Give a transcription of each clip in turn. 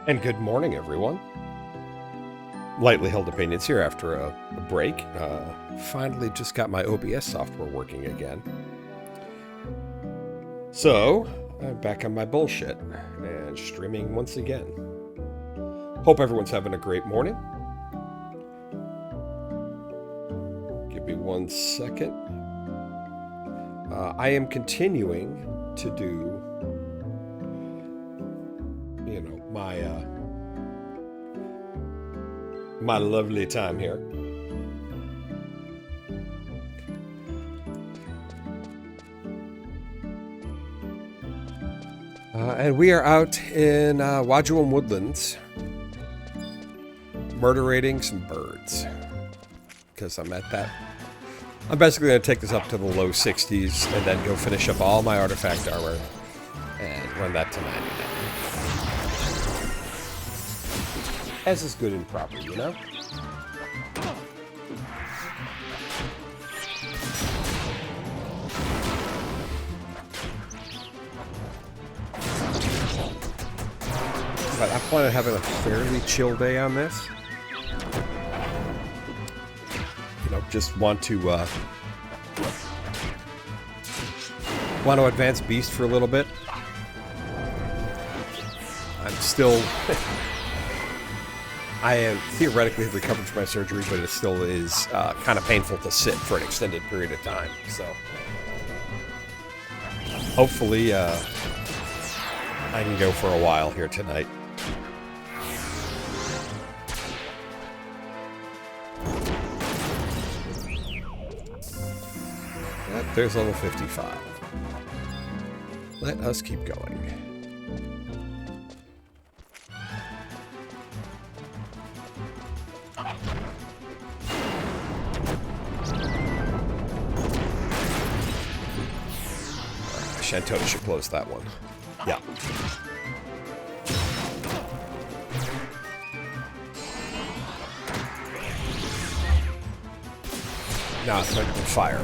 And good morning, everyone. Lightly Held Opinions here after a break. Finally just got my OBS software working again. So, I'm back on my bullshit and streaming once again. Hope everyone's having a great morning. Give me 1 second. I am continuing to do, my lovely time here. And we are out in Wajuam Woodlands murderating some birds. Because I'm at that. I'm basically going to take this up to the low 60s and then go finish up all my artifact armor and run that to 99. As is good and proper, you know? But I plan on having a fairly chill day on this. Just want to advance Beast for a little bit. I'm still... I am theoretically have recovered from my surgery, but it still is kind of painful to sit for an extended period of time. So hopefully I can go for a while here tonight. Yep, there's level 55. Let us keep going. Shantota should close that one. Yeah. Now it's like fire.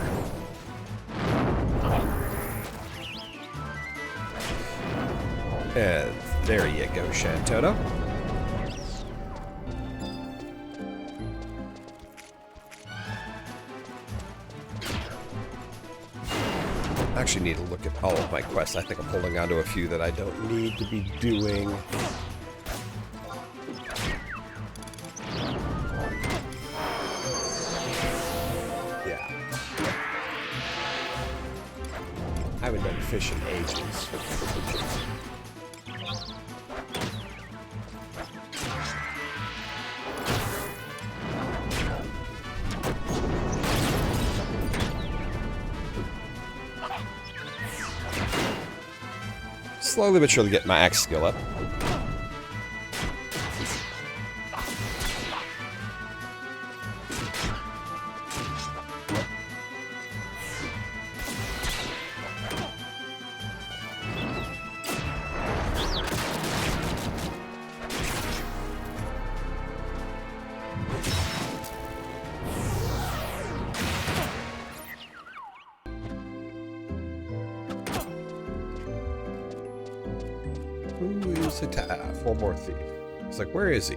And there you go, Shantota. I actually need to look at all of my quests. I think I'm holding on to a few that I don't need to be doing. Yeah. I haven't done fish in ages. Slowly but surely get my axe skill up. Who is it? Full more thief. It's like, where is he?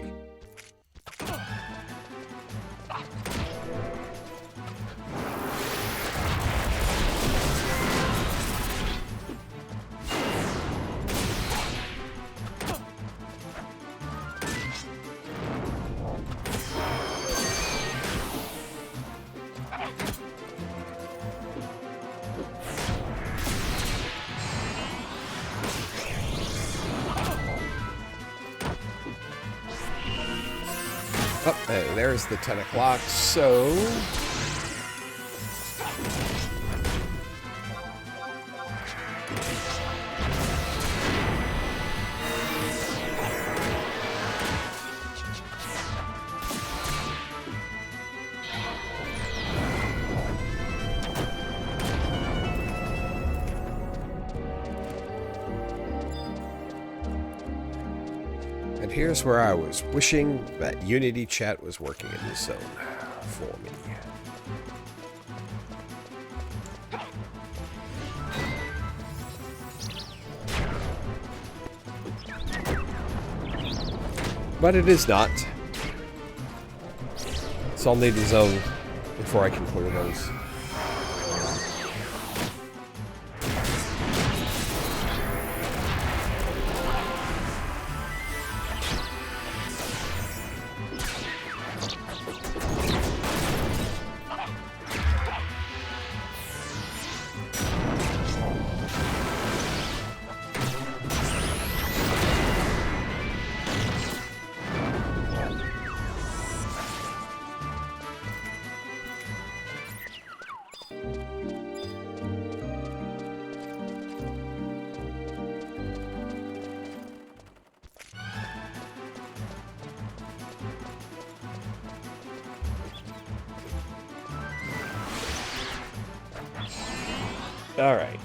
Oh, hey, there's the 10 o'clock, so... And here's where I was wishing that Unity chat was working in this zone for me. But it is not. So I'll need the zone before I can clear those. All right.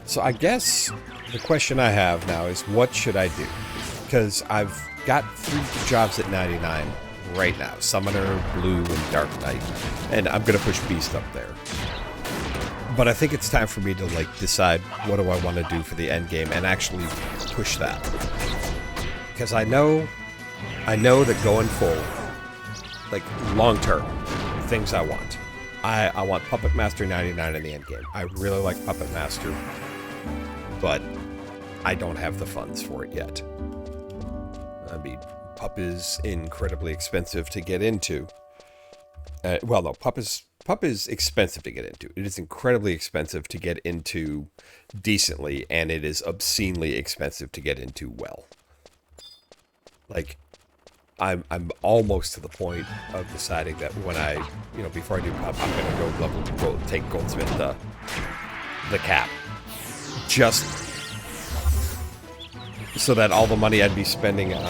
So I guess the question I have now is, what should I do? Because I've got 3 jobs at 99 right now. Summoner, Blue, and Dark Knight. And I'm going to push Beast up there. But I think it's time for me to, like, decide what do I want to do for the end game and actually push that. Because I know that going forward, like, long term, things I want. I want Puppet Master 99 in the end game. I really like Puppet Master, but I don't have the funds for it yet. I mean, Pup is incredibly expensive to get into. Well, no, Pup is expensive to get into. It is incredibly expensive to get into decently, and it is obscenely expensive to get into well. Like, I'm almost to the point of deciding that when I, before I do Pup, I'm gonna take Goldsmith the cap, just so that all the money I'd be spending on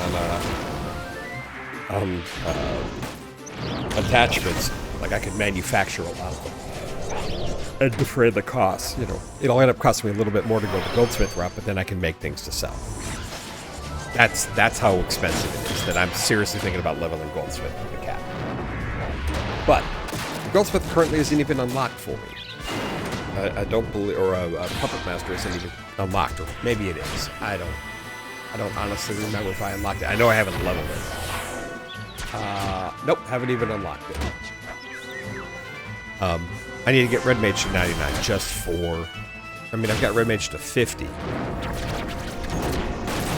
attachments, like, I could manufacture a lot of them and defray the costs. It'll end up costing me a little bit more to go the Goldsmith route, but then I can make things to sell. That's how expensive it is, that I'm seriously thinking about leveling Goldsmith with the cap. But Goldsmith currently isn't even unlocked for me. I don't believe, or a Puppet Master isn't even unlocked, or maybe it is. I don't honestly remember if I unlocked it. I know I haven't leveled it. Nope, haven't even unlocked it. I need to get Red Mage to 99 just for... I mean, I've got Red Mage to 50.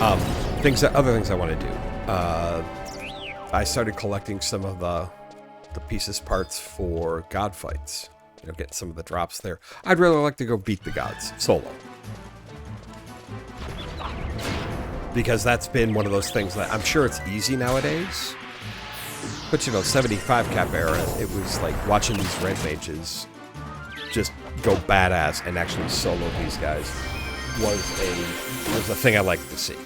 Other things I want to do. I started collecting some of the pieces parts for God fights. Getting some of the drops there. I'd really like to go beat the gods solo. Because that's been one of those things that I'm sure it's easy nowadays. But 75 cap era, it was like watching these red mages just go badass and actually solo these guys was a thing I liked to see.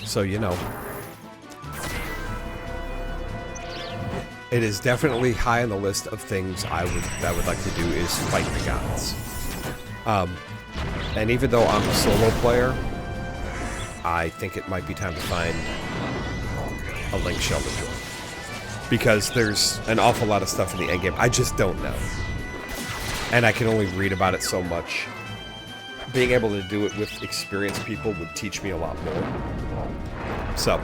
So, it is definitely high on the list of things I would like to do is fight the gods. And even though I'm a solo player, I think it might be time to find a Link Shell to join. Because there's an awful lot of stuff in the endgame I just don't know. And I can only read about it so much. Being able to do it with experienced people would teach me a lot more. So,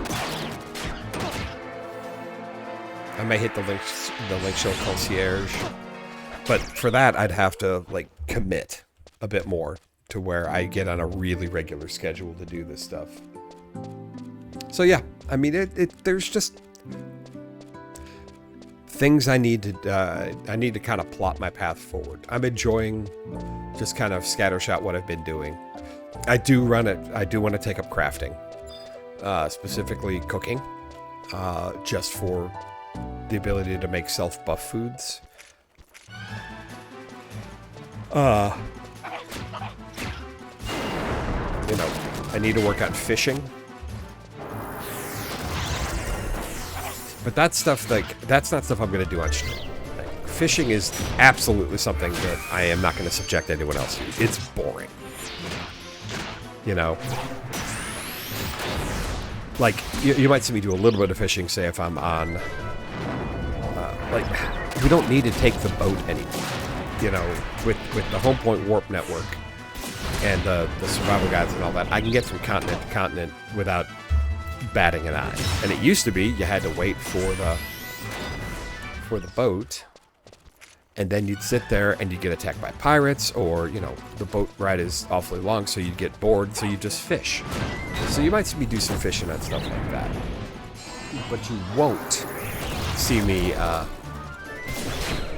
I may hit the Link Shell Concierge. But for that, I'd have to, like, commit a bit more to where I get on a really regular schedule to do this stuff. So yeah, I mean, there's just things I need to kind of plot my path forward. I'm enjoying just kind of scattershot what I've been doing. I do want to take up crafting, specifically cooking, just for the ability to make self-buff foods. I need to work on fishing. But that's not stuff I'm going to do on stream. Like, fishing is absolutely something that I am not going to subject anyone else to. It's boring. like, you might see me do a little bit of fishing, say if I'm on, like, we don't need to take the boat anymore. You know, with the Home Point Warp Network and the survival guides and all that, I can get from continent to continent without batting an eye. And it used to be you had to wait for the boat, and then you'd sit there and you'd get attacked by pirates, or, you know, the boat ride is awfully long, so you'd get bored, so you just fish. So you might see me do some fishing and stuff like that. But you won't see me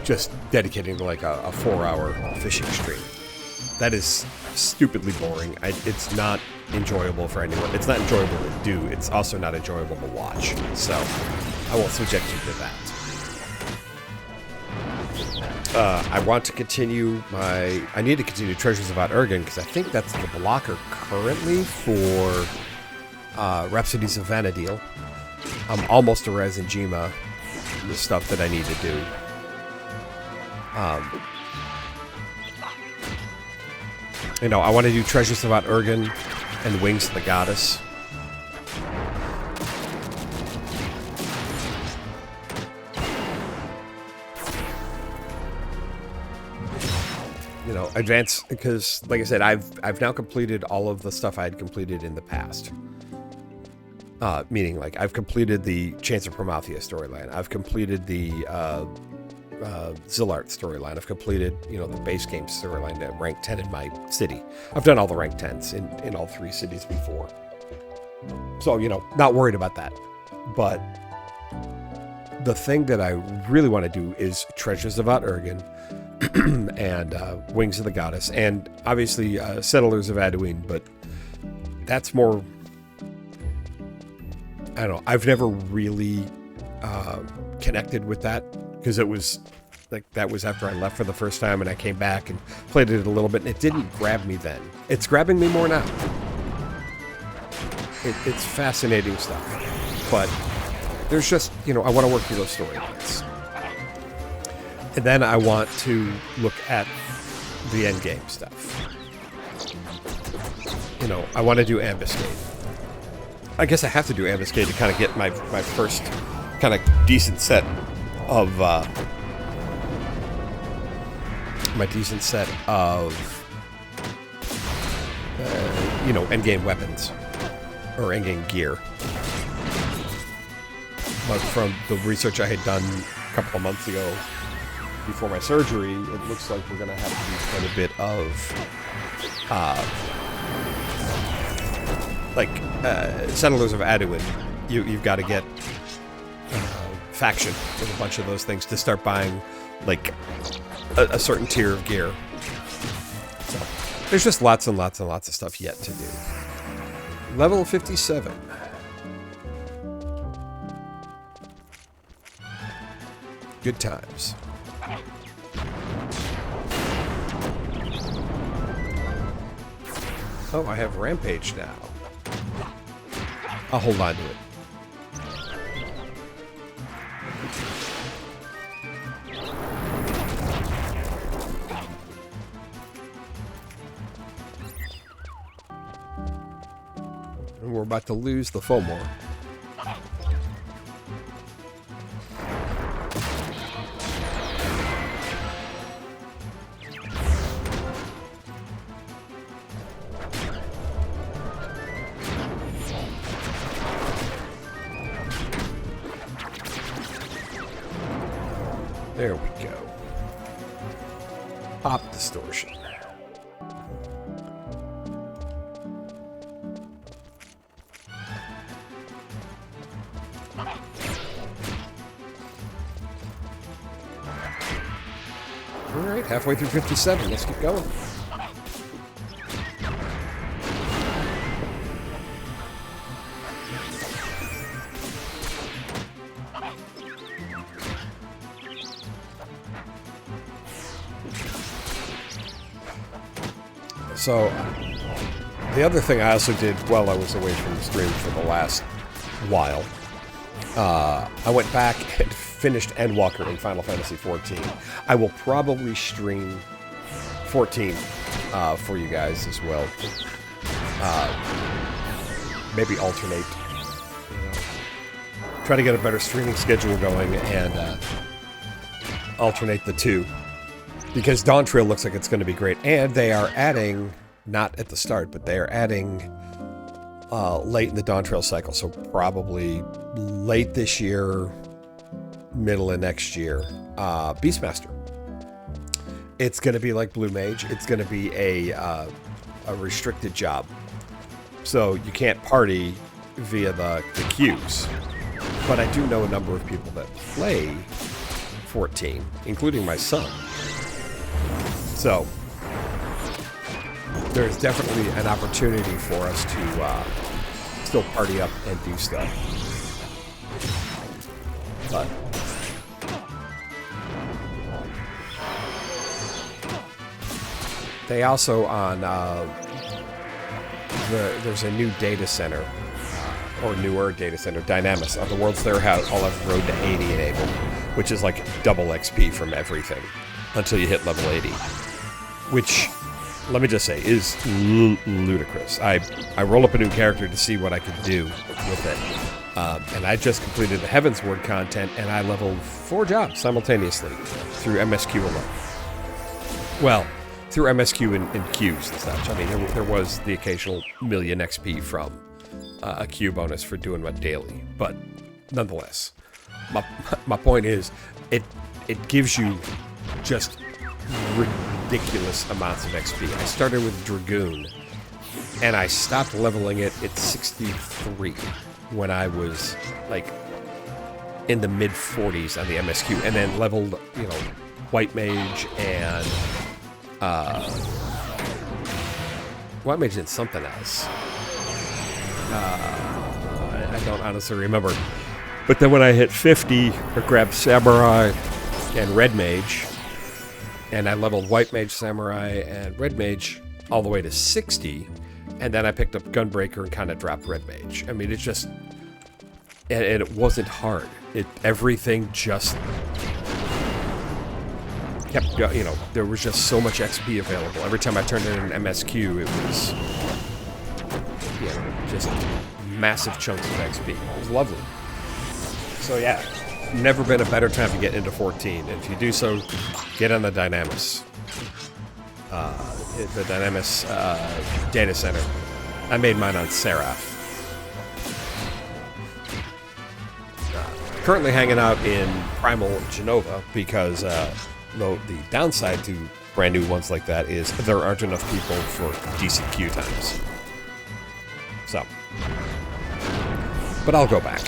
just dedicating to like a 4-hour fishing stream. That is stupidly boring. It's not enjoyable for anyone. It's not enjoyable to do. It's also not enjoyable to watch. So I won't subject you to that. I want to continue I need to continue Treasures of Out Urgen, because I think that's the blocker currently for Rhapsodies of Vana'diel. I'm almost to Razanjima, the stuff that I need to do. You know, I want to do Treasures of Out Urgen and Wings of the Goddess. You know, advance, because, like I said, I've now completed all of the stuff I had completed in the past. Meaning, like, I've completed the Chance of Prometheia storyline. I've completed the Zillart storyline. I've completed, you know, the base game storyline at rank 10 in my city. I've done all the rank 10s in all 3 cities before. So, you know, not worried about that. But the thing that I really want to do is Treasures of Out Urgen and Wings of the Goddess, and obviously Settlers of Anduin, but that's more... I don't know. I've never really connected with that, because it was like, that was after I left for the first time, and I came back and played it a little bit, and it didn't grab me then. It's grabbing me more now. It's fascinating stuff, but there's just, you know, I want to work through those storylines, and then I want to look at the end game stuff. You know, I want to do Ambuscade. I guess I have to do Ambuscade to kind of get my first kind of decent set of you know, endgame weapons or endgame gear. But from the research I had done a couple of months ago before my surgery, it looks like we're going to have to do quite a bit of Settlers of Anduin. You've got to get faction with a bunch of those things to start buying like a certain tier of gear. So there's just lots and lots and lots of stuff yet to do. Level 57. Good times. Oh, I have Rampage now. I'll hold on to it. And we're about to lose the Fomor. There we go. Pop distortion. All right, halfway through 57. Let's keep going. So, the other thing I also did while I was away from the stream for the last while, I went back and finished Endwalker in Final Fantasy XIV. I will probably stream 14 for you guys as well. Maybe alternate try to get a better streaming schedule going and alternate the two. Because Dawn Trail looks like it's going to be great. And they are adding, not at the start, but they are adding late in the Dawn Trail cycle. So probably late this year, middle of next year, Beastmaster. It's going to be like Blue Mage. It's going to be a restricted job. So you can't party via the queues. But I do know a number of people that play 14, including my son. So there's definitely an opportunity for us to still party up and do stuff. But they also on there's a new data center, or newer data center, Dynamis. The World's Fair all have Road to 80 enabled, which is like double XP from everything until you hit level 80. Which, let me just say, is ludicrous. I roll up a new character to see what I could do with it. And I just completed the Heavensward content, and I leveled 4 jobs simultaneously through MSQ alone. Well, through MSQ and queues and such. I mean, there was the occasional million XP from a queue bonus for doing my daily. But nonetheless, my point is, it gives you just ridiculous amounts of XP. I started with Dragoon, and I stopped leveling it at 63 when I was like in the mid 40s on the MSQ, and then leveled, White Mage and White Mage and something else. I don't honestly remember. But then when I hit 50, I grabbed Samurai and Red Mage, and I leveled White Mage, Samurai, and Red Mage all the way to 60, and then I picked up Gunbreaker and kind of dropped Red Mage. I mean, it's just... And it wasn't hard. Everything just kept, there was just so much XP available. Every time I turned in an MSQ, it was, just massive chunks of XP. It was lovely. So yeah, never been a better time to get into 14. And if you do so, get on the Dynamis. The Dynamis data center. I made mine on Seraph. Currently hanging out in Primal Genova because the downside to brand new ones like that is there aren't enough people for decent queue times. So, but I'll go back.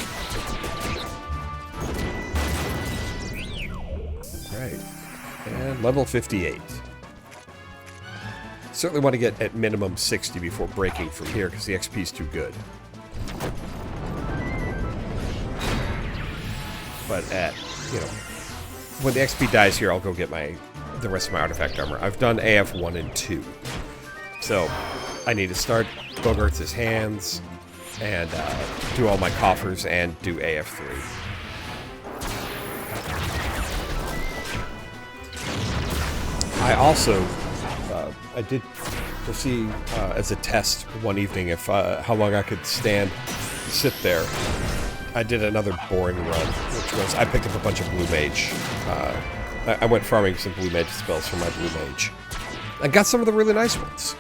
Right, and level 58. Certainly want to get at minimum 60 before breaking from here because the XP is too good. But at, when the XP dies here, I'll go get the rest of my artifact armor. I've done AF 1 and 2. So, I need to start Bogart's hands, and do all my coffers, and do AF 3. I also, I did to see as a test one evening if how long I could sit there. I did another boring run, which was I picked up a bunch of Blue Mage. I went farming some Blue Mage spells for my Blue Mage. I got some of the really nice ones.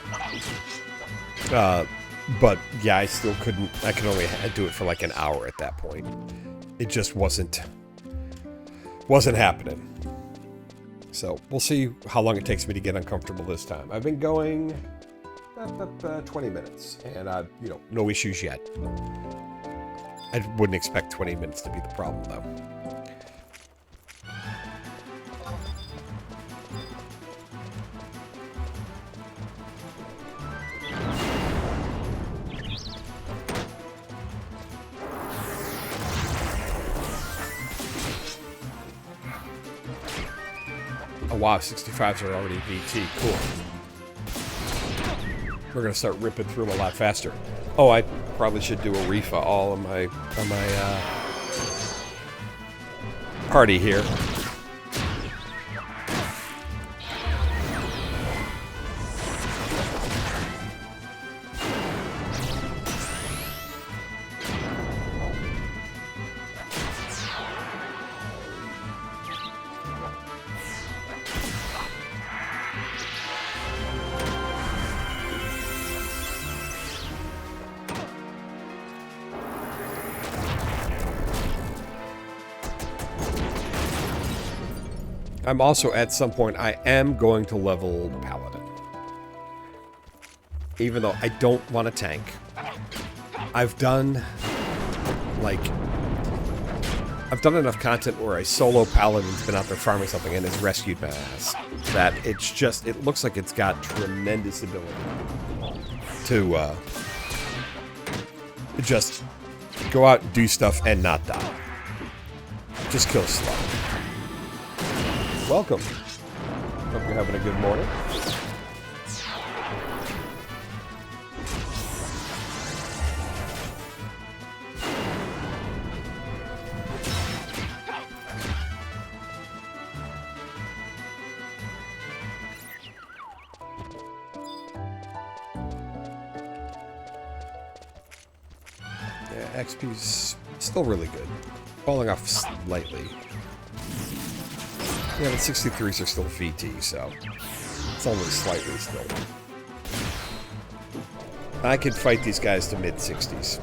But yeah, I still couldn't. I could only do it for like an hour at that point. It just wasn't happening. So we'll see how long it takes me to get uncomfortable this time. I've been going 20 minutes, and no issues yet. I wouldn't expect 20 minutes to be the problem, though. Oh, wow, 65s are already VT. Cool. We're going to start ripping through them a lot faster. Oh, I probably should do a Rifa all on my party here. I'm also, at some point, I am going to level Paladin. Even though I don't want to tank. I've done, like... I've done enough content where a solo Paladin's been out there farming something and has rescued my ass. That it's just, it looks like it's got tremendous ability to, just go out and do stuff and not die. Just kill slow. Welcome. Hope you're having a good morning. Yeah, XP's still really good. Falling off slightly. Yeah, but 63s are still VT, so it's only slightly still. I could fight these guys to mid-60s.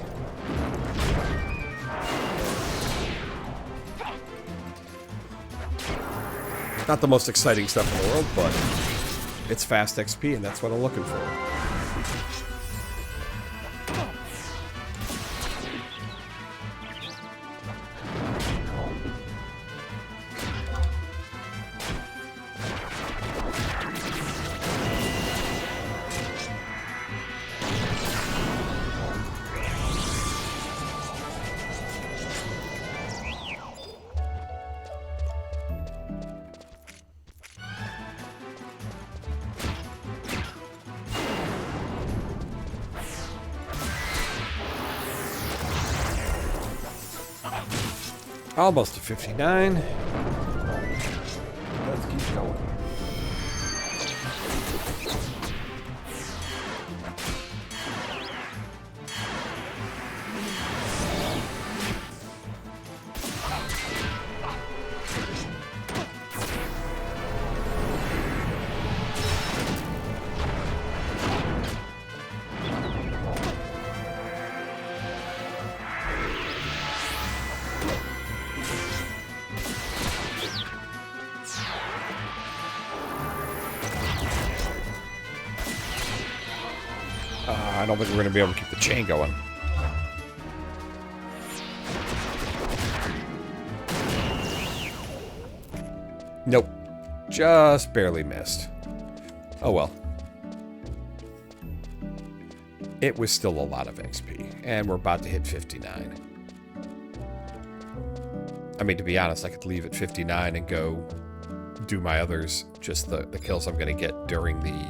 Not the most exciting stuff in the world, but it's fast XP, and that's what I'm looking for. Almost to 59. Let's keep going. I don't think we're going to be able to keep the chain going. Nope. Just barely missed. Oh well. It was still a lot of XP, and we're about to hit 59. I mean, to be honest, I could leave at 59 and go do my others, just the kills I'm going to get during the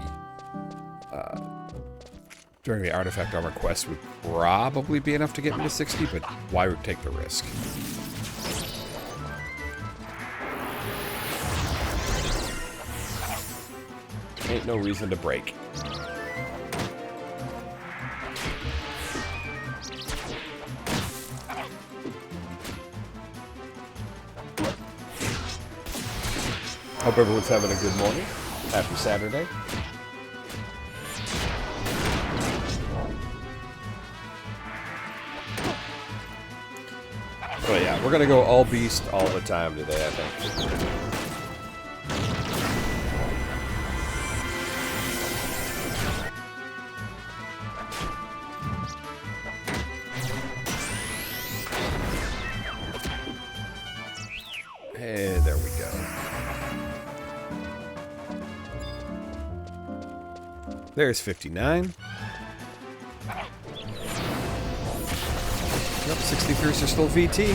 Artifact Armor quest would probably be enough to get me to 60, but why would take the risk? Ain't no reason to break. Hope everyone's having a good morning. Happy Saturday. But yeah, we're gonna go all beast all the time today, I think. Hey, there we go. There's 59. Yep, 63s are still VT.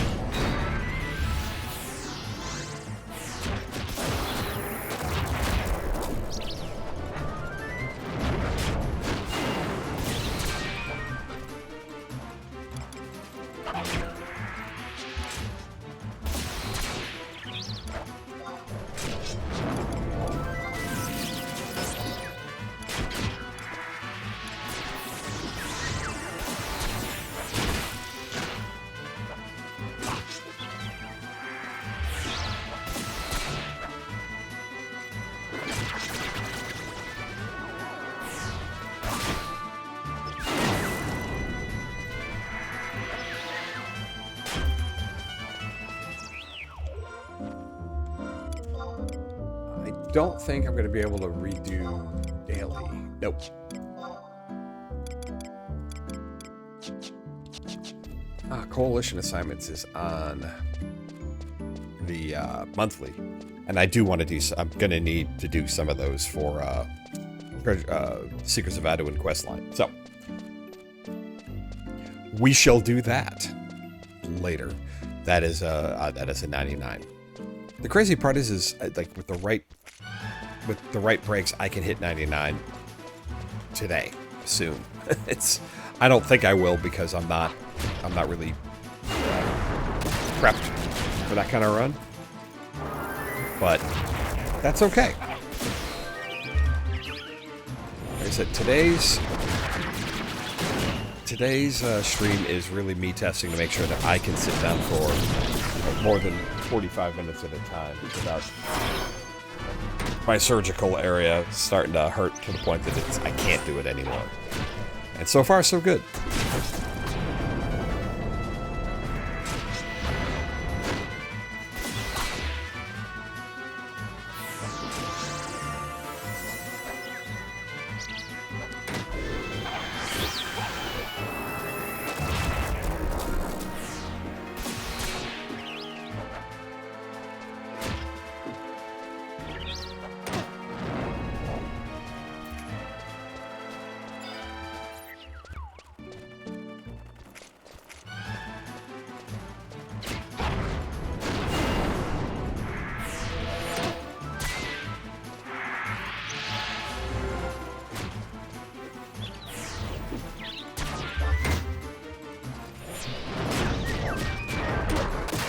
don't think I'm going to be able to redo daily. Nope. Coalition assignments is on the monthly, and I do want to do. I'm going to need to do some of those for Secrets of Aduin questline. So we shall do that later. That is a 99. The crazy part is like with the right breaks, I can hit 99 today, soon. I don't think I will because I'm not really prepped for that kind of run. But that's okay. Like I said, today's stream is really me testing to make sure that I can sit down for more than 45 minutes at a time without my surgical area starting to hurt to the point that I can't do it anymore. And so far, so good.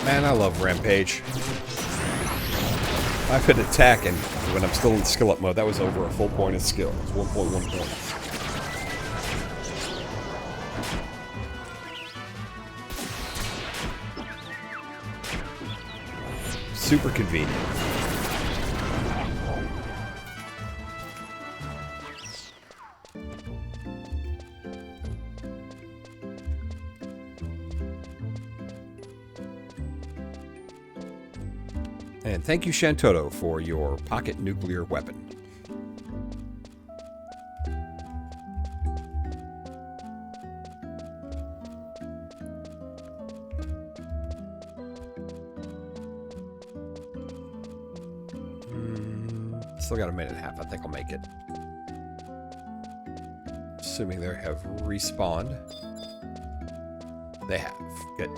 Man, I love Rampage. I've been attacking when I'm still in skill up mode. That was over a full point of skill. It's 1.1 points. Super convenient. And thank you, Shantoto, for your pocket nuclear weapon. Still got a minute and a half. I think I'll make it. Assuming they have respawned. They have. Good.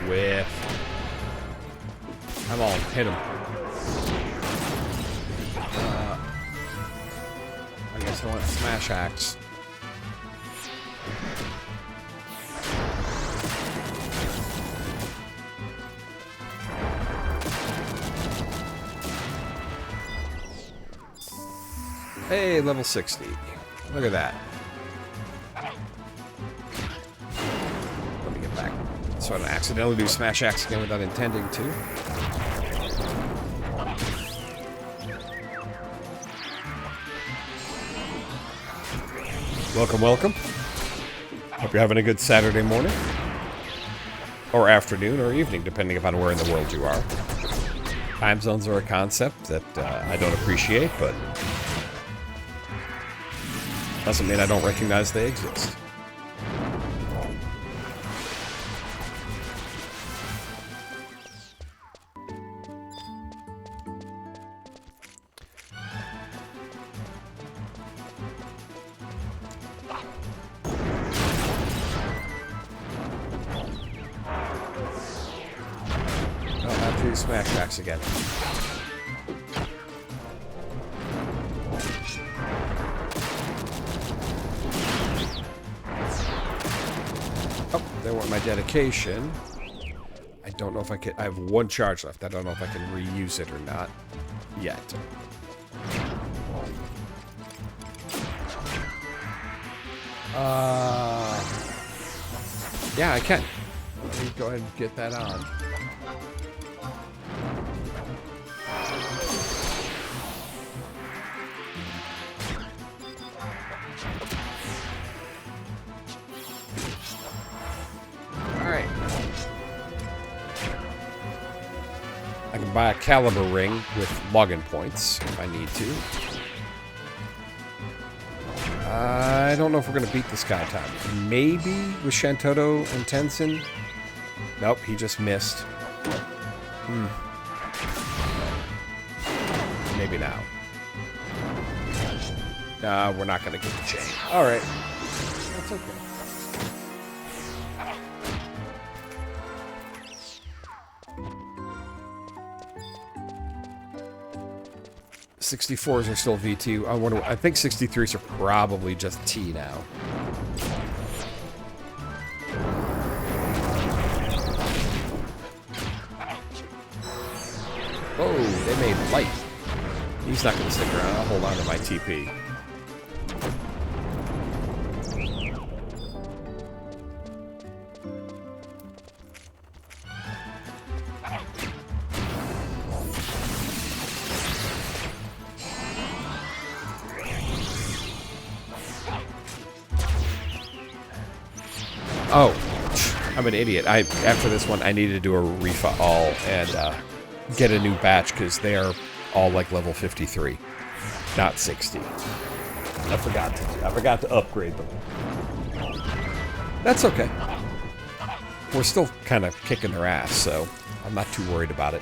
Whiff. Come on, hit him. I guess I want Smash Axe. Hey, level 60. Look at that. Let me get back. So I don't accidentally do Smash Axe again without intending to. Welcome, welcome. Hope you're having a good Saturday morning. Or afternoon or evening, depending upon where in the world you are. Time zones are a concept that I don't appreciate, but doesn't mean I don't recognize they exist. Smashbacks again. Oh, there went my dedication. I don't know if I can. I have one charge left. I don't know if I can reuse it or not yet. Yeah, I can. Let me go ahead and get that on. Buy a caliber ring with login points if I need to. I don't know if we're going to beat this guy time. Maybe with Shantoto and Tenzin. Nope, he just missed. Maybe now. We're not going to get the chain. Alright. That's okay. '64s are still V2. I think 63s are probably just T now. Oh, they made light. He's not going to stick around. I'll hold on to my TP. Oh, I'm an idiot. After this one, I needed to do a refa all and get a new batch because they are all like level 53, not 60. I forgot to upgrade them. That's okay. We're still kind of kicking their ass, so I'm not too worried about it.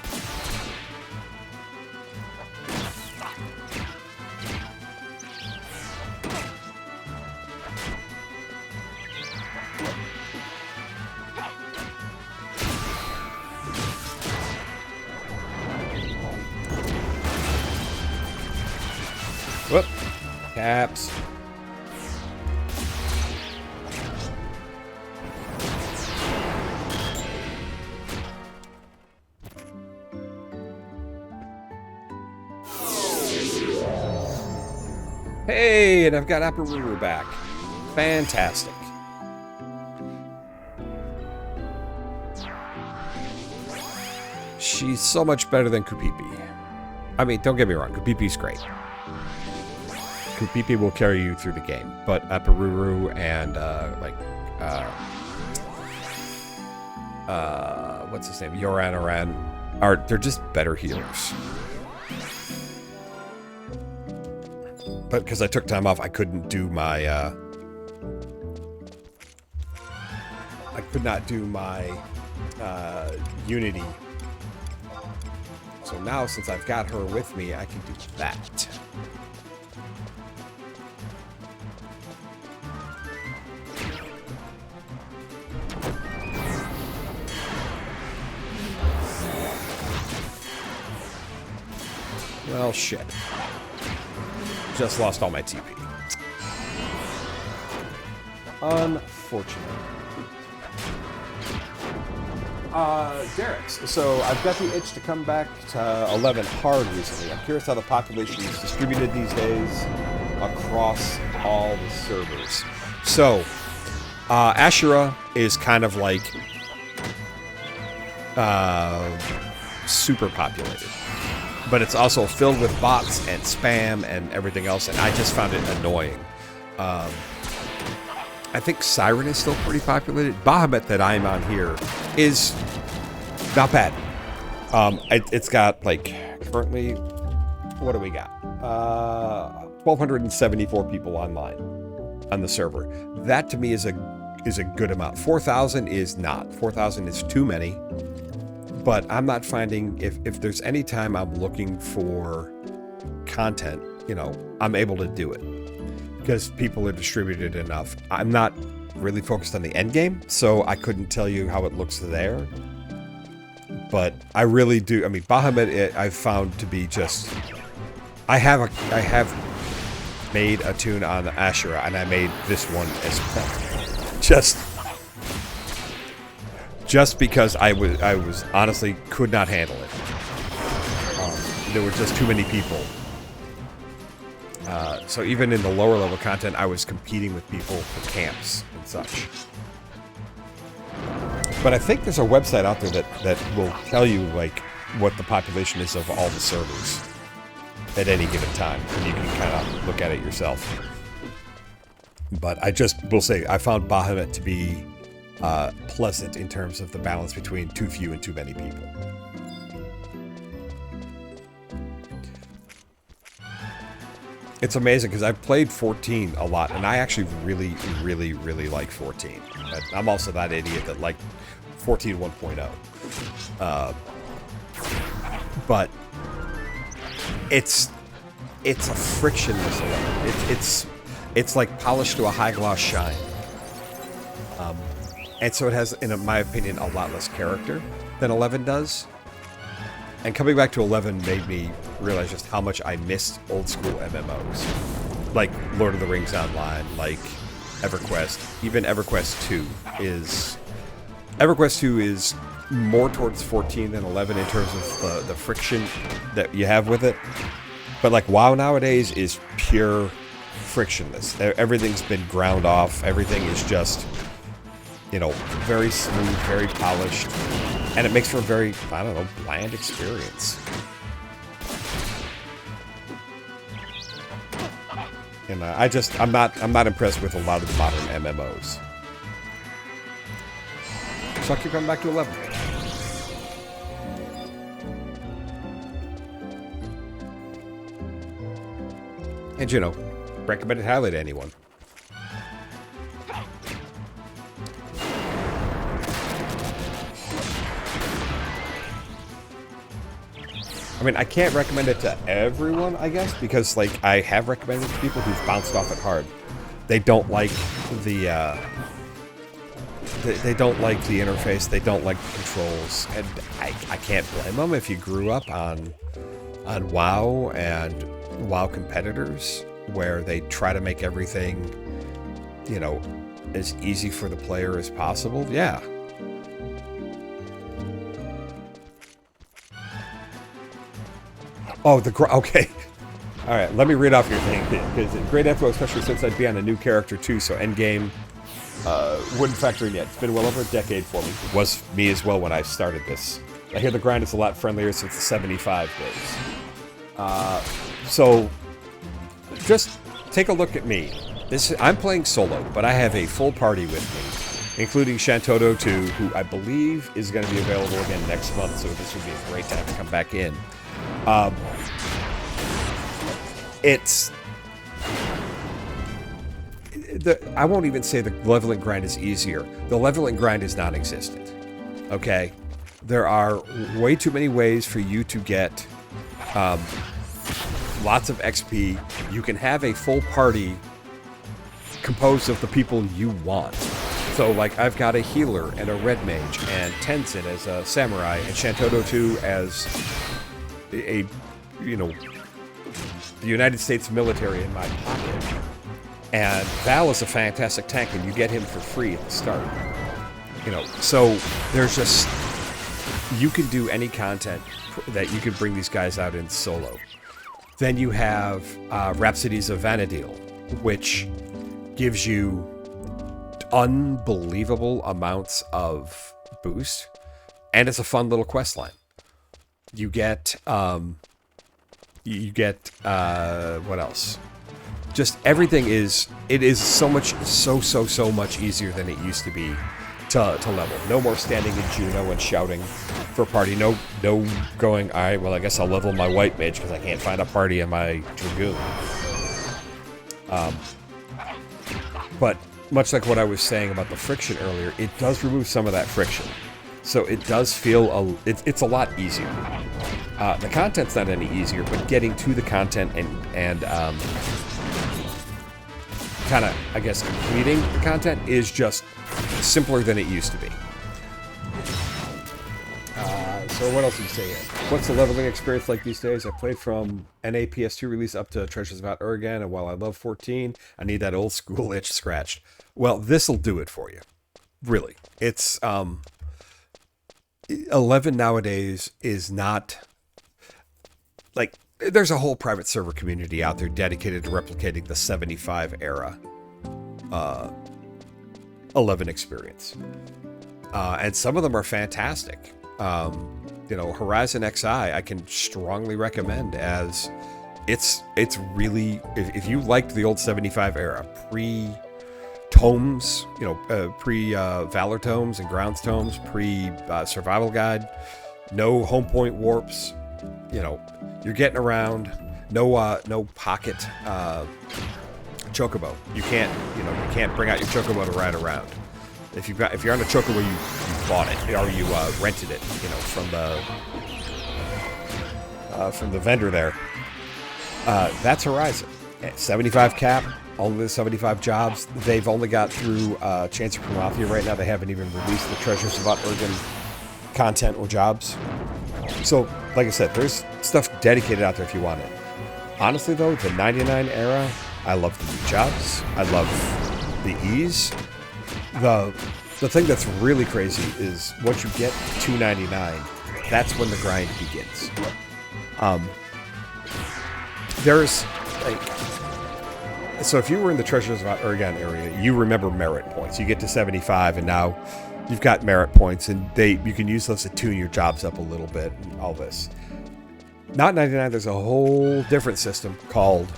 Whoop. Caps. Hey, and I've got Aparuru back. Fantastic. She's so much better than Kupipi. I mean, don't get me wrong, Kupipi's great. Kupipi will carry you through the game, but Aparuru and what's his name, Yoran they're just better healers. But because I took time off, I couldn't do my I could not do my Unity. So now, since I've got her with me, I can do that. Well, shit. Just lost all my TP. Unfortunate. Derek's. So I've got the itch to come back to 11 hard recently. I'm curious how the population is distributed these days across all the servers. So, Ashura is kind of like super populated. But it's also filled with bots and spam and everything else, and I just found it annoying. I think Siren is still pretty populated. Bahamut that I'm on here is not bad. It's got, like, currently, what do we got? 1,274 people online on the server. That to me is a good amount. 4,000 is not. 4,000 is too many. But I'm not finding, if there's any time I'm looking for content, you know, I'm able to do it because people are distributed enough. I'm not really focused on the end game, so I couldn't tell you how it looks there. But I really do. I mean, Bahamut, I've found to be just. I have made a tune on Ashura, and I made this one as well. Just because I was honestly could not handle it. There were just too many people. So even in the lower level content, I was competing with people for camps and such. But I think there's a website out there that will tell you like what the population is of all the servers at any given time, and you can kind of look at it yourself. But I just will say I found Bahamut to be pleasant in terms of the balance between too few and too many people. It's amazing because I've played 14 a lot, and I actually really, really, really like 14. I'm also that idiot that liked 14 1.0. But it's a frictionless 11. It's like polished to a high gloss shine. And so it has, in my opinion, a lot less character than 11 does. And coming back to 11 made me realize just how much I missed old school MMOs. Like Lord of the Rings Online, like EverQuest. Even EverQuest 2 is... EverQuest 2 is more towards 14 than 11 in terms of the friction that you have with it. But like WoW nowadays is pure frictionless. Everything's been ground off. Everything is just, you know, very smooth, very polished. And it makes for a very, I don't know, bland experience. And I'm not impressed with a lot of the modern MMOs. So I'll keep coming back to 11. And you know, recommend it highly to anyone. I mean, I can't recommend it to everyone, I guess, because, like, I have recommended it to people who've bounced off it hard. They don't like the, they don't like the interface, they don't like the controls, and I can't blame them if you grew up on WoW and WoW competitors, where they try to make everything, you know, as easy for the player as possible. Yeah. Oh, okay. All right, let me read off your thing. Because great info, especially since I'd be on a new character too, so endgame wouldn't factor in yet. It's been well over a decade for me. It was me as well when I started this. I hear the grind is a lot friendlier since the 75 days. So, just take a look at me. I'm playing solo, but I have a full party with me, including Shantoto 2, who I believe is going to be available again next month, so this would be a great time to come back in. I won't even say the leveling grind is easier. The leveling grind is non-existent. Okay? There are way too many ways for you to get lots of XP. You can have a full party composed of the people you want. So, like, I've got a healer and a red mage, and Tenzin as a samurai, and Shantoto 2 as a, you know, the United States military in my pocket. And Val is a fantastic tank, and you get him for free at the start. You know, so there's just, you can do any content that you can bring these guys out in solo. Then you have Rhapsodies of Vanadil, which gives you unbelievable amounts of boost, and it's a fun little quest line. You get what else? Just everything is so much so much easier than it used to be to level. No more standing in Juno and shouting for a party. No going, all right, well, I guess I'll level my white mage because I can't find a party in my Dragoon. But much like what I was saying about the friction earlier, it does remove some of that friction. So it does feel, it's a lot easier. The content's not any easier, but getting to the content and kind of, I guess, completing the content is just simpler than it used to be. So what else do you say here? What's the leveling experience like these days? I played from NA PS2 release up to Treasures of Mount Urgan, and while I love 14, I need that old school itch scratched. Well, this'll do it for you. Really. It's 11 nowadays is not like, there's a whole private server community out there dedicated to replicating the 75 era 11 experience. And some of them are fantastic. You know, Horizon XI, I can strongly recommend as it's really, if you liked the old 75 era, pre-tomes, you know, pre-Valor tomes and Grounds tomes, pre-survival guide, no home point warps, you know, you're getting around, no pocket chocobo. You can't bring out your chocobo to ride around. If you're on a chocobo, you bought it or you rented it, you know, from the vendor there. That's Horizon. 75 cap, only the 75 jobs. They've only got through Chance of Prometheus right now. They haven't even released the Treasures of Mount Urgan content or jobs. So, like I said, there's stuff dedicated out there if you want it. Honestly, though, the 99 era, I love the new jobs. I love the ease. The thing that's really crazy is once you get to 299, that's when the grind begins. There's like, so if you were in the Treasures of Mount Urgan area, you remember merit points. You get to 75, and now you've got merit points, and you can use those to tune your jobs up a little bit and all this. Not 99. There's a whole different system called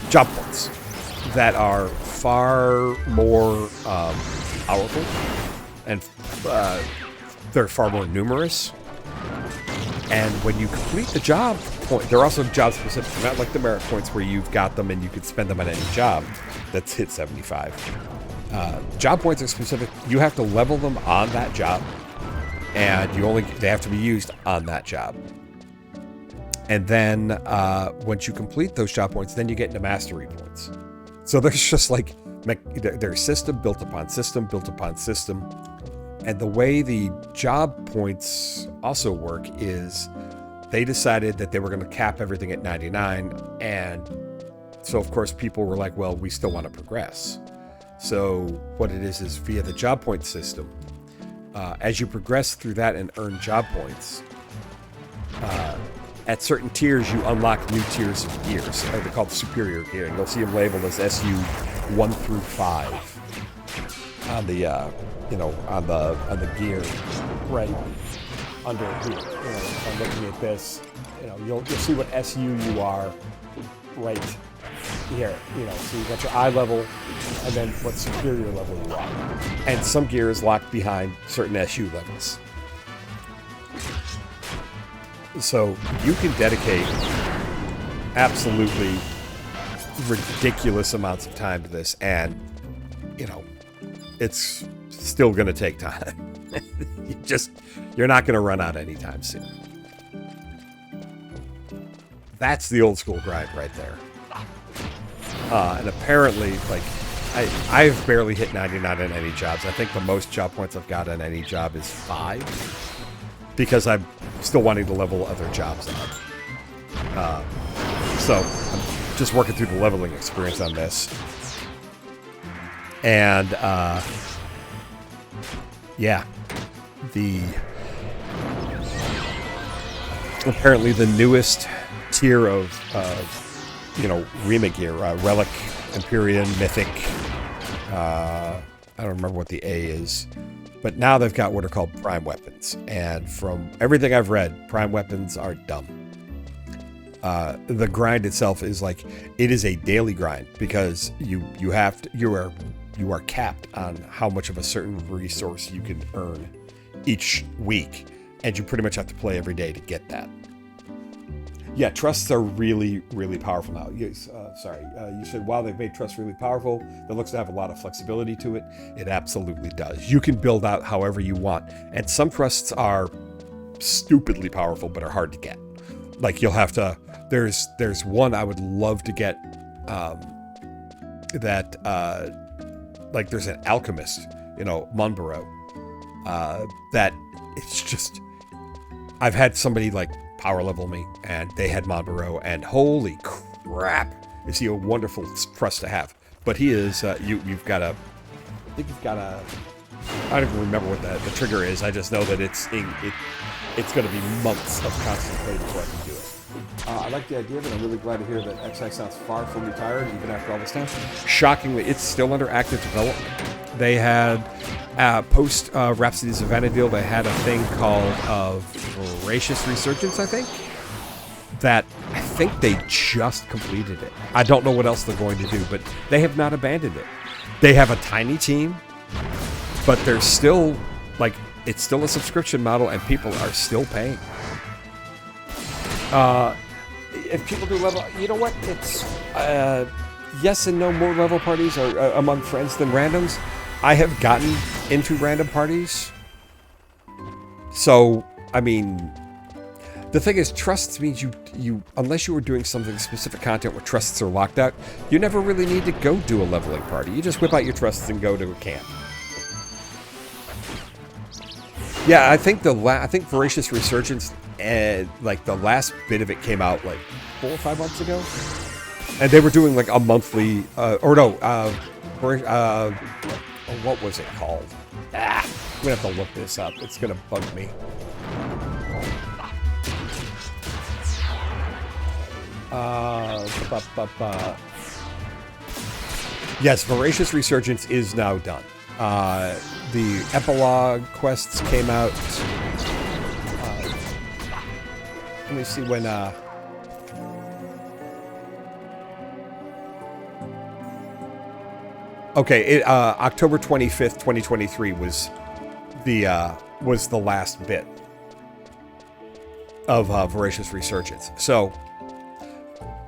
job points that are far more powerful, and they're far more numerous. And when you complete the job point, they're also job specific. They're not like the merit points where you've got them and you can spend them on any job that's hit 75. Job points are specific. You have to level them on that job, and they have to be used on that job. And then once you complete those job points, then you get into mastery points. So there's just like, there's system built upon system built upon system. And the way the job points also work is they decided that they were going to cap everything at 99. And so, of course, people were like, well, we still want to progress. So what it is via the job point system. As you progress through that and earn job points, at certain tiers, you unlock new tiers of gears. They're called superior gear. And you'll see them labeled as SU 1 through 5 on the on the gear right under here. You know, if I'm looking at this, you know, you'll see what SU you are right here. You know, so you got your eye level and then what superior level you are. And some gear is locked behind certain SU levels. So you can dedicate absolutely ridiculous amounts of time to this, and you know, it's still going to take time. You're not going to run out anytime soon. That's the old school grind right there. And apparently, like, I've barely hit 99 on any jobs. I think the most job points I've got on any job is 5. Because I'm still wanting to level other jobs up. So I'm just working through the leveling experience on this. And yeah, apparently the newest tier of remake gear, Relic, Empyrean, Mythic, I don't remember what the A is. But now they've got what are called prime weapons. And from everything I've read, prime weapons are dumb. The grind itself is like, it is a daily grind because you are capped on how much of a certain resource you can earn each week, and you pretty much have to play every day to get that. Yeah, trusts are really, really powerful now. Yes, you said, wow, they've made trusts really powerful. That looks to have a lot of flexibility to it. It absolutely does. You can build out however you want. And some trusts are stupidly powerful, but are hard to get. Like you'll have to, there's one I would love to get like there's an alchemist, Monborough, that it's just, I've had somebody like power level me, and they had Monborough, and holy crap, is he a wonderful trust to have. But he is, you've got a, I don't even remember what the trigger is. I just know that it's going to be months of constant play before I can do it. I like the idea, but I'm really glad to hear that XI sounds far from retired, even after all this time. Shockingly, it's still under active development. They had, post Rhapsody's Vanadil, they had a thing called Voracious Resurgence, I think, that I think they just completed it. I don't know what else they're going to do, but they have not abandoned it. They have a tiny team, but they're still, like, it's still a subscription model, and people are still paying. If people do level, you know what? It's yes and no. More level parties are among friends than randoms. I have gotten into random parties, so I mean, the thing is, trusts means you unless you were doing something specific content where trusts are locked out, you never really need to go do a leveling party. You just whip out your trusts and go to a camp. Yeah, I think I think Voracious Resurgence, like the last bit of it came out like 4 or 5 months ago, and they were doing like a monthly, what was it called? I'm gonna have to look this up. It's gonna bug me. Yes, Voracious Resurgence is now done. The epilogue quests came out. Let me see when. Okay, October 25th, 2023 was the last bit of Voracious Resurgence. So,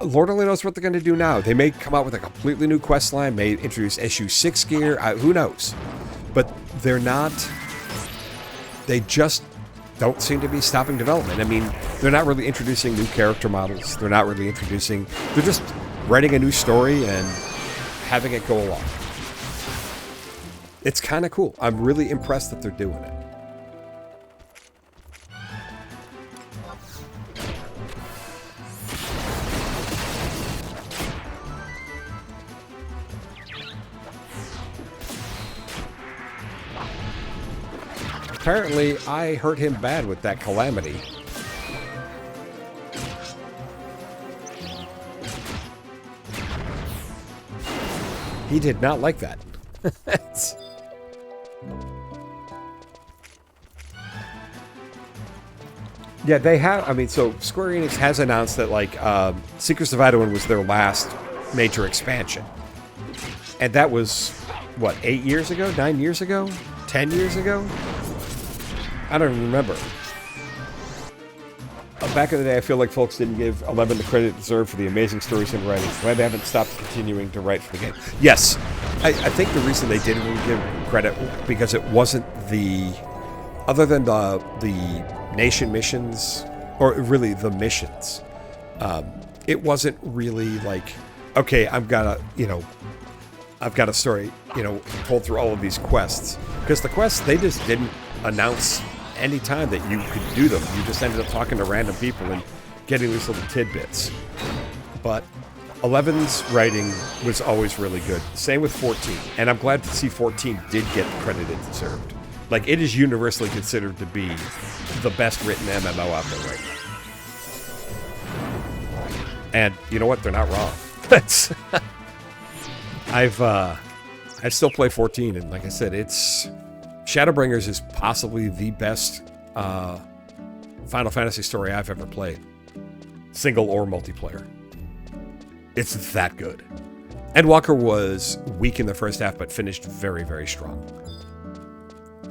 Lord only knows what they're going to do now. They may come out with a completely new quest line, may introduce issue 6 gear, who knows? But they're not, they just don't seem to be stopping development. I mean, they're not really introducing new character models. They're not really introducing, they're just writing a new story and having it go along. It's kind of cool. I'm really impressed that they're doing it. Apparently, I hurt him bad with that calamity. He did not like that. Yeah, they have, I mean, so Square Enix has announced that, like, Secrets of Ituin was their last major expansion. And that was, what, 8 years ago? 9 years ago? 10 years ago? I don't even remember. Back in the day, I feel like folks didn't give 11 the credit it deserved for the amazing stories and writing. Why they haven't stopped continuing to write for the game. Yes, I think the reason they didn't really give credit because it wasn't the, other than the nation missions, or really the missions, it wasn't really like, okay, I've got a story, told through all of these quests. Because the quests, they just didn't announce any time that you could do them. You just ended up talking to random people and getting these little tidbits. But 11's writing was always really good. Same with 14. And I'm glad to see 14 did get the credit it deserved. Like, it is universally considered to be the best written MMO out there right now. And you know what? They're not wrong. That's I still play 14, and like I said, it's Shadowbringers is possibly the best Final Fantasy story I've ever played, single or multiplayer. It's that good. Endwalker was weak in the first half, but finished very, very strong.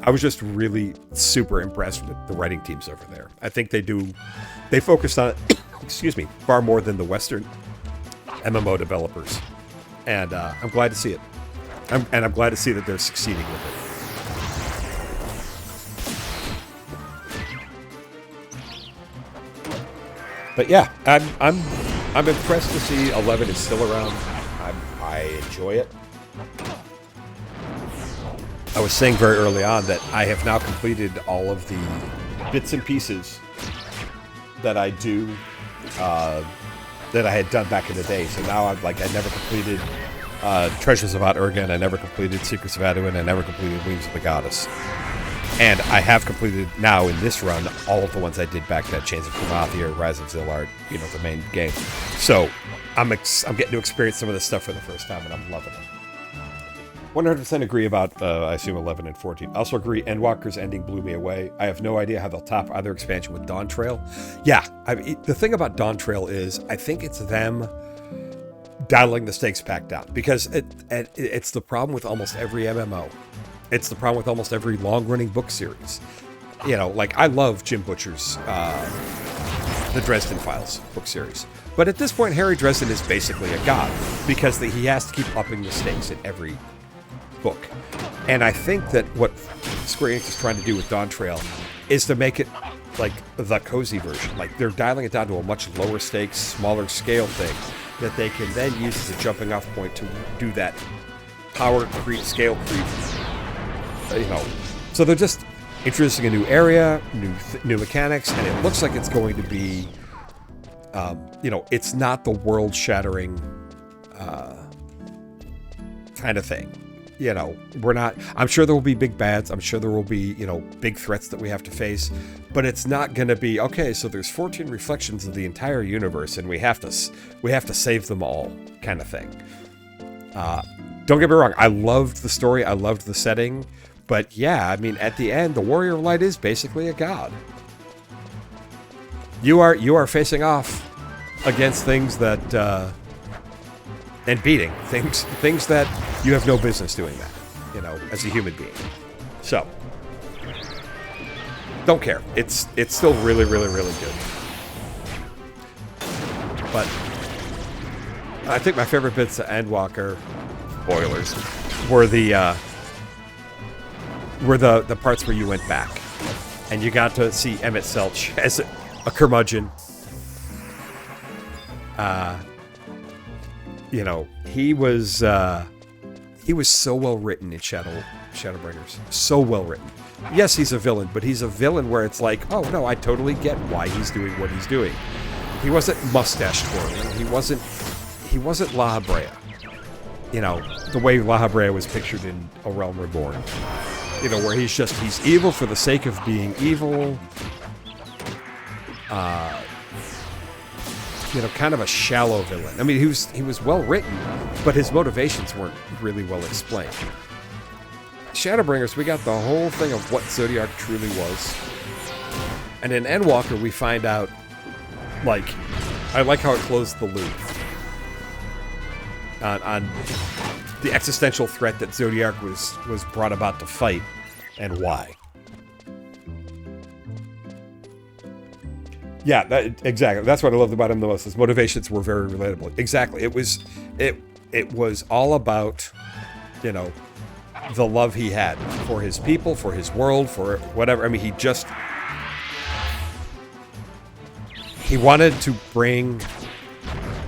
I was just really super impressed with the writing teams over there. I think they focused on it, excuse me, far more than the Western MMO developers. And I'm glad to see it. I'm glad to see that they're succeeding with it. But yeah, I'm impressed to see 11 is still around. I enjoy it. I was saying very early on that I have now completed all of the bits and pieces that I do, that I had done back in the day. So now I never completed Treasures of Out-Urgen, I never completed Secrets of Aduin, I never completed Wings of the Goddess. And I have completed now in this run all of the ones I did back then, Chains of Kumathia, Rise of Zillard, you know, the main game. So I'm getting to experience some of this stuff for the first time, and I'm loving it. 100% agree about, I assume, 11 and 14. Also agree, Endwalker's ending blew me away. I have no idea how they'll top either expansion with Dawn Trail. Yeah, the thing about Dawn Trail is I think it's them dialing the stakes back down, because it's the problem with almost every MMO. It's the problem with almost every long-running book series. You know, like, I love Jim Butcher's the Dresden Files book series. But at this point, Harry Dresden is basically a god, because he has to keep upping the stakes in every book. And I think that what Square Enix is trying to do with Dawn Trail is to make it like the cozy version. Like, they're dialing it down to a much lower stakes, smaller scale thing that they can then use as a jumping off point to do that power creep, scale creep. You know, so they're just introducing a new area, new mechanics, and it looks like it's going to be, you know, it's not the world-shattering kind of thing. You know, I'm sure there will be big bads. I'm sure there will be, you know, big threats that we have to face, but it's not going to be, okay, so there's 14 reflections of the entire universe and we have to save them all kind of thing. Don't get me wrong. I loved the story. I loved the setting. But yeah, I mean, at the end, the Warrior of Light is basically a god. You are facing off against things that, and beating things that you have no business doing that, you know, as a human being. So, don't care. It's still really, really, really good. But I think my favorite bits of Endwalker, spoilers, were the parts where you went back and you got to see Emmett Selch as a curmudgeon. You know, he was so well written in Shadowbringers. So well written. Yes, he's a villain, but he's a villain where it's like, oh no, I totally get why he's doing what he's doing. He wasn't mustache twirling. He wasn't La Habrea. You know, the way La Habrea was pictured in A Realm Reborn. You know, where he's evil for the sake of being evil. You know, kind of a shallow villain. I mean, he was well written, but his motivations weren't really well explained. Shadowbringers, we got the whole thing of what Zodiark truly was. And in Endwalker, we find out, like, I like how it closed the loop on the existential threat that Zodiark was brought about to fight, and why. Yeah, exactly. That's what I loved about him the most. His motivations were very relatable. Exactly. It was all about, you know, the love he had for his people, for his world, for whatever. I mean, he wanted to bring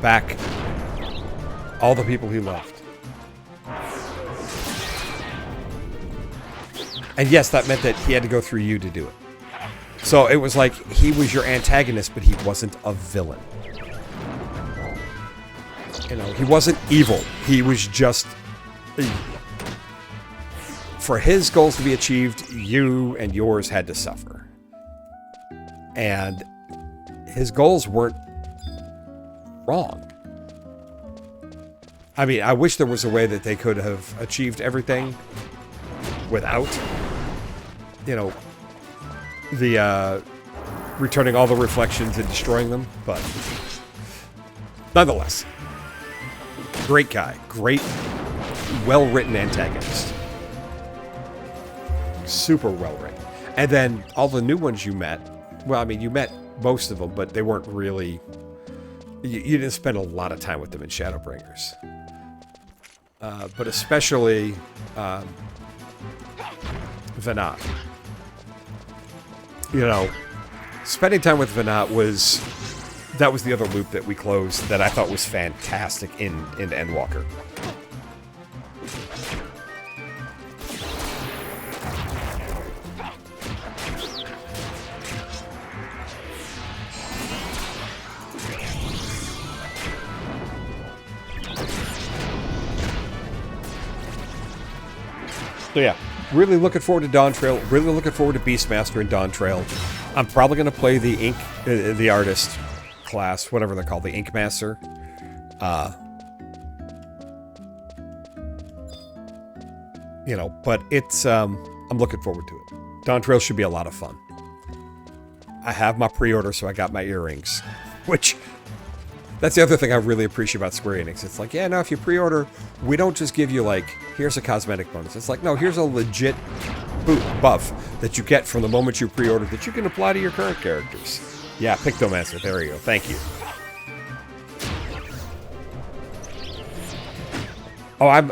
back all the people he loved. And yes, that meant that he had to go through you to do it. So it was like he was your antagonist, but he wasn't a villain. You know, he wasn't evil. He was just... For his goals to be achieved, you and yours had to suffer. And his goals weren't wrong. I mean, I wish there was a way that they could have achieved everything without, you know, the returning all the reflections and destroying them, but nonetheless, great guy, great, well-written antagonist. super well written. And then all the new ones you met, well, I mean, you met most of them, but they weren't really, you didn't spend a lot of time with them in Shadowbringers. But especially Venat. You know, spending time with Venat was the other loop that we closed that I thought was fantastic in Endwalker. So yeah, really looking forward to Dawn Trail. Really looking forward to Beastmaster and Dawn Trail. I'm probably going to play the artist class, whatever they're called, the Ink Master. You know, but it's I'm looking forward to it. Dawn Trail should be a lot of fun. I have my pre-order, so I got my earrings, which that's the other thing I really appreciate about Square Enix. It's like, yeah, no, if you pre-order, we don't just give you, like, here's a cosmetic bonus. It's like, no, here's a legit buff that you get from the moment you pre-order that you can apply to your current characters. Yeah, Pictomancer, there you go. Thank you. Oh, I'm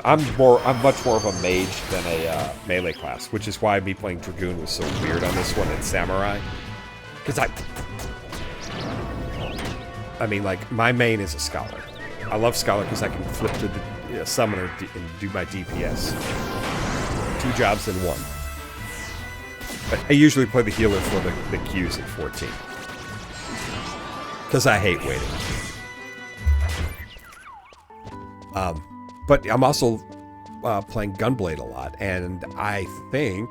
much more of a mage than a melee class, which is why me playing Dragoon was so weird on this one and Samurai. Because I mean, like, my main is a Scholar. I love Scholar because I can flip to the Summoner and do my DPS. 2 jobs in 1. But I usually play the healer for the Qs at 14. Because I hate waiting. But I'm also playing Gunblade a lot, and I think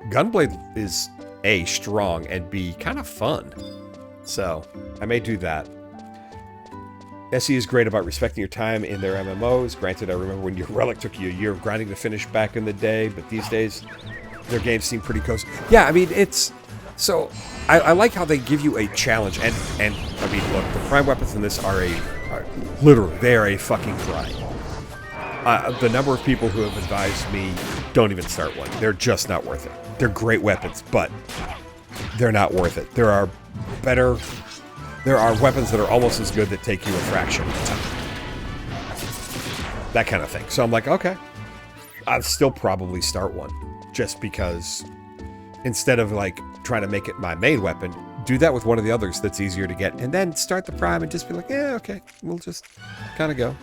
Gunblade is A, strong, and B, kind of fun. So, I may do that. SE is great about respecting your time in their MMOs. Granted, I remember when your Relic took you a year of grinding to finish back in the day, but these days, their games seem pretty cozy. Yeah, I mean, it's... So, I like how they give you a challenge, and I mean, look, the prime weapons in this are literally, they are a fucking grind. The number of people who have advised me, don't even start one. They're just not worth it. They're great weapons, but they're not worth it. There are weapons that are almost as good that take you a fraction of the time. That kind of thing. So I'm like, okay. I'll still probably start one. Just because instead of like trying to make it my main weapon, do that with one of the others that's easier to get. And then start the prime and just be like, yeah, okay. We'll just kind of go.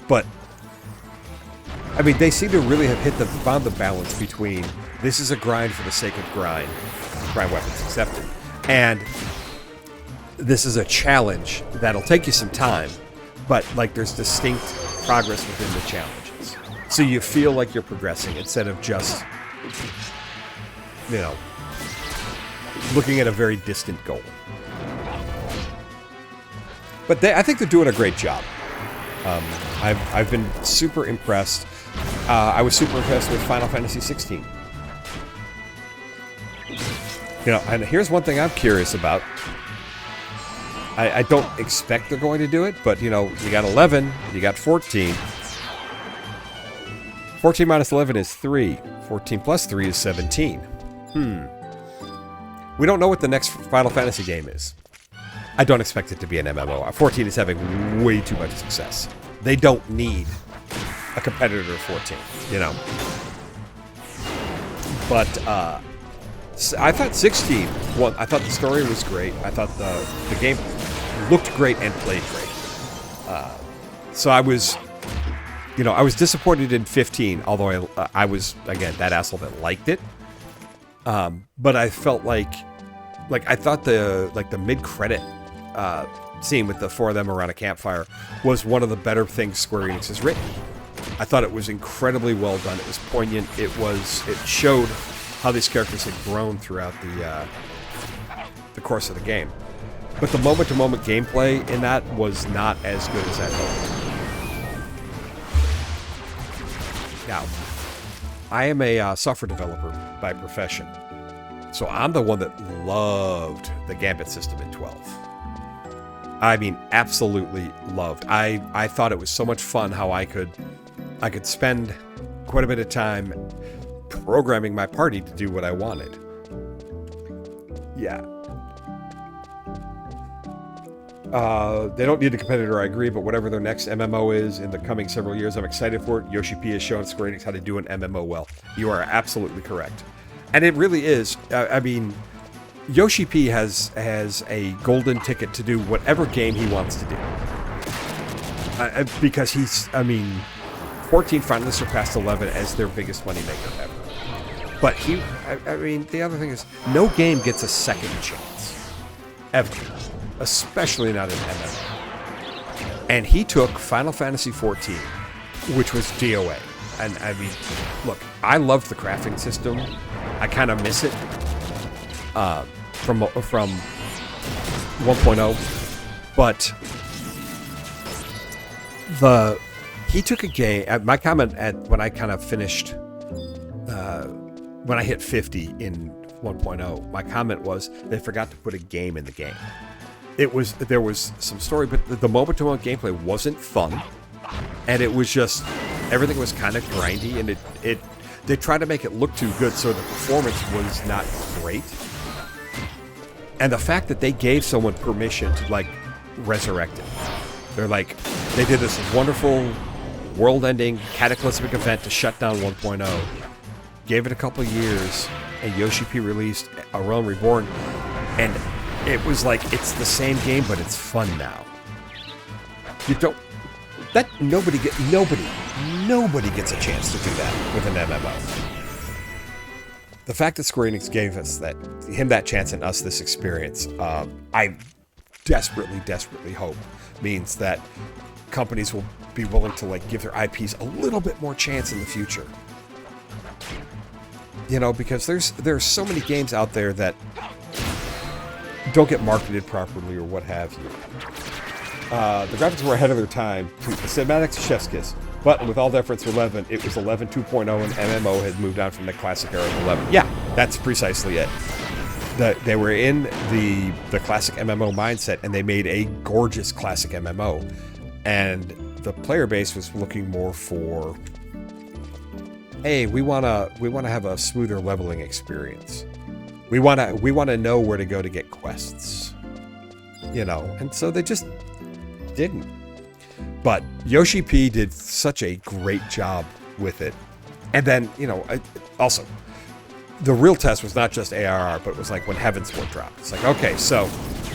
But I mean, they seem to really have found the balance between this is a grind for the sake of grind, prime weapons accepted, and this is a challenge that'll take you some time, but like there's distinct progress within the challenges. So you feel like you're progressing instead of just, you know, looking at a very distant goal. But I think they're doing a great job. I've been super impressed. I was super impressed with Final Fantasy 16. You know, and here's one thing I'm curious about. I don't expect they're going to do it, but, you know, you got 11, you got 14. 14 minus 11 is 3. 14 plus 3 is 17. We don't know what the next Final Fantasy game is. I don't expect it to be an MMO. 14 is having way too much success. They don't need a competitor to 14, you know. But I thought 16, well, I thought the story was great. I thought the game looked great and played great. So I was, you know, I was disappointed in 15, although I was, again, that asshole that liked it. But I felt like I thought the mid-credit scene with the 4 of them around a campfire was one of the better things Square Enix has written. I thought it was incredibly well done. It was poignant. It showed how these characters had grown throughout the course of the game. But the moment-to-moment gameplay in that was not as good as I'd hoped. Now, I am a software developer by profession, so I'm the one that loved the Gambit system in 12. I mean, absolutely loved. I thought it was so much fun how I could spend quite a bit of time programming my party to do what I wanted. Yeah. They don't need a competitor, I agree, but whatever their next MMO is in the coming several years, I'm excited for it. Yoshi P has shown Square Enix how to do an MMO well. You are absolutely correct. And it really is. I mean, Yoshi P has a golden ticket to do whatever game he wants to do. Because he's, I mean, 14 finally surpassed 11 as their biggest moneymaker ever. But I mean, the other thing is, no game gets a second chance. Ever. Especially not in MMO. And he took Final Fantasy XIV, which was DOA. And I mean, look, I loved the crafting system. I kind of miss it from 1.0. But he took a game. My comment when I kind of finished, when I hit 50 in 1.0, my comment was they forgot to put a game in the game. There was some story, but the moment-to-moment gameplay wasn't fun, and it was just everything was kind of grindy, and they tried to make it look too good, so the performance was not great. And the fact that they gave someone permission to like resurrect it, they're like, they did this wonderful world-ending cataclysmic event to shut down 1.0, gave it a couple of years, and Yoshi P released A Realm Reborn, and it was like, it's the same game, but it's fun now. You don't... Nobody gets a chance to do that with an MMO. The fact that Square Enix gave us him that chance and us this experience, I desperately hope means that companies will be willing to like give their IPs a little bit more chance in the future. You know, because there's so many games out there that don't get marketed properly or what have you. The graphics were ahead of their time. The cinematics, chef's kiss. But with all deference to 11, it was 11 2.0 and MMO had moved on from the classic era of 11. Yeah, that's precisely it. They were in the classic MMO mindset, and they made a gorgeous classic MMO. And the player base was looking more for, hey, we wanna have a smoother leveling experience. We wanna know where to go to get quests. You know, and so they just didn't. But Yoshi P did such a great job with it. And then, you know, also, the real test was not just ARR, but it was like when Heavensward dropped. It's like, okay, so,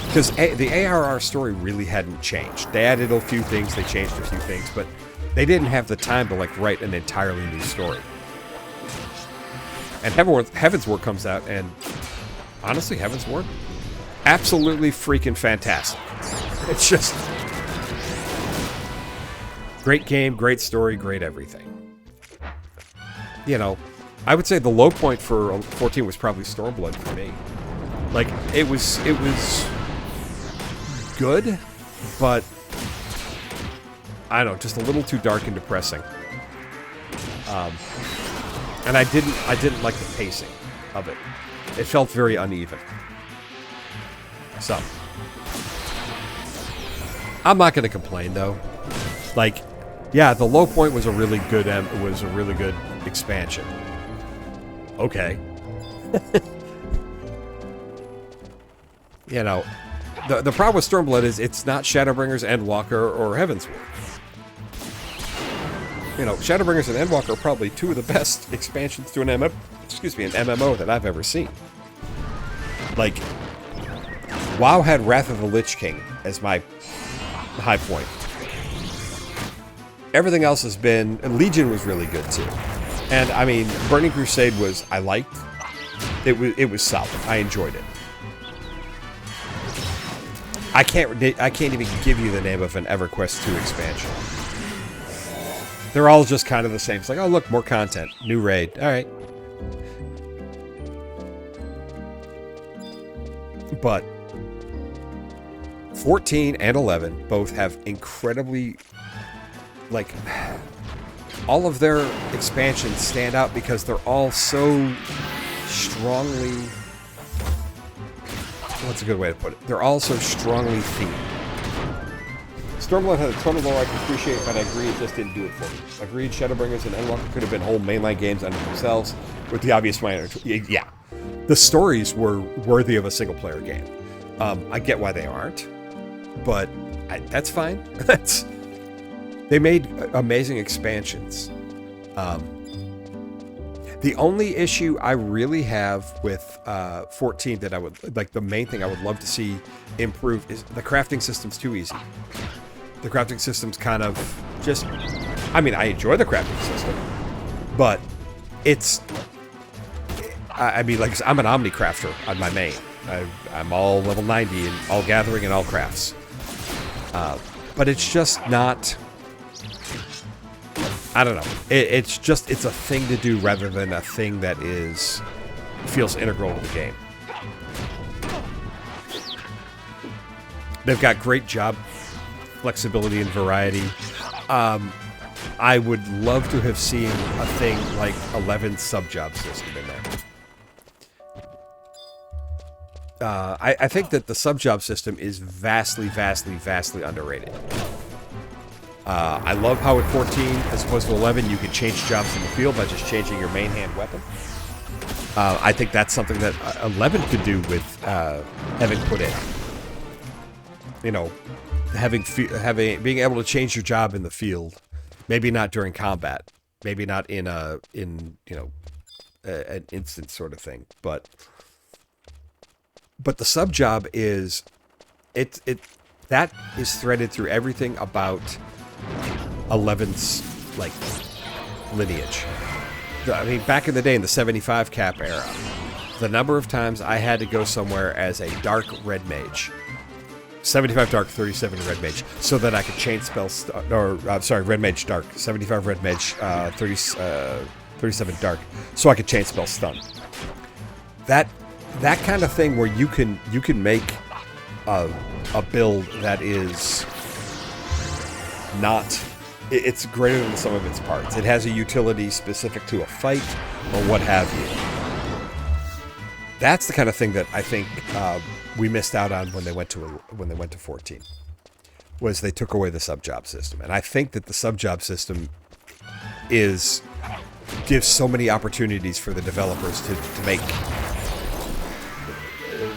because the ARR story really hadn't changed. They added a few things, they changed a few things, but they didn't have the time to like write an entirely new story. And Heavensward comes out, and honestly, Heavensward, absolutely freaking fantastic. It's just great game, great story, great everything. You know, I would say the low point for 14 was probably Stormblood for me. Like, it was good, but I don't know, just a little too dark and depressing. And I didn't like the pacing of it. It felt very uneven. So, I'm not going to complain though. Like, yeah, the low point was a really good expansion. Okay. You know, the problem with Stormblood is it's not Shadowbringers, Endwalker, or Heavensward. You know, Shadowbringers and Endwalker are probably two of the best expansions to an MMO that I've ever seen. Like, WoW had Wrath of the Lich King as my high point. Everything else has been... Legion was really good, too. And, I mean, Burning Crusade I liked. It was solid. I enjoyed it. I can't even give you the name of an EverQuest 2 expansion. They're all just kind of the same. It's like, oh, look, more content. New raid. All right. But 14 and 11 both have incredibly... Like, all of their expansions stand out because they're all so strongly... What's a good way to put it? They're all so strongly themed. Stormlight had a ton of lore I can appreciate, but I agree it just didn't do it for me. Agreed, Shadowbringers and Endwalker could have been whole mainline games unto themselves, with the obvious minor... Yeah. The stories were worthy of a single-player game. I get why they aren't, but that's fine. They made amazing expansions. The only issue I really have with 14 that I would like, the main thing I would love to see improve is the crafting system's too easy. The crafting system's kind of just, I mean, I enjoy the crafting system, but it's, I mean, like, I'm an Omni crafter on my main. I'm all level 90 and all gathering and all crafts. But it's just not, I don't know. It's a thing to do rather than a thing that feels integral to the game. They've got great job flexibility and variety. I would love to have seen a thing like 11 sub-job system in there. I think that the sub-job system is vastly, vastly, vastly underrated. I love how at 14, as opposed to 11, you can change jobs in the field by just changing your main hand weapon. I think that's something that 11 could do with having put in. You know, being able to change your job in the field, maybe not during combat, maybe not in an instant sort of thing, but the sub job is that is threaded through everything about 11's like lineage. I mean, back in the day in the 75 cap era, the number of times I had to go somewhere as a dark red mage. 75 dark, 37 red mage, so that I could chain spell, red mage dark, 75 red mage, 37 dark, so I could chain spell stun. That kind of thing where you can make a build that is not, it's greater than the sum of its parts. It has a utility specific to a fight or what have you. That's the kind of thing that I think we missed out on when they went to 14. Was they took away the sub job system, and I think that the sub job system gives so many opportunities for the developers to make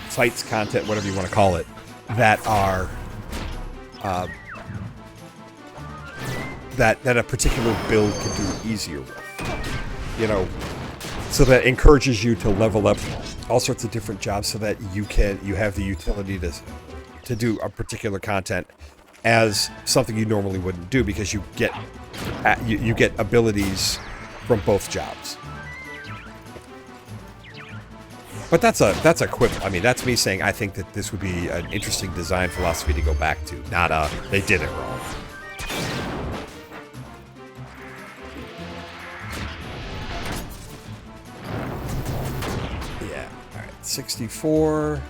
fights, content, whatever you want to call it, that are that a particular build can do easier with. You know, so that encourages you to level up all sorts of different jobs so that you have the utility to do a particular content as something you normally wouldn't do, because you get abilities from both jobs. But that's a quip. I mean, that's me saying I think that this would be an interesting design philosophy to go back to, not they did it wrong. Yeah, all right, 64.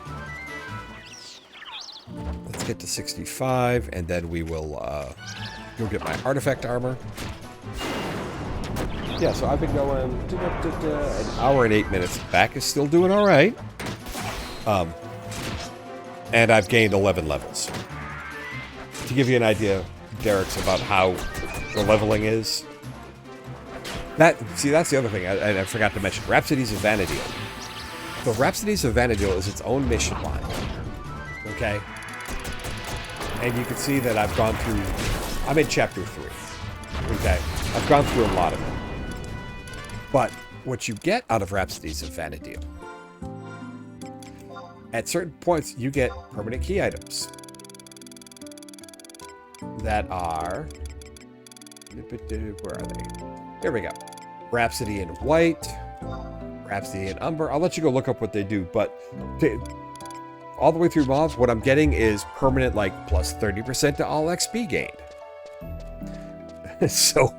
Let's get to 65, and then we will go get my artifact armor. Yeah, so I've been going an hour and 8 minutes. Back is still doing all right. And I've gained 11 levels. To give you an idea, Derek's, about how the leveling is. That's the other thing I forgot to mention. Rhapsodies of Vanadil. The Rhapsodies of Vanadil is its own mission line. Okay? And you can see that I've gone through... I'm in Chapter 3. Okay? I've gone through a lot of it. But what you get out of Rhapsodies of Vanadil, at certain points, you get permanent key items that are... Where are they? Here we go. Rhapsody in White, Rhapsody in Umber. I'll let you go look up what they do, but all the way through mobs, what I'm getting is permanent, like, plus 30% to all XP gained. So...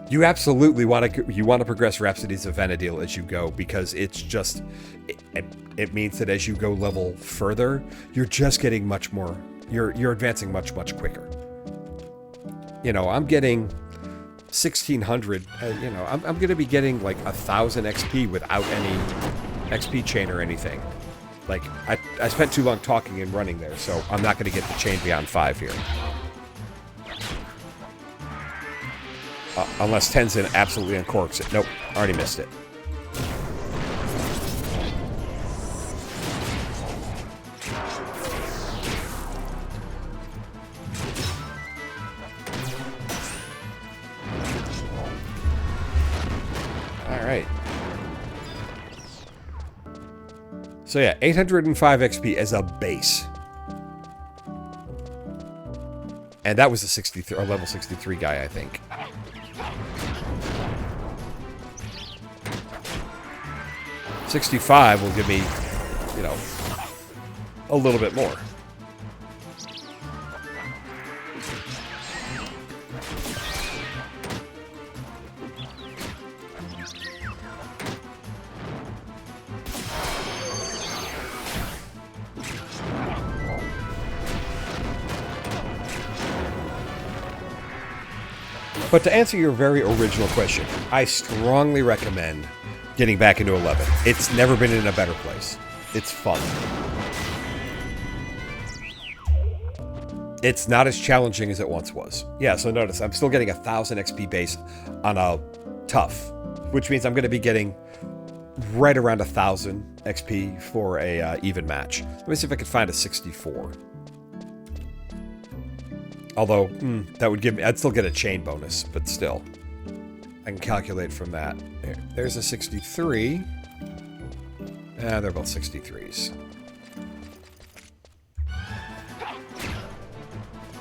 you absolutely want to progress Rhapsodies of Vanadil as you go, because it's just it means that as you go level further, you're just getting much more. You're advancing much quicker. You know, I'm getting 1600. You know, I'm going to be getting like 1000 XP without any XP chain or anything. Like I spent too long talking and running there, so I'm not going to get the chain beyond 5 here. Unless Tenzin absolutely uncorks it. Nope, already missed it. Alright. So yeah, 805 XP as a base. And that was a 63 or level 63 guy, I think. $65 will give me, you know, a little bit more. But to answer your very original question, I strongly recommend getting back into 11. It's never been in a better place. It's fun. It's not as challenging as it once was. Yeah, so notice, I'm still getting 1,000 XP base on a tough, which means I'm going to be getting right around 1,000 XP for a even match. Let me see if I can find a 64. Although, that would give me... I'd still get a chain bonus, but still. I can calculate from that. There's a 63. They're both 63s.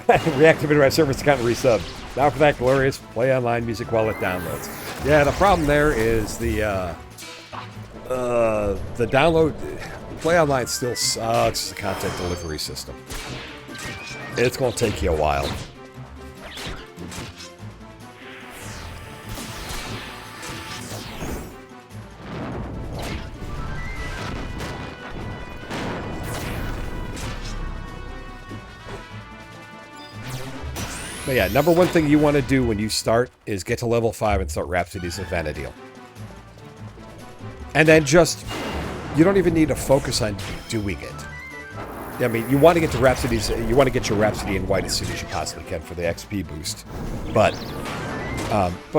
Reactivated my service account and resub. Now for that glorious play online music while it downloads. Yeah, the problem there is the download... Play online still sucks as a content delivery system. It's going to take you a while. But yeah, number one thing you want to do when you start is get to level 5 and start Rhapsodies of Vana'diel. And then just... You don't even need to focus on doing it. I mean, you want to get to Rhapsodies, you want to get your Rhapsody in white as soon as you possibly can for the XP boost. But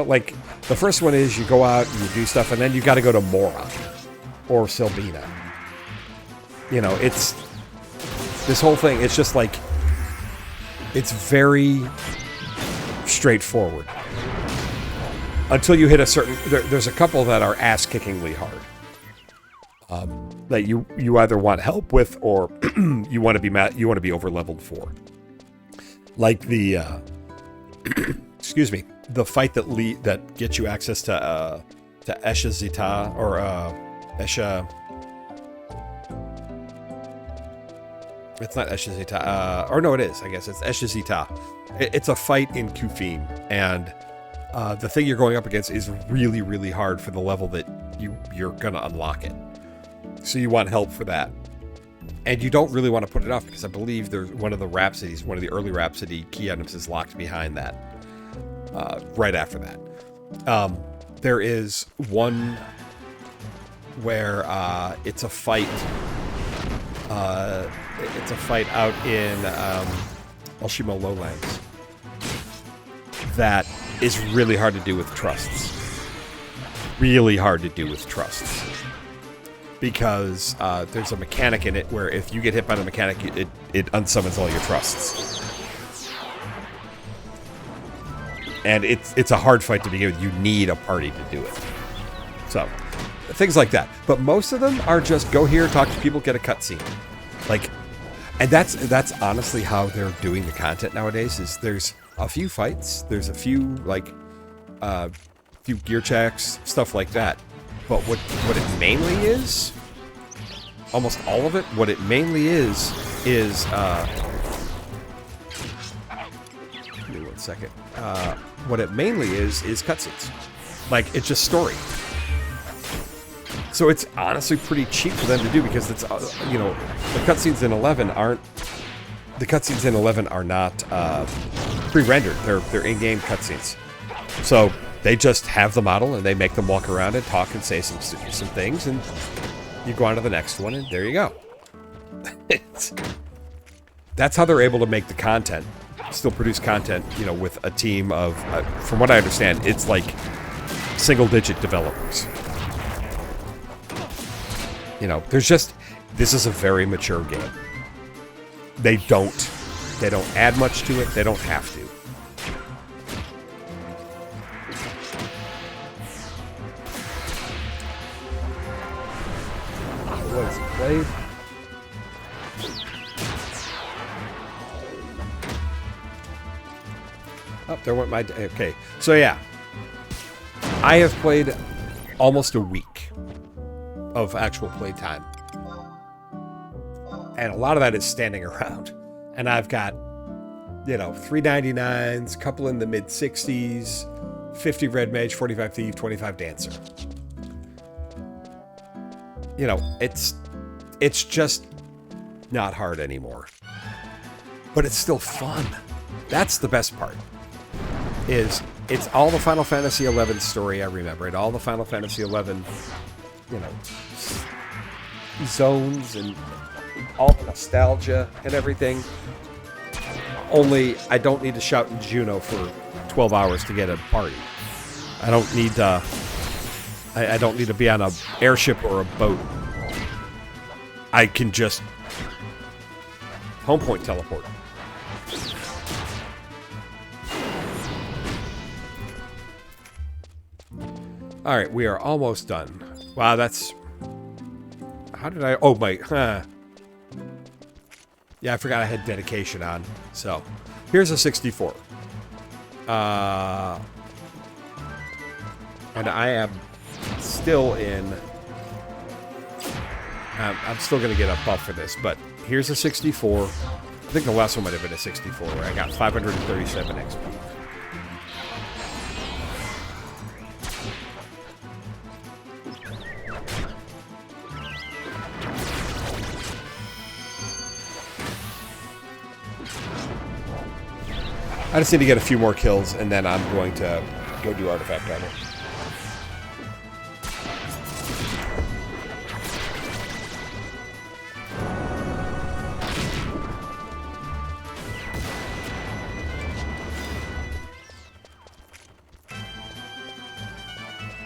like, the first one is you go out and you do stuff, and then you got to go to Mora or Sylvina. You know, it's this whole thing. It's just like it's very straightforward until you hit a certain. There's a couple that are ass-kickingly hard. That you either want help with or you want to be over leveled for, like the excuse me, the fight that gets you access to Esha Zita or Esha. It's not Esha Zita, or no, it is. I guess it's Esha Zita. It's a fight in Kufin, and the thing you're going up against is really, really hard for the level that you're gonna unlock it. So you want help for that. And you don't really want to put it off because I believe there's one of the Rhapsodies, one of the early Rhapsody key items is locked behind that. Right after that. There is one where it's a fight. It's a fight out in Elshimo Lowlands that is really hard to do with trusts. Really hard to do with trusts. Because there's a mechanic in it where if you get hit by the mechanic, it unsummons all your trusts. And it's a hard fight to begin with. You need a party to do it. So, things like that. But most of them are just go here, talk to people, get a cutscene. Like, and that's honestly how they're doing the content nowadays. Is there's a few fights, there's a few like few gear checks, stuff like that. But what it mainly is, almost all of it, what it mainly is give me 1 second. What it mainly is cutscenes. Like, it's just story. So it's honestly pretty cheap for them to do because it's, you know, the cutscenes in 11 are not pre-rendered. They're in-game cutscenes. So they just have the model and they make them walk around and talk and say some things, and you go on to the next one, and there you go. That's how they're able to make the content still produce content, you know, with a team of, from what I understand, it's like single-digit developers. You know, there's just, this is a very mature game. They don't add much to it. They don't have to. What is it played? Oh, there went my... Okay, so yeah. I have played almost a week of actual play time. And a lot of that is standing around. And I've got, you know, 399s, couple in the mid-60s, 50 Red Mage, 45 Thief, 25 Dancer. You know, it's just not hard anymore. But it's still fun. That's the best part. Is it's all the Final Fantasy XI story I remember. And all the Final Fantasy XI, you know, zones and all the nostalgia and everything. Only I don't need to shout in Juno for 12 hours to get a party. I don't need I don't need to be on an airship or a boat. I can just home point teleport. All right, we are almost done. Wow, that's... How did I... Oh, my... Yeah, I forgot I had dedication on. So, here's a 64. And I am still in... I'm still going to get a buff for this, but here's a 64. I think the last one might have been a 64, where I got 537 XP. I just need to get a few more kills, and then I'm going to go do artifact armor.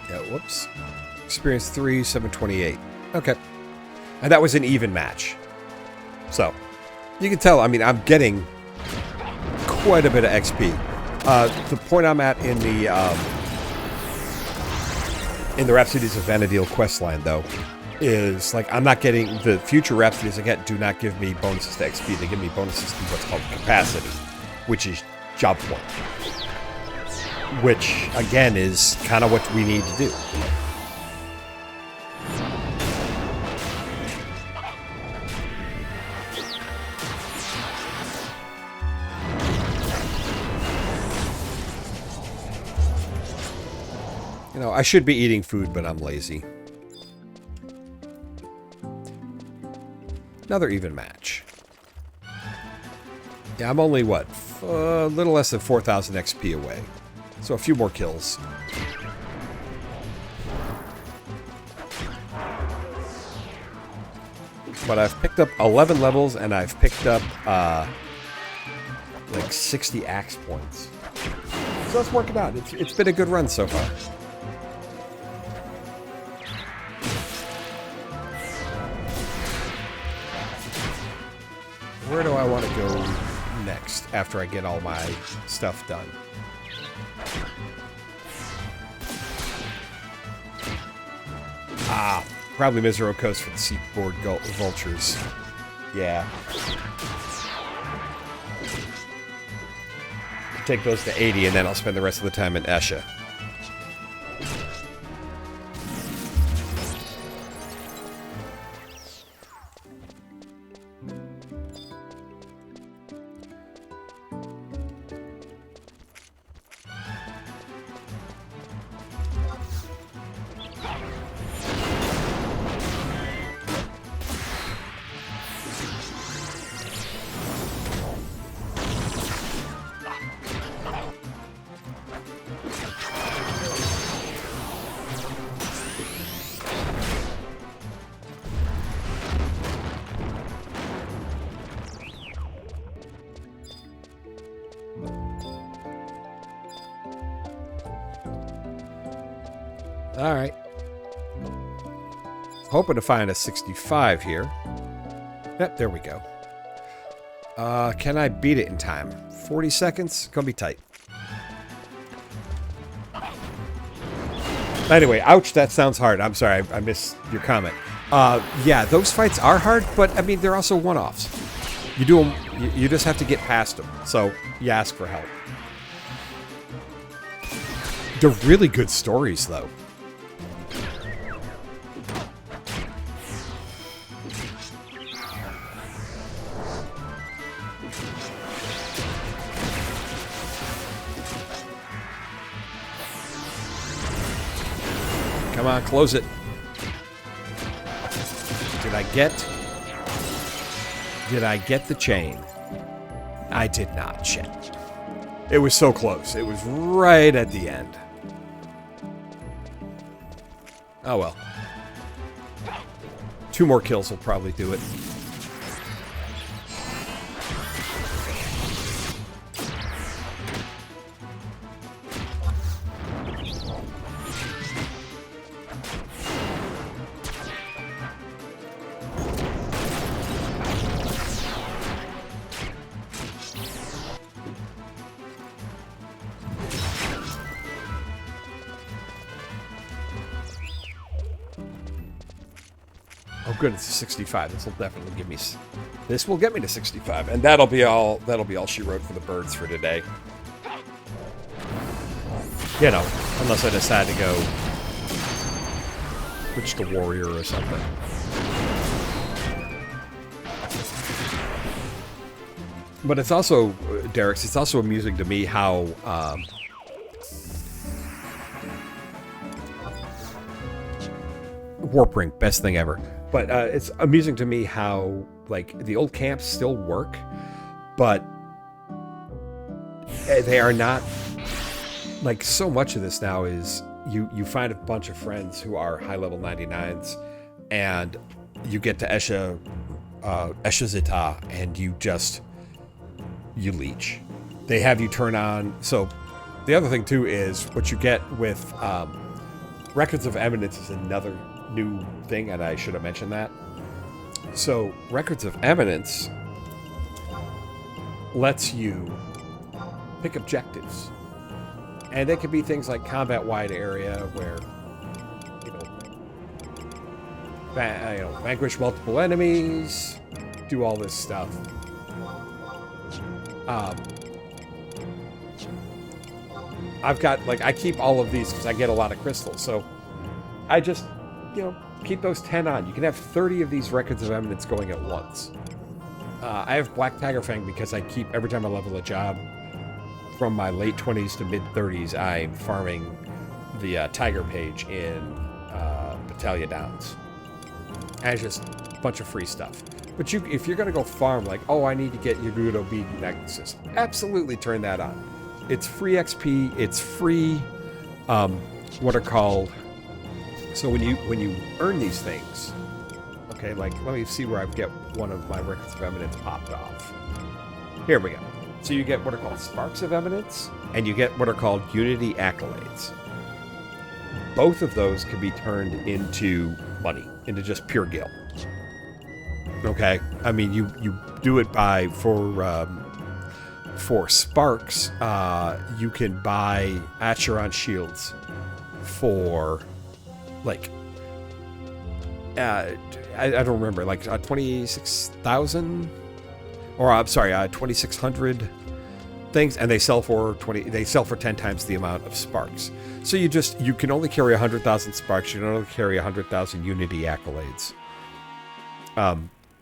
Yeah, whoops. Experience 3, 728. Okay. And that was an even match. So, you can tell, I mean, I'm getting quite a bit of XP. The point I'm at in the Rhapsodies of Vana'diel questline, though, is like I'm not getting the future Rhapsodies I get. Do not give me bonuses to XP. They give me bonuses to what's called capacity, which is job point. Which again is kind of what we need to do. You know, I should be eating food, but I'm lazy. Another even match. Yeah, I'm only, what, a little less than 4,000 XP away. So a few more kills. But I've picked up 11 levels, and I've picked up, like 60 axe points. So it's working out. It's been a good run so far. Where do I want to go next after I get all my stuff done? Ah, probably Mizero Coast for the Seaboard Vultures. Yeah. Take those to 80 and then I'll spend the rest of the time in Esha. All right. Hoping to find a 65 here. Yep, there we go. Can I beat it in time? 40 seconds? Gonna be tight. Anyway, ouch, that sounds hard. I'm sorry, I missed your comment. Yeah, those fights are hard, but I mean, they're also one-offs. You do them, you just have to get past them. So you ask for help. They're really good stories, though. Come on, close it. Did I get the chain? I did not, shit. It was so close. It was right at the end. Oh well. 2 more kills will probably do it. Oh, good, it's a 65. This will definitely give me. This will get me to 65, and that'll be all. That'll be all she wrote for the birds for today. You know, unless I decide to go switch to warrior or something. But it's also, Derek's. It's also amusing to me how. Warp ring, best thing ever. But it's amusing to me how, like, the old camps still work, but they are not, like, so much of this now is you find a bunch of friends who are high-level 99s, and you get to Esha Zeta, and you leech. They have you turn on, so the other thing, too, is what you get with Records of Eminence is another new thing, and I should have mentioned that. So, Records of Eminence lets you pick objectives. And they could be things like combat-wide area where, vanquish multiple enemies, do all this stuff. I've got, like, I keep all of these because I get a lot of crystals, so I just, keep those 10 on. You can have 30 of these Records of Eminence going at once. I have Black Tiger Fang because I keep, every time I level a job, from my late 20s to mid 30s, I'm farming the Tiger page in Battalion Downs. And it's just a bunch of free stuff. But if you're going to go farm, like, oh, I need to get Yagudo bead necklaces, absolutely turn that on. It's free XP, it's free, what are called, so when you earn these things, okay, like, let me see where I get one of my Records of Eminence popped off. Here we go. So you get what are called Sparks of Eminence, and you get what are called Unity Accolades. Both of those can be turned into money, into just pure gil. Okay? I mean, you do it by, for Sparks, you can buy Acheron shields for, like, I don't remember, like 26,000, or I'm sorry, 2,600 things, and they sell for 10 times the amount of Sparks. So you can only carry 100,000 Sparks. You can only carry 100,000 Unity Accolades.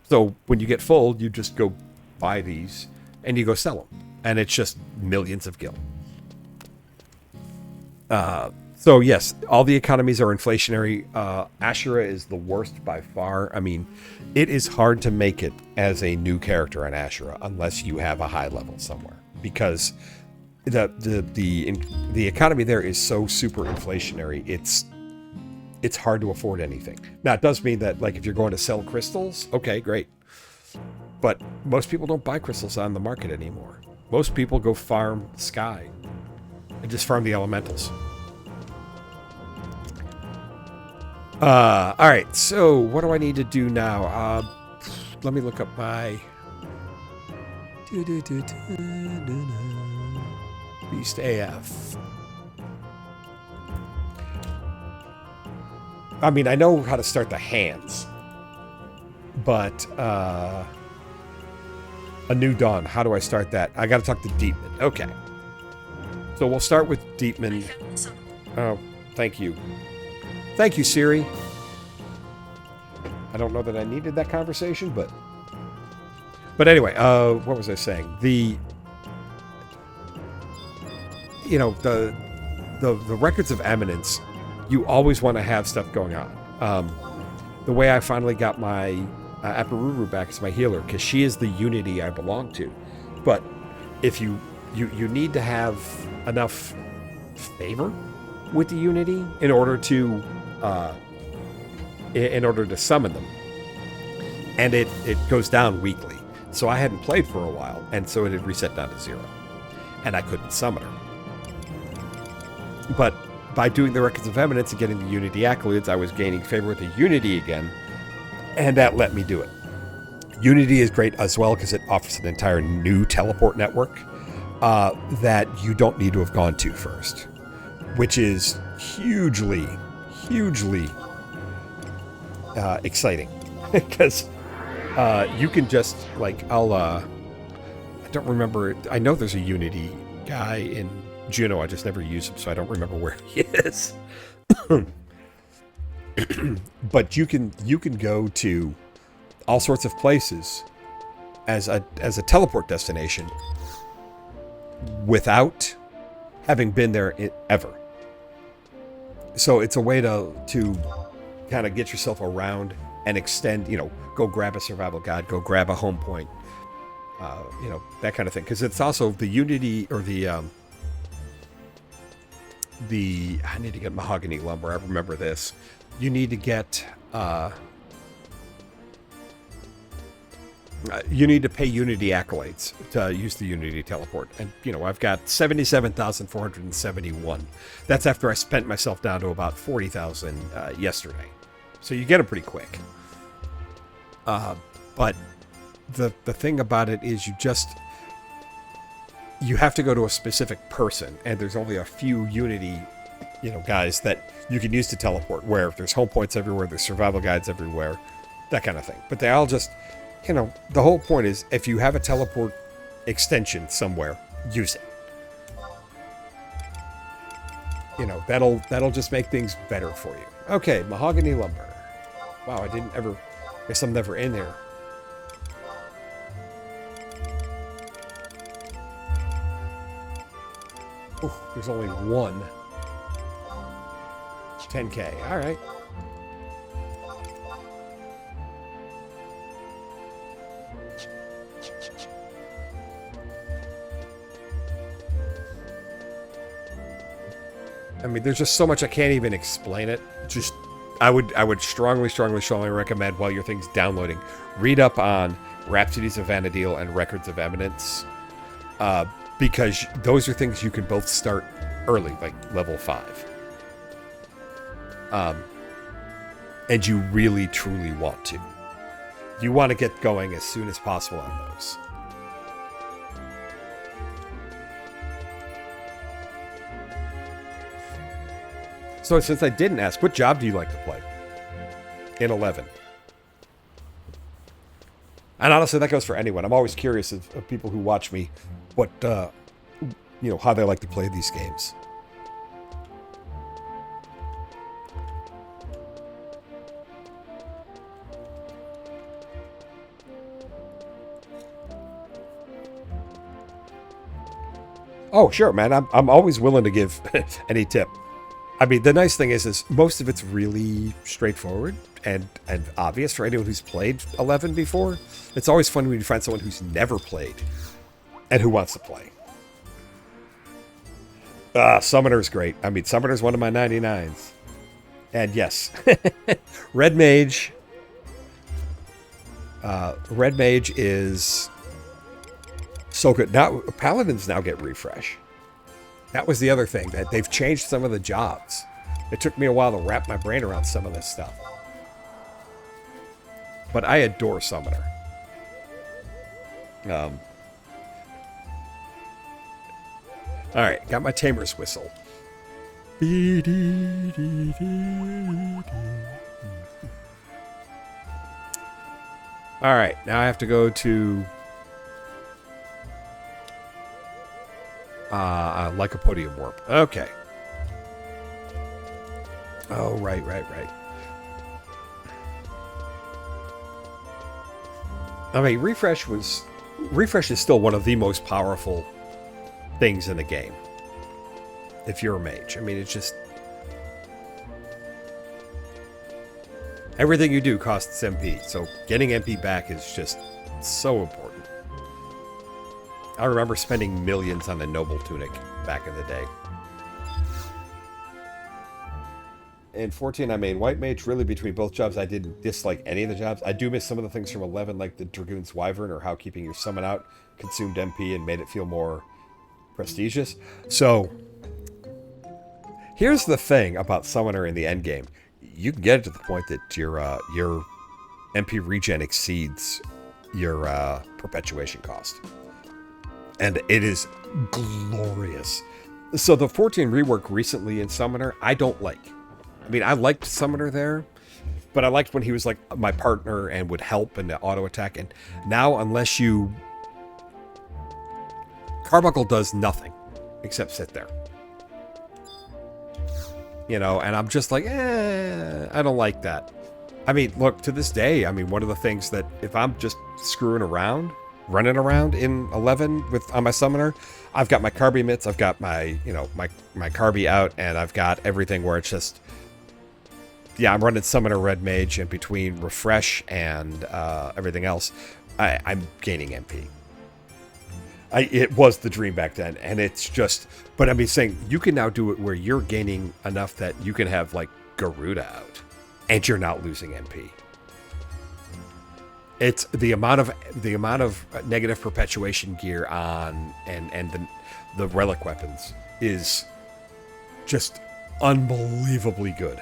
So when you get full, you just go buy these and you go sell them, and it's just millions of gil. So yes, all the economies are inflationary. Ashura is the worst by far. I mean, it is hard to make it as a new character on Ashura unless you have a high level somewhere, because the economy there is so super inflationary. It's hard to afford anything. Now, it does mean that, like, if you're going to sell crystals, okay, great. But most people don't buy crystals on the market anymore. Most people go farm Sky and just farm the elementals. All right, so what do I need to do now? Let me look up my BST AF. I mean, I know how to start the hands, but a new dawn. How do I start that? I got to talk to Deepman. Okay, so we'll start with Deepman. Oh, thank you. Thank you, Siri. I don't know that I needed that conversation, but anyway, what was I saying? The records of eminence, you always want to have stuff going on. The way I finally got my Aparuru back is my healer, because she is the unity I belong to. But if you need to have enough favor with the unity in order to summon them, and it goes down weekly. So I hadn't played for a while, and so it had reset down to 0, and I couldn't summon her. But by doing the records of eminence and getting the unity accolades, I was gaining favor with the unity again, and that let me do it. Unity is great as well because it offers an entire new teleport network that you don't need to have gone to first, which is hugely exciting because you can just like I don't remember. I know there's a Unity guy in Juno. I just never use him, so I don't remember where he is. But you can go to all sorts of places as a teleport destination without having been there ever. So it's a way to kind of get yourself around and extend, go grab a survival guide, go grab a home point, that kind of thing. Because it's also the Unity or I need to get mahogany lumber. I remember this. You need to get, you need to pay Unity accolades to use the Unity teleport. And, I've got 77,471. That's after I spent myself down to about 40,000 yesterday. So you get them pretty quick. But the thing about it is you have to go to a specific person, and there's only a few Unity, guys that you can use to teleport, where there's home points everywhere, there's survival guides everywhere, that kind of thing. But they all just, the whole point is if you have a teleport extension somewhere, use it. That'll just make things better for you. Okay, mahogany lumber. Wow, guess I'm never in there. Oh, there's only one. 10K, all right. I mean, there's just so much I can't even explain it. Just, I would strongly recommend while your thing's downloading, read up on Rhapsodies of Vanadil and Records of Eminence, because those are things you can both start early, like level 5. And you really, truly want to. You want to get going as soon as possible on those. So since I didn't ask, what job do you like to play in 11? And honestly, that goes for anyone. I'm always curious of people who watch me, what, how they like to play these games. Oh, sure, man. I'm always willing to give any tip. I mean, the nice thing is most of it's really straightforward and obvious for anyone who's played 11 before. It's always fun when you find someone who's never played and who wants to play. Summoner's great. I mean, Summoner's one of my 99s. And yes, Red Mage. Red Mage is so good. Now, Paladins now get refresh. That was the other thing, that they've changed some of the jobs. It took me a while to wrap my brain around some of this stuff. But I adore Summoner. Alright, got my Tamer's Whistle. Alright, now I have to go to Lycopodium Warp. Okay. Oh, right. I mean, Refresh is still one of the most powerful things in the game. If you're a mage. I mean, it's just... everything you do costs MP, so getting MP back is just so important. I remember spending millions on a Noble Tunic back in the day. In 14, I made White Mage. Really, between both jobs, I didn't dislike any of the jobs. I do miss some of the things from 11, like the Dragoon's Wyvern, or how keeping your summon out consumed MP and made it feel more prestigious. So, here's the thing about Summoner in the endgame. You can get it to the point that your MP regen exceeds your perpetuation cost. And it is glorious. So the 14 rework recently in Summoner, I don't like. I mean, I liked Summoner there, but I liked when he was like my partner and would help in the auto attack. And now, unless you... Carbuncle does nothing except sit there. You know, and I'm just like, I don't like that. I mean, look, to this day, I mean, one of the things that if I'm just screwing around, running around in 11 on my Summoner, I've got my Carby mitts, I've got my, my Carby out, and I've got everything where it's just, yeah, I'm running Summoner Red Mage, and between Refresh and everything else, I'm gaining MP. It was the dream back then, and it's just... But I mean, saying you can now do it where you're gaining enough that you can have, like, Garuda out, and you're not losing MP. It's the amount of negative perpetuation gear on and the relic weapons is just unbelievably good.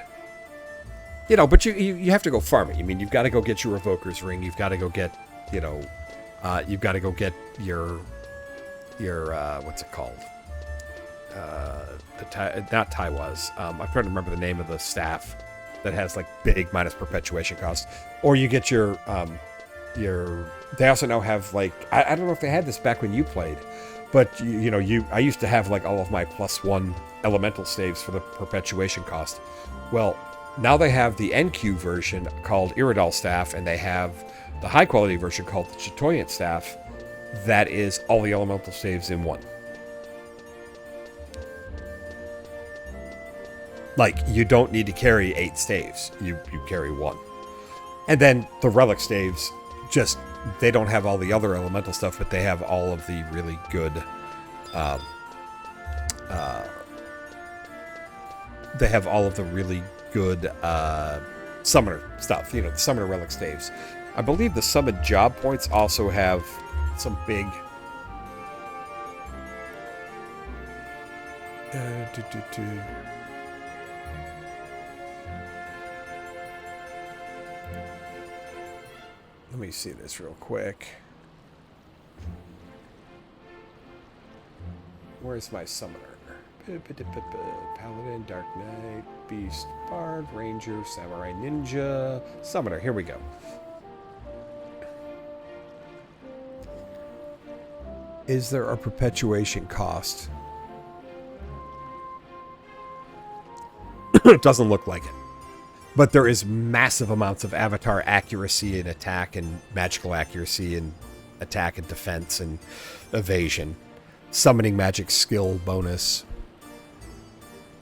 You know, but you have to go farm it. I mean, you've got to go get your Evoker's Ring. You've got to go get, you've got to go get your what's it called? Not Taiwas. I'm trying to remember the name of the staff that has like big minus perpetuation cost. Or you get your. They also now have like I don't know if they had this back when you played, but I used to have like all of my +1 elemental staves for the perpetuation cost. Well, now they have the NQ version called Iridal Staff, and they have the high quality version called the Chatoyant Staff. That is all the elemental saves in one. Like, you don't need to carry 8 staves. You carry 1. And then the relic staves, just, they don't have all the other elemental stuff, but they have all of the really good... they have all of the really good summoner stuff. The summoner relic staves. I believe the summon job points also have some big... Let me see this real quick. Where's my summoner? Paladin, Dark Knight, Beast, Bard, Ranger, Samurai, Ninja, Summoner. Here we go. Is there a perpetuation cost? It doesn't look like it. But there is massive amounts of avatar accuracy and attack and magical accuracy and attack and defense and evasion. Summoning magic skill bonus.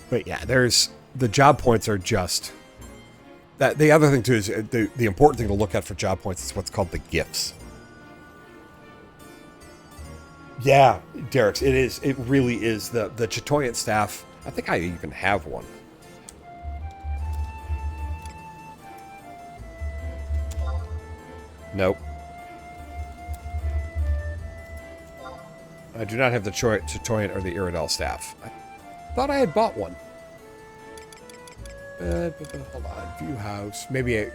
But yeah, the job points are just... The other thing too is the important thing to look at for job points is what's called the gifts. Yeah, Derek's, it is. It really is. The Chatoyant Staff, I think I even have one. Nope. I do not have the Chatoyant or the Iridal Staff. I thought I had bought one. Hold on. View house. Maybe I...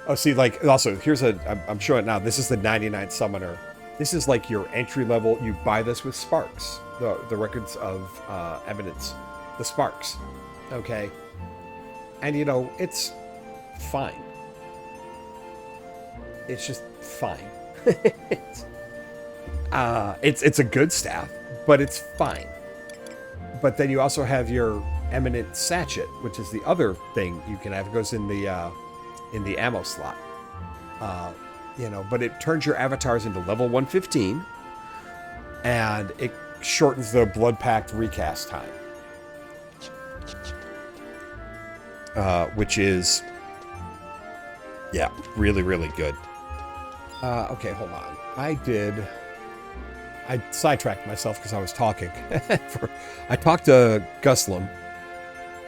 Oh, see, like, also, here's I'm showing it now. This is the 99 Summoner. This is like your entry level. You buy this with Sparks, the records of evidence, the Sparks. Okay. And, you know, it's fine. It's just fine. It's a good staff, but it's fine. But then you also have your Eminent Sachet, which is the other thing you can have. It goes in the ammo slot. You know, but it turns your avatars into level 115, and it shortens the Blood Pact recast time. Which is, yeah, really, really good. Okay, hold on. I sidetracked myself because I was talking. I talked to Guslam.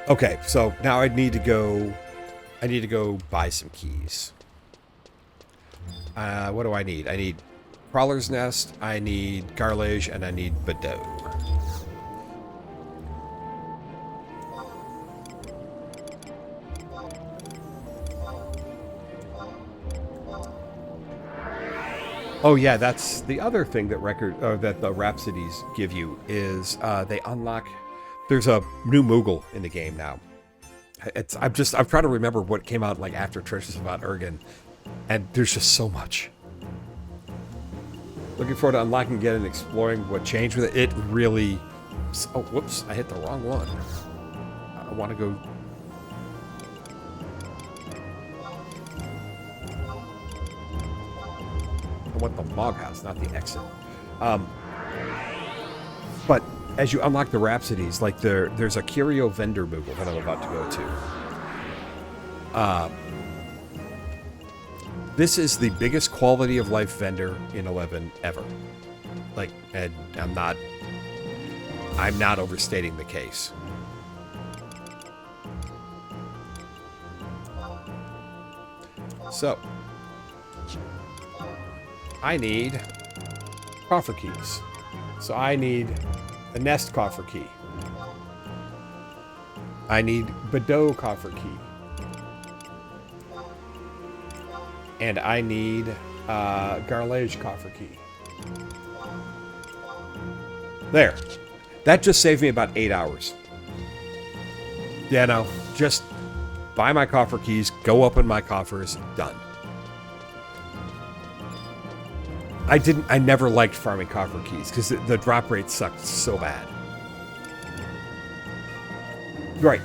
Okay, so now I need to go buy some keys. What do I need? I need Crawler's Nest, I need Garlage, and I need Bedeau. Oh yeah, that's the other thing that the Rhapsodies give you is they unlock. There's a new Moogle in the game now. I'm trying to remember what came out like after Treasures of Mount Urgen, and there's just so much. Looking forward to unlocking again and exploring what changed with it. It really. Oh, whoops! I hit the wrong one. I want to go. I want the log house, not the exit. But as you unlock the Rhapsodies, like there's a Curio vendor Moogle that I'm about to go to. This is the biggest quality of life vendor in 11 ever. Like, and I'm not overstating the case. So, I need coffer keys. So I need a Nest coffer key. I need Bedeau coffer key. And I need Garlage coffer key. There. That just saved me about 8 hours. Yeah, no. Just buy my coffer keys, go open my coffers, done. I never liked farming coffer keys because the drop rate sucked so bad. Right.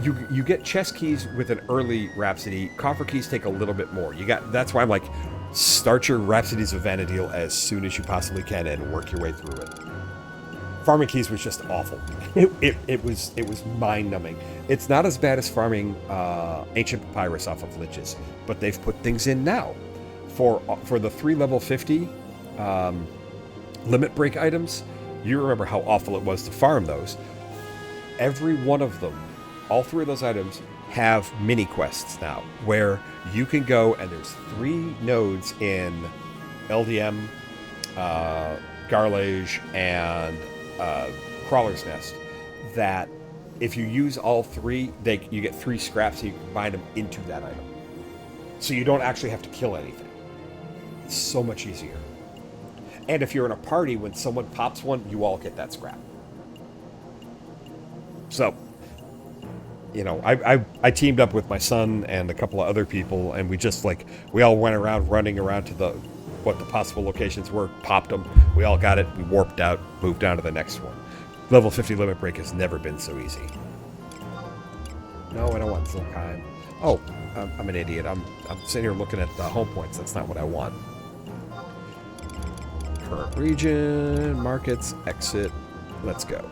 You get chest keys with an early Rhapsody. Coffer keys take a little bit more. That's why I'm like, start your Rhapsodies of Vanadil as soon as you possibly can and work your way through it. Farming keys was just awful. It was mind-numbing. It's not as bad as farming ancient papyrus off of liches, but they've put things in now. For the 3 level 50 limit break items, you remember how awful it was to farm those. Every one of them, all 3 of those items, have mini quests now, where you can go and there's 3 nodes in LDM, Garlage, and Crawler's Nest that if you use all 3, you get 3 scraps, so you can combine them into that item. So you don't actually have to kill anything. It's so much easier. And if you're in a party, when someone pops one, you all get that scrap. So, you know, I teamed up with my son and a couple of other people, and we all went around running around to what the possible locations were, popped them, we all got it, we warped out, moved on to the next one. Level 50 limit break has never been so easy. No, I don't want Zilkheim. Oh, I'm an idiot. I'm sitting here looking at the home points. That's not what I want. Current region, markets, exit. Let's go.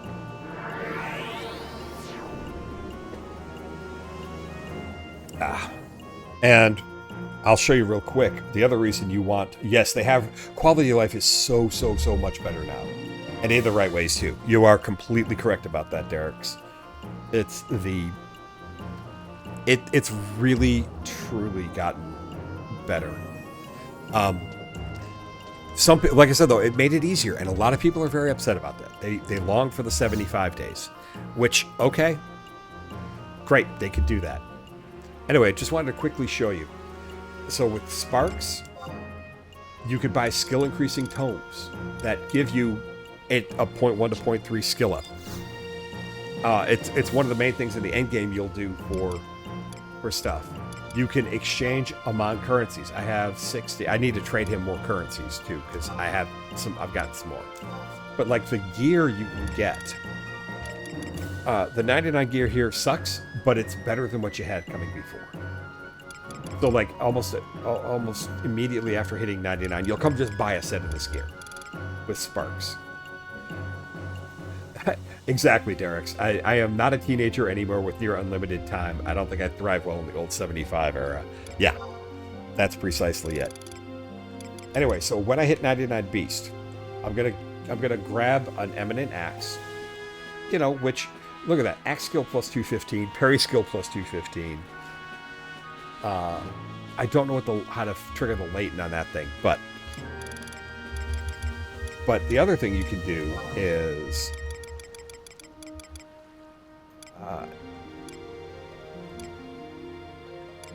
And I'll show you real quick. The other reason you want... Yes, they have... Quality of life is so much better now. And in the right ways, too. You are completely correct about that, Derek's. It's really, truly gotten better. like I said, though, it made it easier, and a lot of people are very upset about that. They long for the 75 days, which, okay, great, they could do that. Anyway, just wanted to quickly show you. So with Sparks, you could buy skill increasing tomes that give you a 0.1 to 0.3 skill up. It's one of the main things in the end game you'll do for stuff. You can exchange among currencies. I have 60. I need to trade him more currencies too, because I've gotten some more. But like the gear you can get, the 99 gear here sucks, but it's better than what you had coming before. So like almost immediately after hitting 99, you'll come just buy a set of this gear with Sparks. Exactly, Derek's. I am not a teenager anymore with near unlimited time. I don't think I thrive well in the old 75 era. Yeah, that's precisely it. Anyway, so when I hit 99 Beast, I'm gonna grab an Eminent Axe. You know, which, look at that, Axe skill plus 215, parry skill plus 215. I don't know how to trigger the latent on that thing, but the other thing you can do is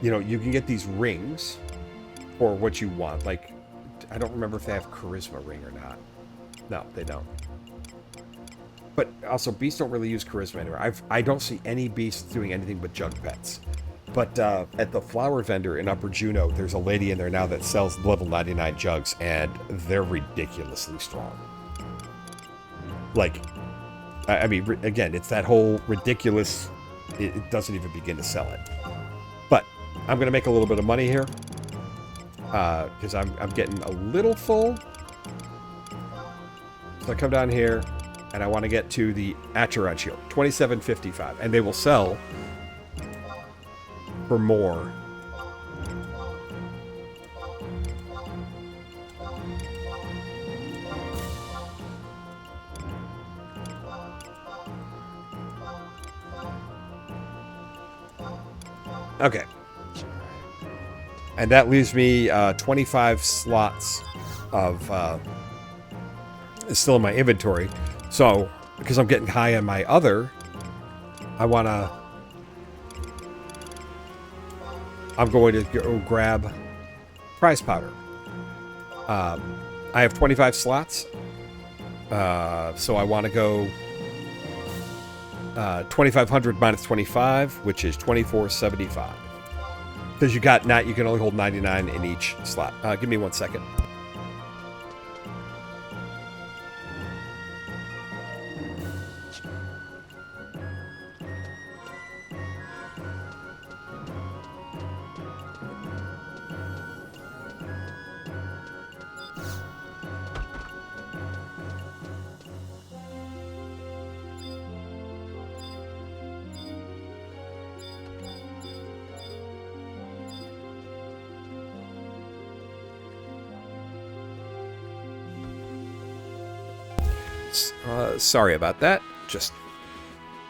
you know, you can get these rings for what you want. Like, I don't remember if they have charisma ring or not. No, they don't. But also, beasts don't really use charisma anywhere. I don't see any beasts doing anything but jug pets. But at the flower vendor in Upper Juneau, there's a lady in there now that sells level 99 jugs, and they're ridiculously strong. Like, I mean, again, it's that whole ridiculous, it doesn't even begin to sell it. But I'm going to make a little bit of money here, because I'm getting a little full. So I come down here, and I want to get to the Acheron shield, $27.55, and they will sell for more. Okay. And that leaves me 25 slots of still in my inventory. So, because I'm getting high on my other, I'm going to go grab prize powder. I have 25 slots. So I want to go 2,500 minus 25, which is 2475. Because you can only hold 99 in each slot. Give me 1 second. Sorry about that. Just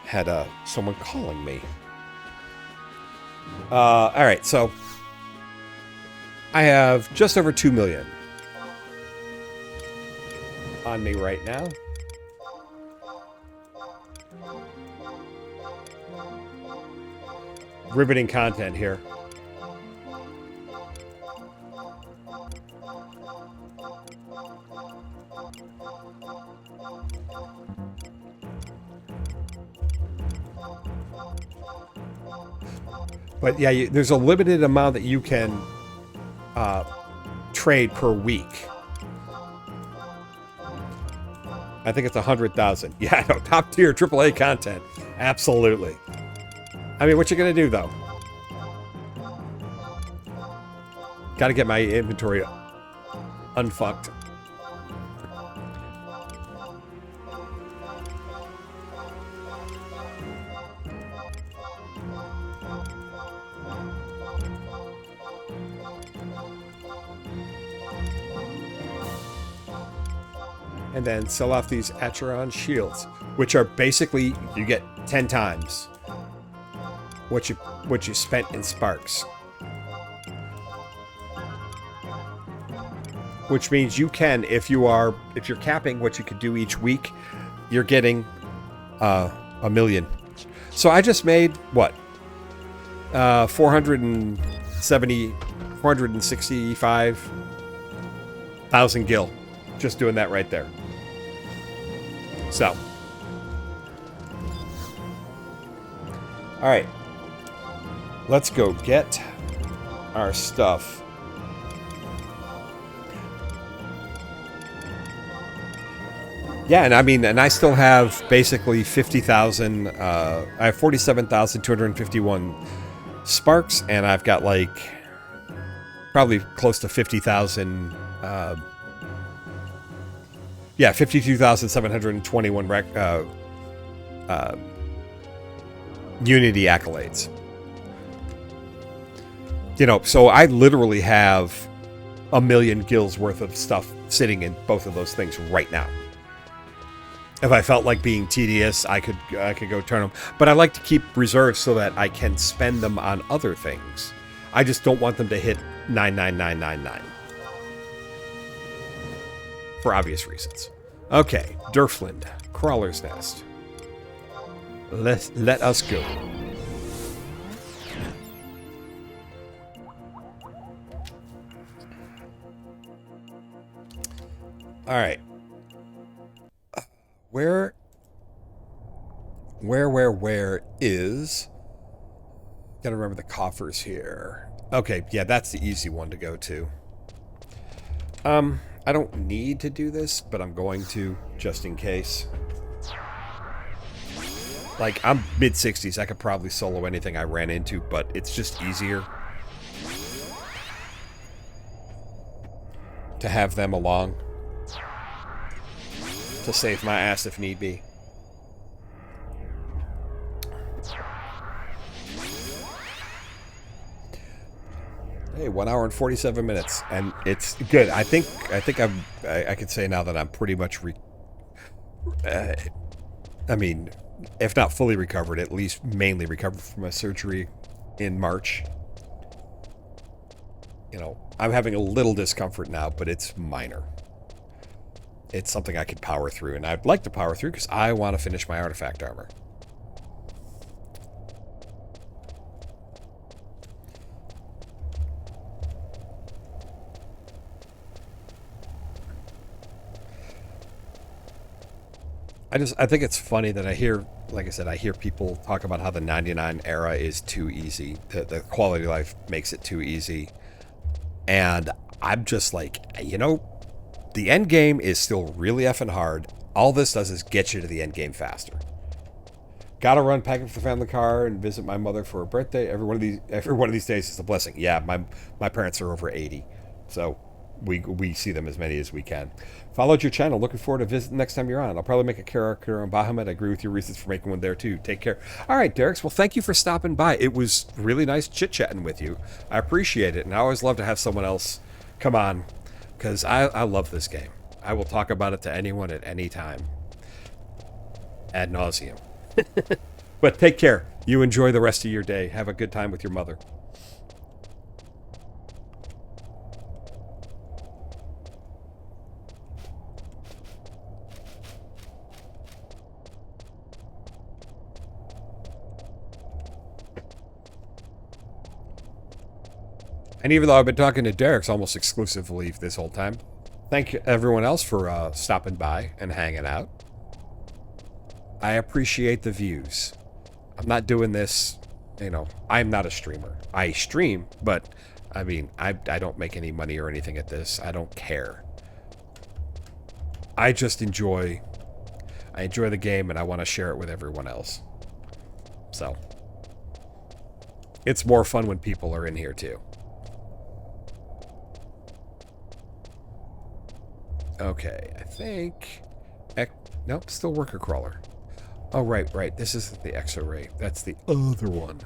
had someone calling me. All right, so I have just over 2 million on me right now. Riveting content here. But yeah, there's a limited amount that you can trade per week. I think it's 100,000. Yeah, no, top tier AAA content. Absolutely. I mean, what you gonna do though? Got to get my inventory unfucked. And then sell off these Acheron shields, which are basically, you get 10 times what you spent in Sparks. which means you can, if you're capping what you could do each week, you're getting 1 million. So I just made what? 465,000 gil. Just doing that right there. So. All right. Let's go get our stuff. Yeah, and I mean, and I still have basically 50,000. I have 47,251 sparks, and I've got like probably close to 50,000. Yeah, 52,721 Unity accolades. You know, so I literally have 1 million gills worth of stuff sitting in both of those things right now. If I felt like being tedious, I could go turn them. But I like to keep reserves so that I can spend them on other things. I just don't want them to hit 99999. For obvious reasons. Okay, Durfland, Crawler's Nest. Let us go. All right. Where is... Gotta remember the coffers here. Okay, yeah, that's the easy one to go to. I don't need to do this, but I'm going to, just in case. Like, I'm mid-60s. I could probably solo anything I ran into, but it's just easier to have them along to save my ass if need be. Hey, 1 hour and 47 minutes, and it's good. I think I could say now that I'm pretty much I mean, if not fully recovered, at least mainly recovered from my surgery in March. You know, I'm having a little discomfort now, but it's minor. It's something I could power through, and I'd like to power through because I want to finish my artifact armor. I think it's funny that I hear, like I said, I hear people talk about how the 99 era is too easy. The quality of life makes it too easy. And I'm just like, you know, the end game is still really effing hard. All this does is get you to the end game faster. Gotta run packing for the family car and visit my mother for her birthday. Every one of these days is a blessing. Yeah, my parents are over 80, so we see them as many as we can. Followed your channel. Looking forward to visiting next time you're on. I'll probably make a character on Bahamut. I agree with your reasons for making one there too. Take care. All right, Derek's. Well, thank you for stopping by. It was really nice chit-chatting with you. I appreciate it, and I always love to have someone else come on because I love this game. I will talk about it to anyone at any time. Ad nauseum. But take care. You enjoy the rest of your day. Have a good time with your mother. And even though I've been talking to Derek's almost exclusively this whole time, thank you everyone else for stopping by and hanging out. I appreciate the views. I'm not doing this, you know, I'm not a streamer. I stream, but, I mean, I don't make any money or anything at this. I don't care. I just enjoy the game, and I want to share it with everyone else. So, it's more fun when people are in here, too. Okay, I think... Nope, still worker crawler. Oh, right. This isn't the X-ray. That's the other one.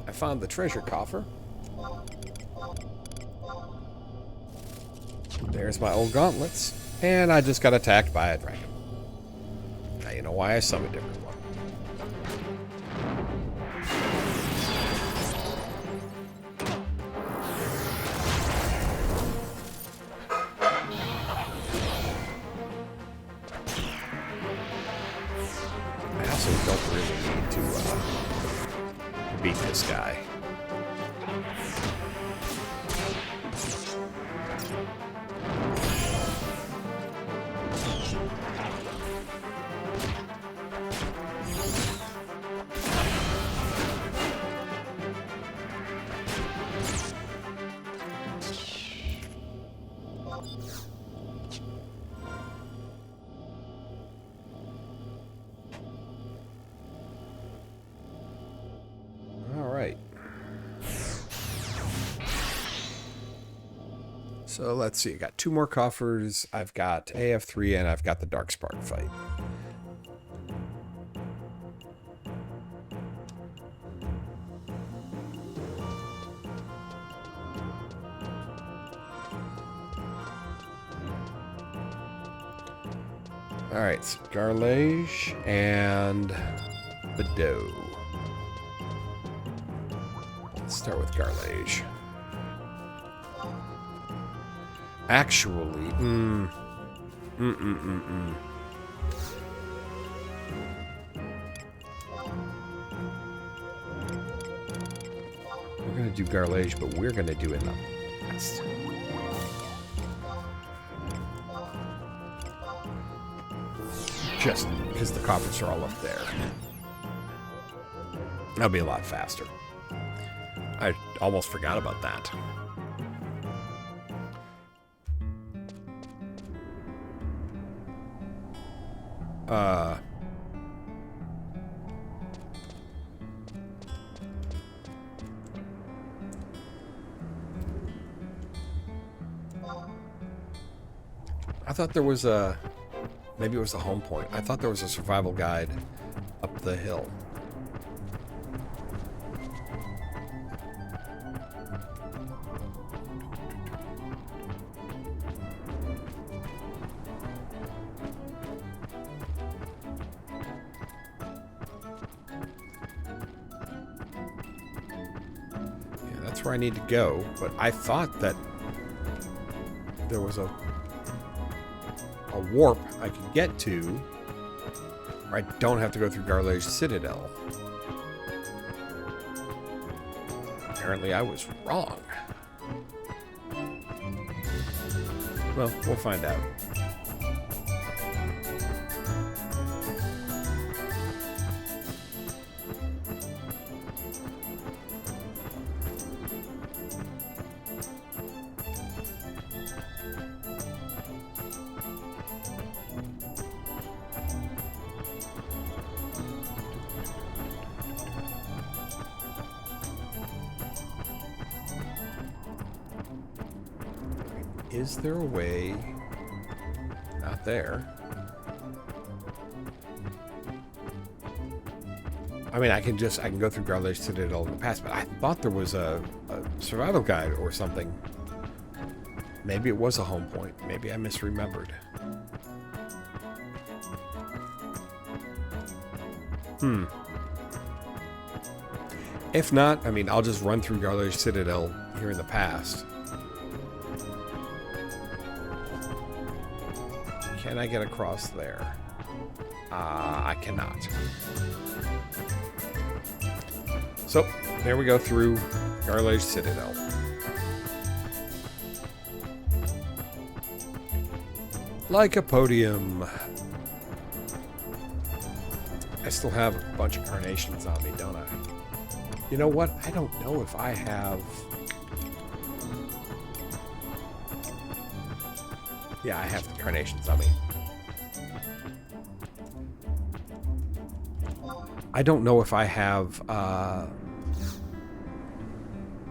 I found the treasure coffer. There's my old gauntlets. And I just got attacked by a dragon. Now you know why I summoned everyone. I also don't really need to beat this guy. So let's see, I got 2 more coffers, I've got AF3, and I've got the Darkspark fight. Alright, so Garlage and the Doe. Let's start with Garlage. Actually, we're gonna do Garlage, but we're gonna do it in the past. Just because the coffers are all up there. That'll be a lot faster. I almost forgot about that. I thought there was a... Maybe it was the home point. I thought there was a survival guide up the hill. Yeah, that's where I need to go, but I thought that there was a warp I could get to where I don't have to go through Garlage Citadel. Apparently I was wrong. Well, we'll find out. Is there a way? Not there. I mean, I can go through Garlage Citadel in the past, but I thought there was a survival guide or something. Maybe it was a home point. Maybe I misremembered. If not, I mean, I'll just run through Garlage Citadel here in the past. Can I get across there? I cannot. So, there we go through Garlage Citadel. Like a podium. I still have a bunch of carnations on me, don't I? You know what? I don't know if I have... Yeah, I have the carnations on me. I don't know if I have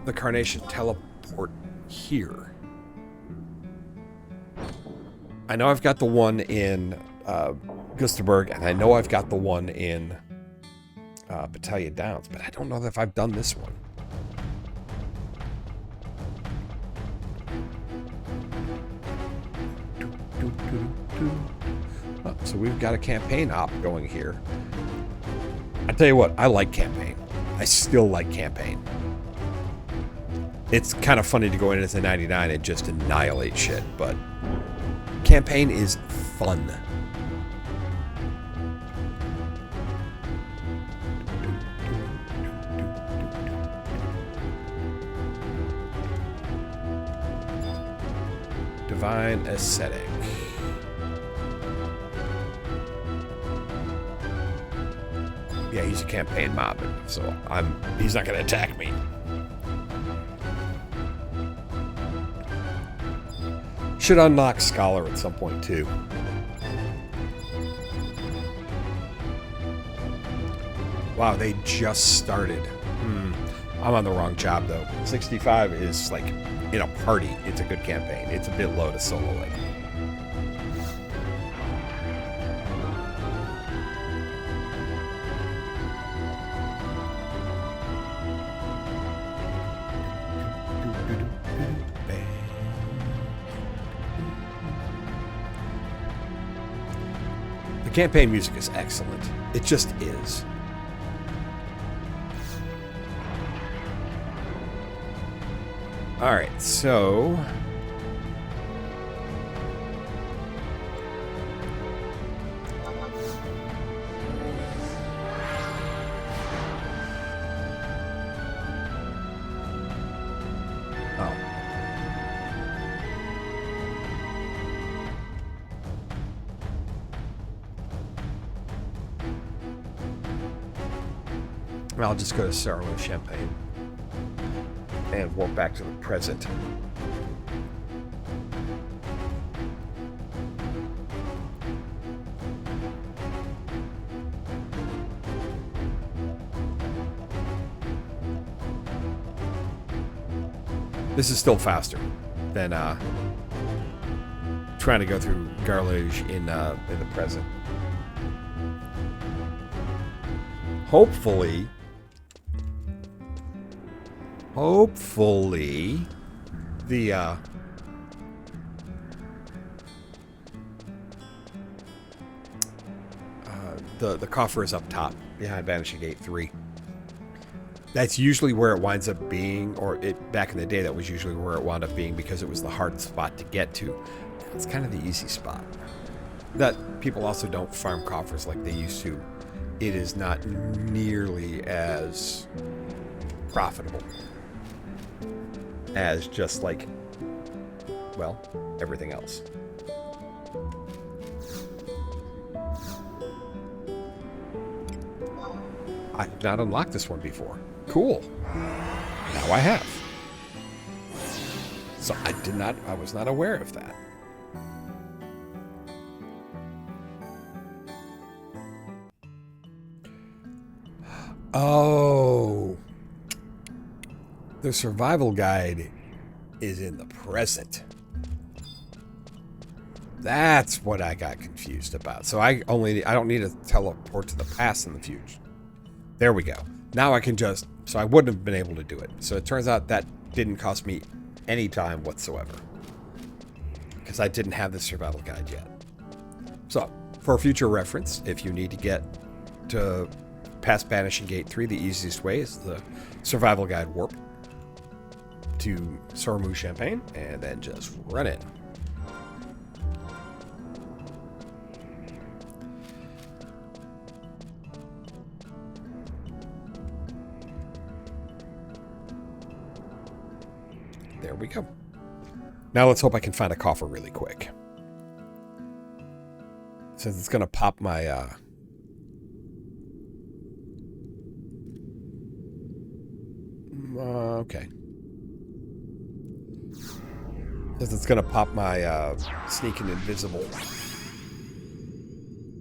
the carnation teleport here. I know I've got the one in Gustaberg, and I know I've got the one in Battalion Downs, but I don't know if I've done this one. Oh, so we've got a campaign op going here. I tell you what, I like campaign. I still like campaign. It's kind of funny to go in as a 99 and just annihilate shit, but campaign is fun. Divine Ascetic. Yeah, he's a campaign mob, so he's not going to attack me. Should unlock Scholar at some point, too. Wow, they just started. I'm on the wrong job, though. 65 is, like, in a party. It's a good campaign. It's a bit low to solo, like. The campaign music is excellent. It just is. All right, so I'll just go to Sorrow and Champagne and warp back to the present. This is still faster than trying to go through Garlage in the present. Hopefully, the coffer is up top behind Vanishing Gate 3. That's usually where it winds up being, or back in the day that was usually where it wound up being because it was the hard spot to get to. It's kind of the easy spot. That people also don't farm coffers like they used to. It is not nearly as profitable as just like, well, everything else. I've not unlocked this one before. Cool. Now I have. So I was not aware of that. Oh. The survival guide is in the present. That's what I got confused about. So I don't need to teleport to the past and the future. There we go. Now I can just, so I wouldn't have been able to do it. So it turns out that didn't cost me any time whatsoever. Because I didn't have the survival guide yet. So, for future reference, if you need to get to past Banishing Gate 3, the easiest way is the survival guide warp to Sormu Champagne, and then just run in. There we go. Now let's hope I can find a coffer really quick. Since it's going to pop my... okay. Since it's going to pop my sneak and invisible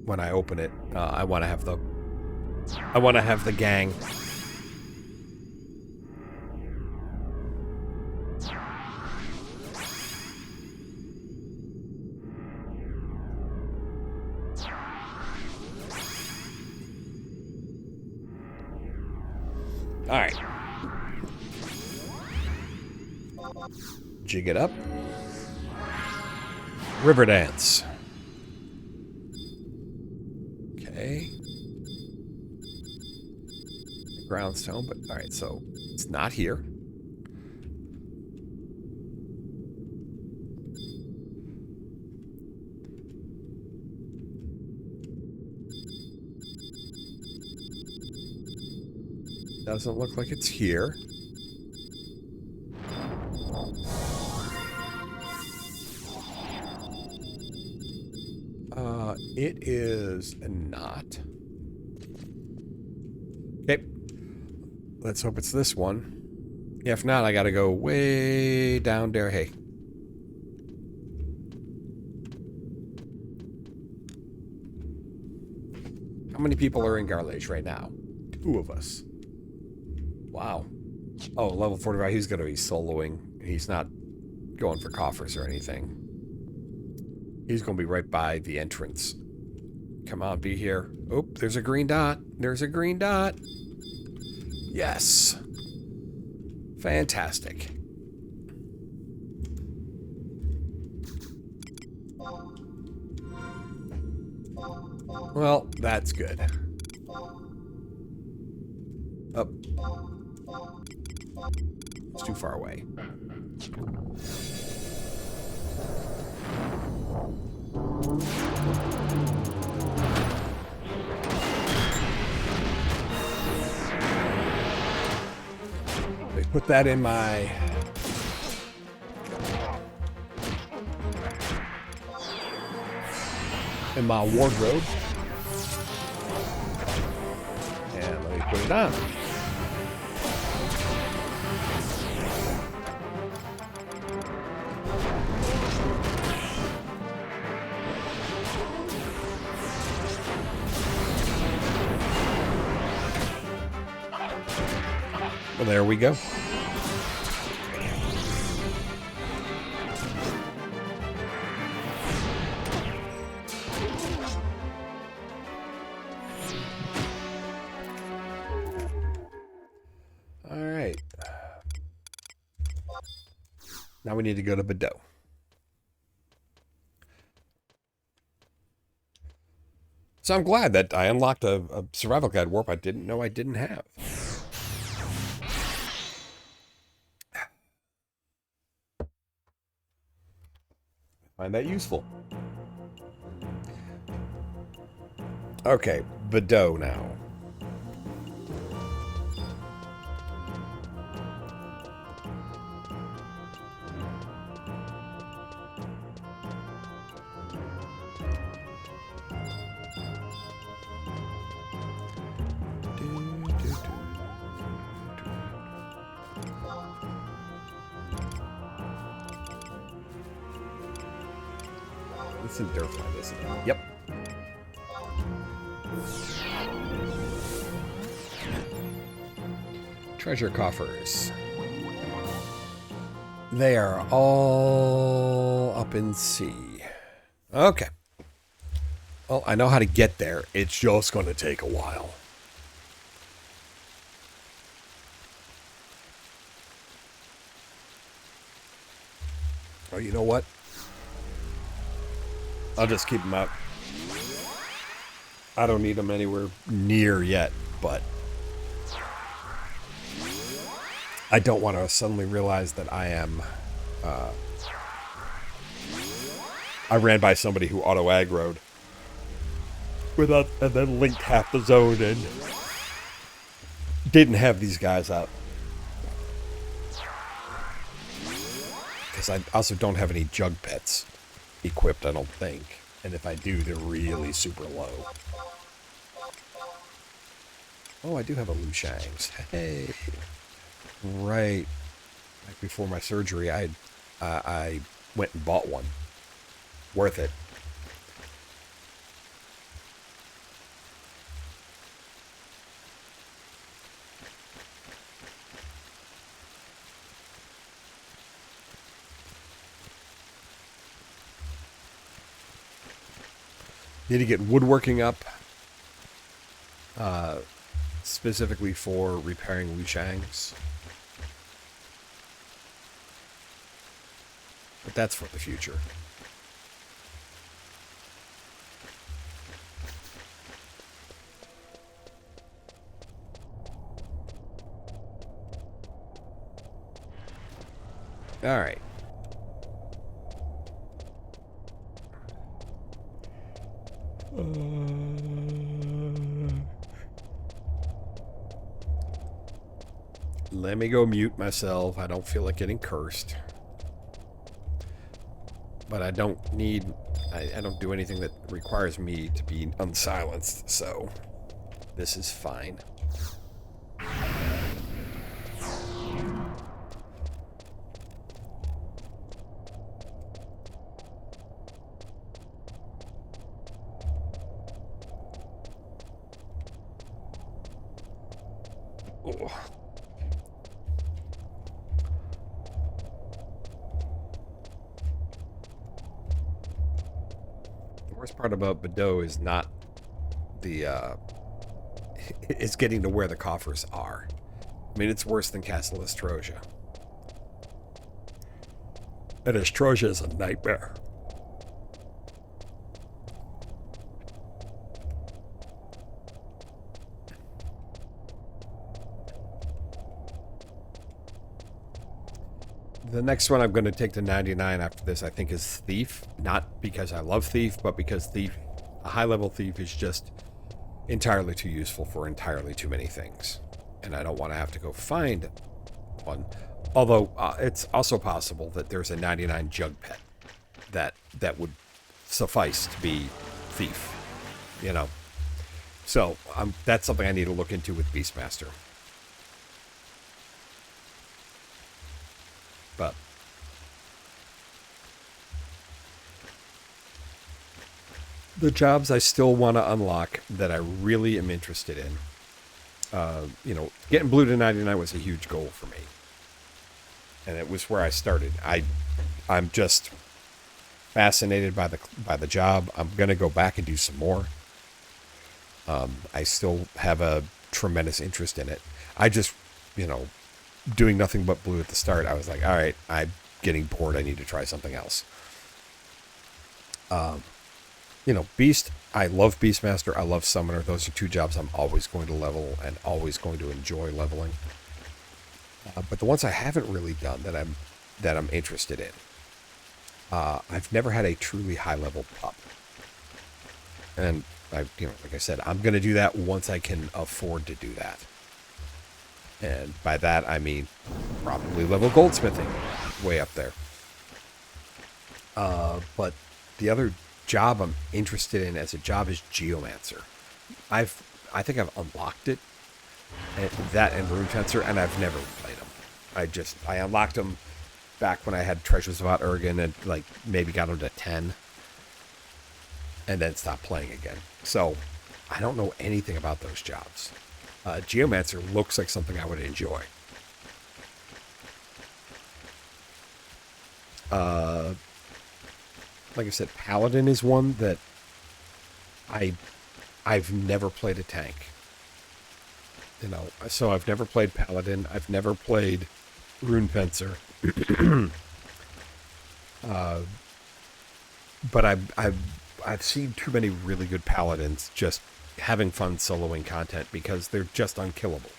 when I open it, I want to have the gang. All right. Jig it up. River dance. Okay. Groundstone, but alright, so it's not here. Doesn't look like it's here. It is not. Okay. Let's hope it's this one. If not, I gotta go way down there. Hey. How many people are in Garlage right now? 2 of us. Wow. Oh, level 45. He's gonna be soloing. He's not going for coffers or anything. He's gonna be right by the entrance. Come on, be here. Oh, there's a green dot. There's a green dot. Yes. Fantastic. Well, that's good. Up. It's too far away. They put that in my wardrobe. And let me put it on. Well, there we go. All right. Now we need to go to Bordeaux. So I'm glad that I unlocked a survival guide warp I didn't know I didn't have. Find that useful. Okay, Bordeaux now. It's in Durfline, isn't it? Yep. Treasure coffers. They are all up in C. Okay. Well, I know how to get there. It's just going to take a while. Oh, you know what? I'll just keep them out. I don't need them anywhere near yet, but I don't want to suddenly realize that I am... I ran by somebody who auto-aggroed without, and then linked half the zone and didn't have these guys out. Because I also don't have any jug pets equipped, I don't think. And if I do, they're really super low. Oh, I do have a Lushangs. Hey. Right. Like before my surgery, I went and bought one. Worth it. Need to get woodworking up, specifically for repairing Lushangs. But that's for the future. All right. Let me go mute myself. I don't feel like getting cursed. But I don't need... I don't do anything that requires me to be unsilenced, so this is fine. Oh. The worst part about Bedeau is not the it's getting to where the coffers are. I mean, it's worse than Castle Astrosia. And Astrosia is a nightmare. The next one I'm going to take to 99 after this, I think, is Thief. Not because I love Thief, but because Thief, a high-level Thief, is just entirely too useful for entirely too many things. And I don't want to have to go find one. Although, it's also possible that there's a 99 Jug Pet that would suffice to be Thief, you know. So, that's something I need to look into with Beastmaster. But the jobs I still want to unlock that I really am interested in, you know, getting blue to 99 was a huge goal for me. And it was where I started. I'm just fascinated by the job. I'm going to go back and do some more. I still have a tremendous interest in it. I just, you know, doing nothing but blue at the start, I was like, all right, I'm getting bored. I need to try something else. You know, Beast, I love Beastmaster. I love Summoner. Those are two jobs I'm always going to level and always going to enjoy leveling. But the ones I haven't really done that I'm interested in, I've never had a truly high level pup. And you know, like I said, I'm going to do that once I can afford to do that. And by that, I mean probably level goldsmithing, way up there. But the other job I'm interested in as a job is Geomancer. I think I've unlocked it, and that and Rune Fencer, and I've never played them. I unlocked them back when I had Treasures of Ut-Urgen and like maybe got them to 10, and then stopped playing again. So I don't know anything about those jobs. Geomancer looks like something I would enjoy. Like I said, Paladin is one that I've never played a tank. You know, so I've never played Paladin. I've never played Rune Fencer. But I've seen too many really good Paladins just having fun soloing content because they're just unkillable.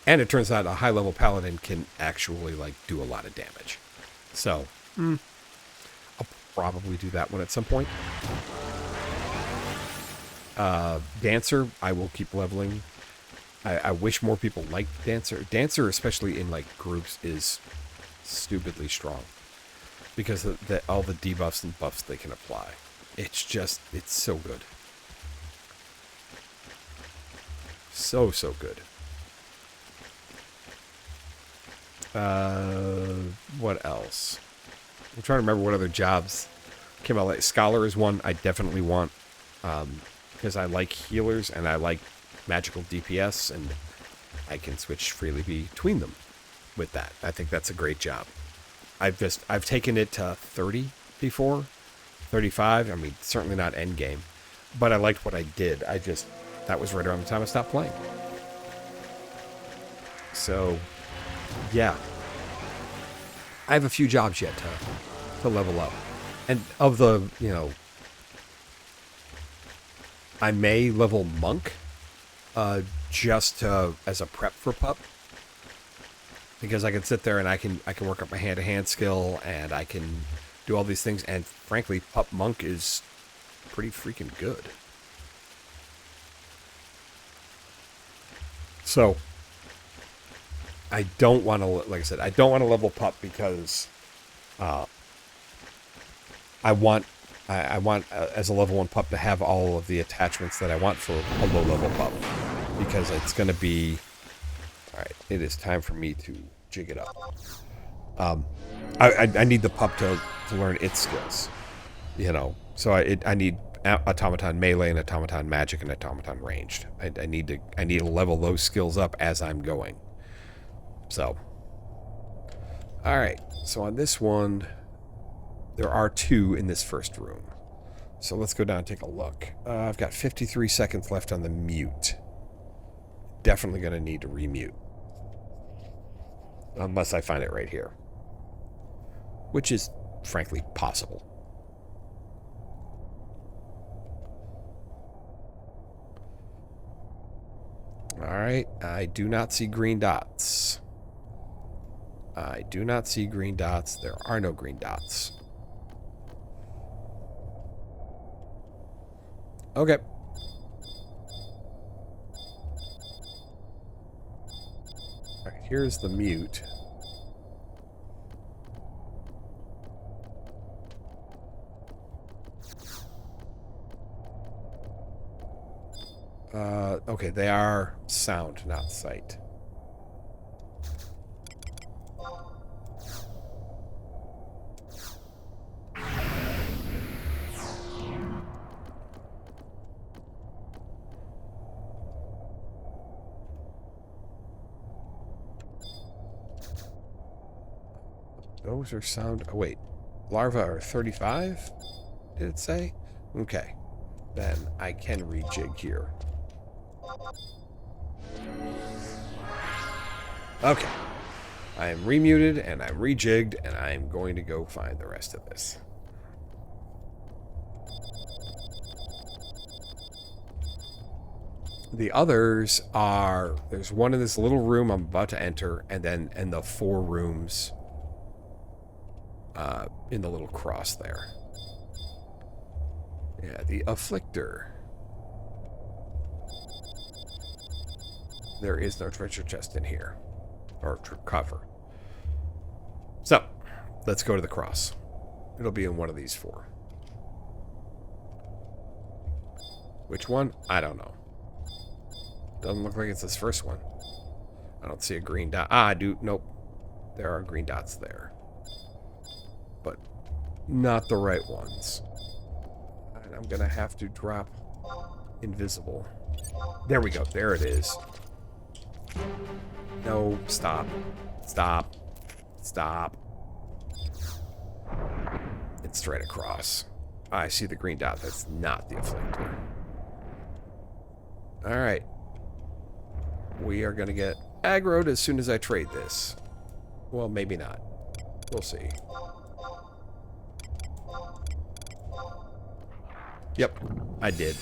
And it turns out a high-level Paladin can actually, like, do a lot of damage. So, I'll probably do that one at some point. Dancer, I will keep leveling. I wish more people liked Dancer. Dancer, especially in, like, groups, is stupidly strong. Because of all the debuffs and buffs they can apply. It's so good. So good. What else? I'm trying to remember what other jobs came out. Like Scholar is one I definitely want, because I like healers and I like magical DPS, and I can switch freely between them with that. I think that's a great job. I've taken it to 30 before, 35. I mean, certainly not end game, but I liked what I did. That was right around the time I stopped playing. So, yeah. I have a few jobs yet to level up. And of the, you know, I may level Monk just as a prep for Pup. Because I can sit there and I can work up my hand-to-hand skill, and I can do all these things. And frankly, Pup Monk is pretty freaking good. So I don't want to, like I said, I don't want to level Pup because I want as a level 1 Pup to have all of the attachments that I want for a low level Pup, because it's going to be, all right, it is time for me to jig it up. I need the Pup to learn its skills, you know, so I need automaton melee and automaton magic and automaton ranged. I need to level those skills up as I'm going. So, all right, so on this one, there are 2 in this first room. So let's go down and take a look. I've got 53 seconds left on the mute. Definitely going to need to remute. Unless I find it right here. Which is, frankly, possible. Alright, I do not see green dots. I do not see green dots. There are no green dots. Okay. Alright, here's the mute. Okay, they are sound, not sight. Those are sound. Oh, wait. Larvae are 35? Did it say? Okay. Then I can rejig here. Okay. I am remuted and I'm rejigged, and I'm going to go find the rest of this. The others are, there's one in this little room I'm about to enter, and then in the 4 rooms in the little cross there. Yeah, the Afflictor. There is no treasure chest in here. Or cover. So, let's go to the cross. It'll be in one of these 4. Which one? I don't know. Doesn't look like it's this first one. I don't see a green dot. Ah, I do. Nope. There are green dots there. But not the right ones. And I'm going to have to drop invisible. There we go. There it is. No, stop. Stop. Stop. It's straight across. I see the green dot. That's not the Afflictor. Alright. We are going to get aggroed as soon as I trade this. Well, maybe not. We'll see. Yep, I did.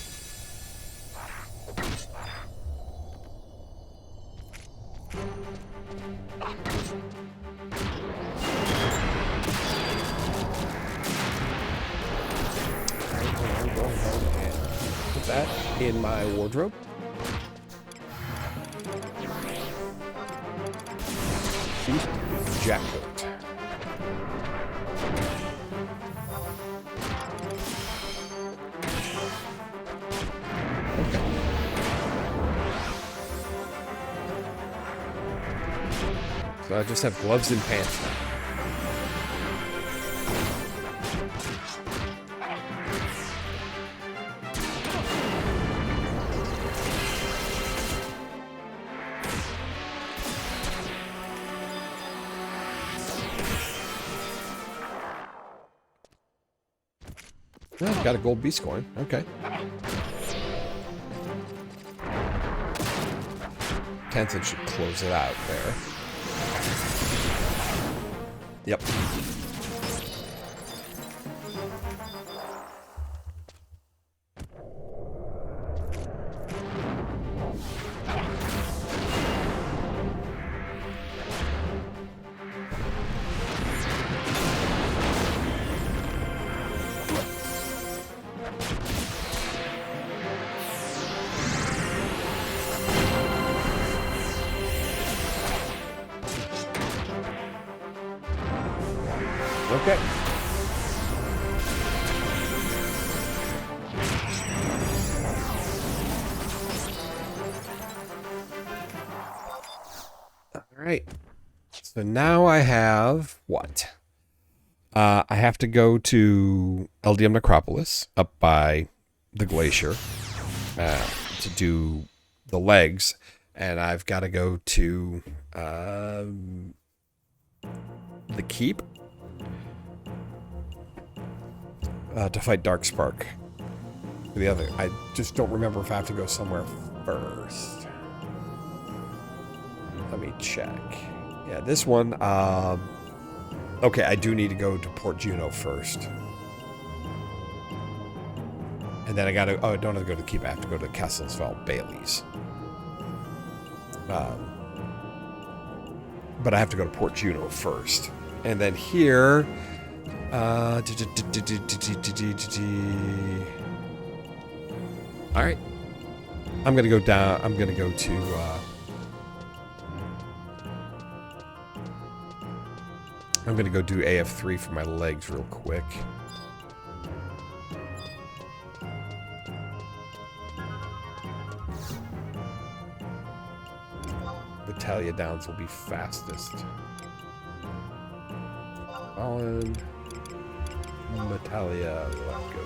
I'm going home and put that in my wardrobe. Jackcoat. Okay. So I just have gloves and pants now. Oh, got a gold beast coin. Okay. Tenzin should close it out there. Yep. Okay. All right. So now I have what? I have to go to LDM Necropolis up by the glacier to do the legs, and I've got to go to the keep to fight Darkspark. The other, I just don't remember if I have to go somewhere first. Let me check. Yeah, this one. Okay, I do need to go to Port Juno first. And then I gotta... Oh, I don't have to go to the keep. I have to go to Kesselsfeld Bailey's. But I have to go to Port Juno first. And then here... Alright. I'm gonna go down... I'm gonna go to... I'm going to go do AF3 for my legs real quick. Battalion downs will be fastest. Fallen. Battalion, let's go.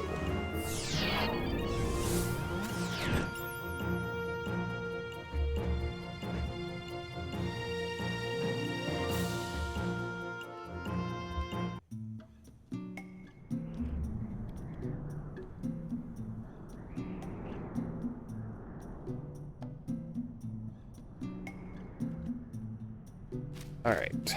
All right.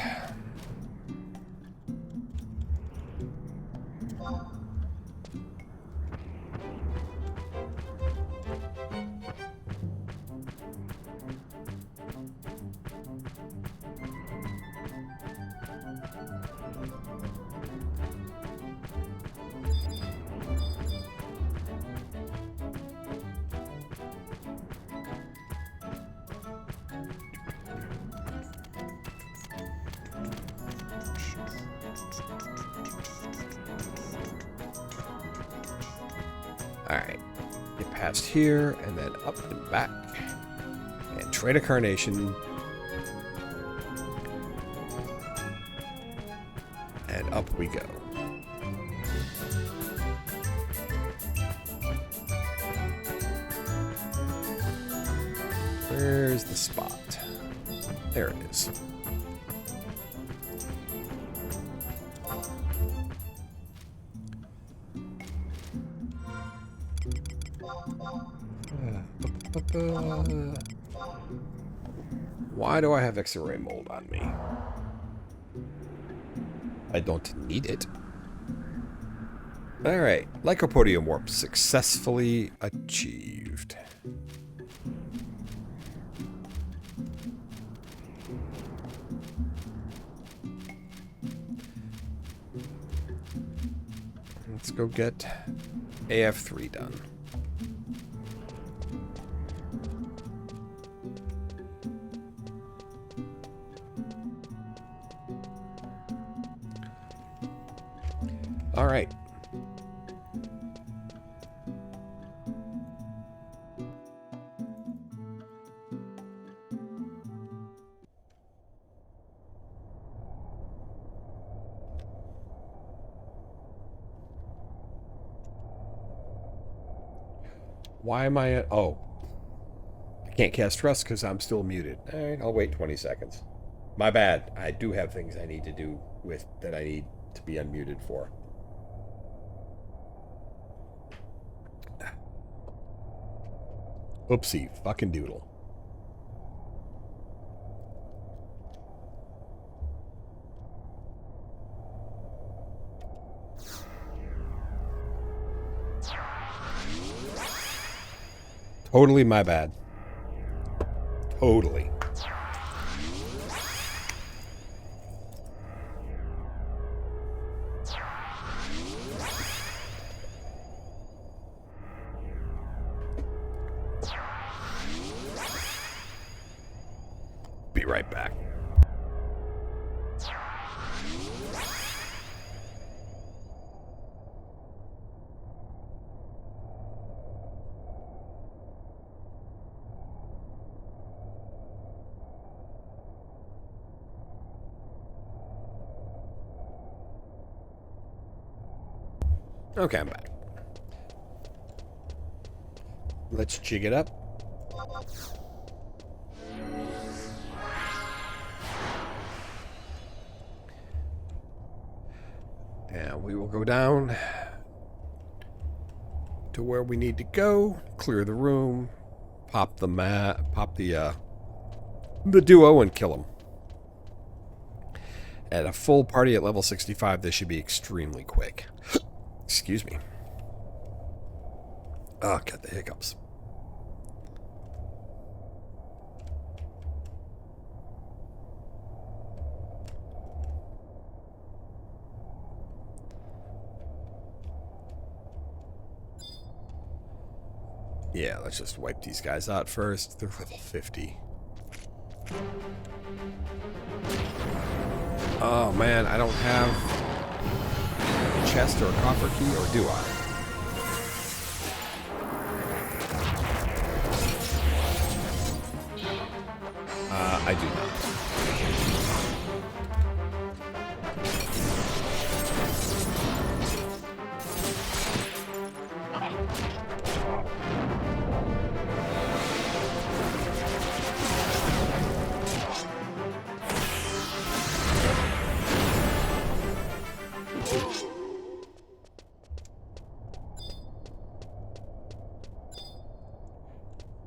Alright, get past here, and then up and back. And trade a carnation. And up we go. Where's the spot? There it is. Why do I have X-ray mold on me? I don't need it. Alright, Lycopodium warp successfully achieved. Let's go get AF3 done. All right. Why am I... Oh. I can't cast Trust because I'm still muted. All right, I'll wait 20 seconds. My bad. I do have things I need to do with that I need to be unmuted for. Oopsie, fucking doodle. Totally my bad. Totally. Be right back. Okay, I'm back. Let's jig it up. And we will go down to where we need to go, clear the room, pop the duo and kill them. At a full party at level 65, this should be extremely quick. Excuse me. Oh, got the hiccups. Yeah, let's just wipe these guys out first. They're level 50. Oh man, I don't have a chest or a copper key, or do I? I do not.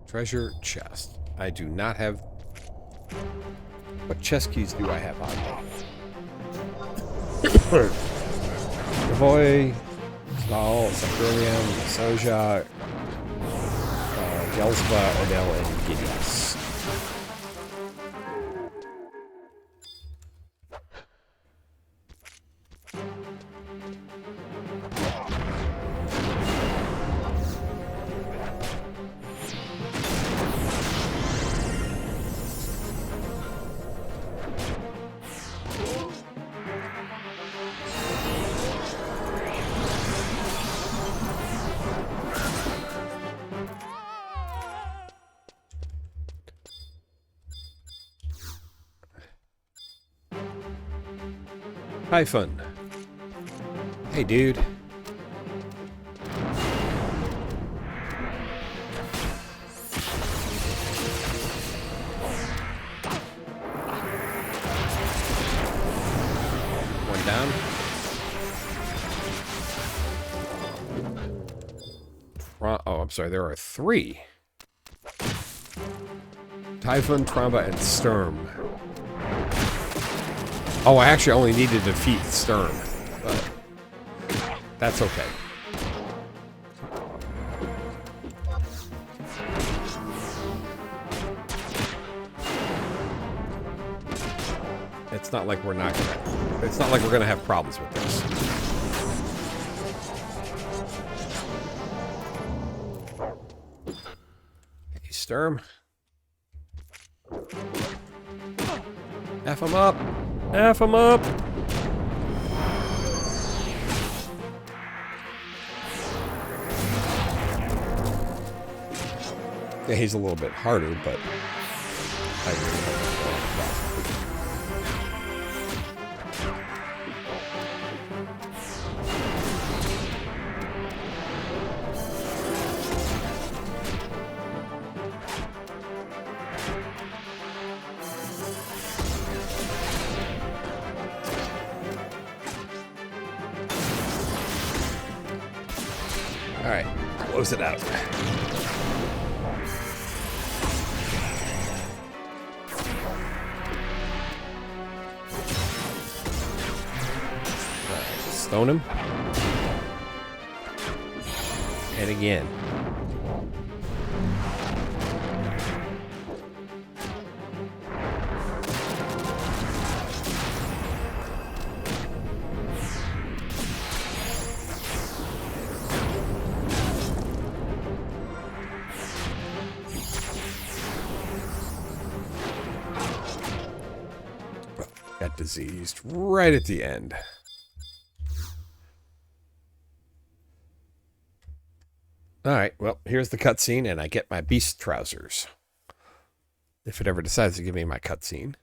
Treasure chest. I do not have... What chest keys do I have on me? Savoy, Sval, Sacrilium, Soja, Gelsba, Odell, and Gideas. Hyphon. Hey, dude. One down. Oh, I'm sorry. There are 3. Typhon, Tromba, and Sturm. Oh, I actually only need to defeat Sturm, but that's okay. It's not like we're not gonna... It's not like we're gonna have problems with this. Hey, Sturm. F him up! F him up! Yeah, he's a little bit harder, but I really don't Alright, close it out. Stone him. And again. Got diseased right at the end. Alright, well, here's the cutscene, and I get my beast trousers. If it ever decides to give me my cutscene.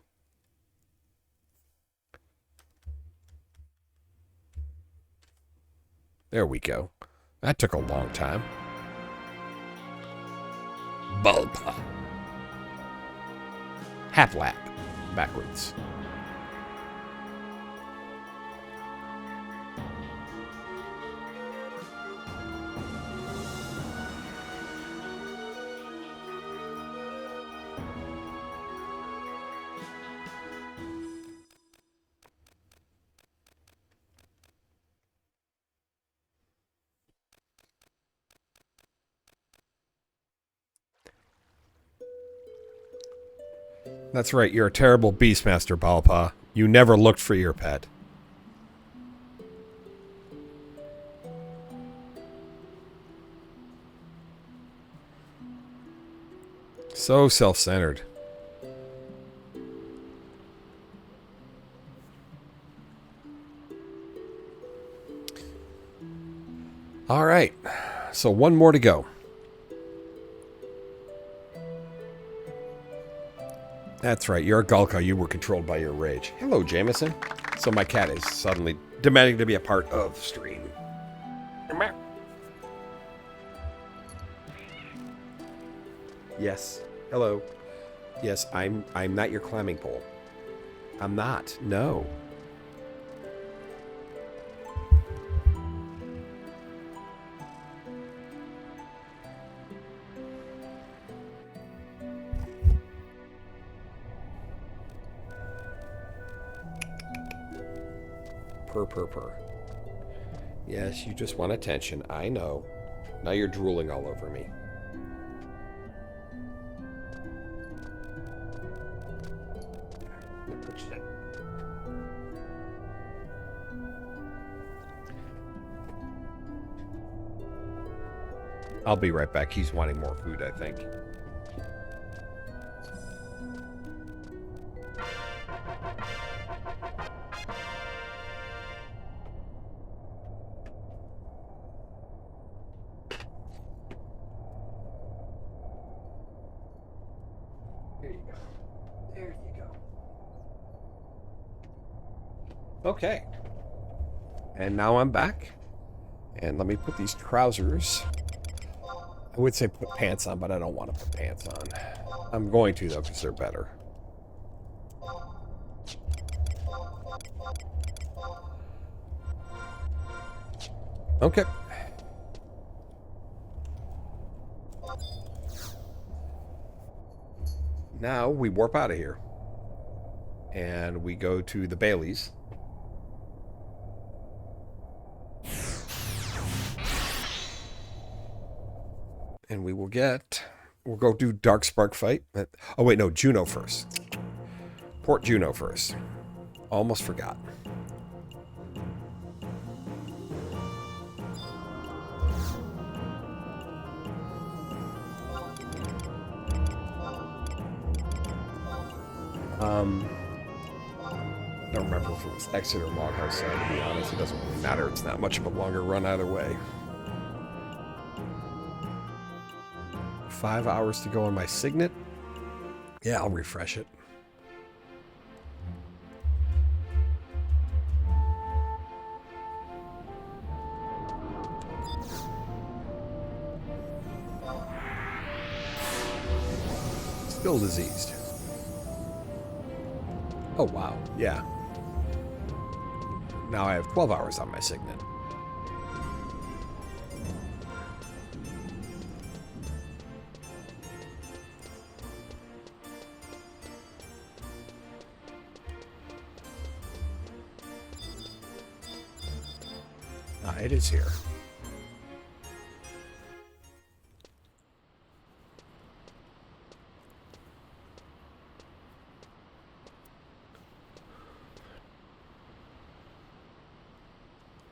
There we go. That took a long time. Bulba. Haplap. Backwards. That's right, you're a terrible Beastmaster, Balpa. You never looked for your pet. So self-centered. All right, so one more to go. That's right, you're a Gulka. You were controlled by your rage. Hello, Jameson. So my cat is suddenly demanding to be a part of the stream. Yes. Hello. Yes, I'm not your climbing pole. I'm not. No. Purr. Yes, you just want attention. I know. Now you're drooling all over me. I'll be right back. He's wanting more food, I think. There you go. There you go. Okay. And now I'm back. And let me put these trousers. I would say put pants on, but I don't want to put pants on. I'm going to, though, because they're better. Okay. Now we warp out of here. And we go to the Baileys. And we will get... We'll go do Dark Spark fight. Oh, wait, no. Juno first. Port Juno first. Almost forgot. I don't remember if it was Exit or Longhouse side, to be honest. It doesn't really matter. It's not much of a longer run either way. 5 hours to go on my Signet. Yeah, I'll refresh it. Still diseased. Oh, wow. Yeah. Now I have 12 hours on my Signet. It is here.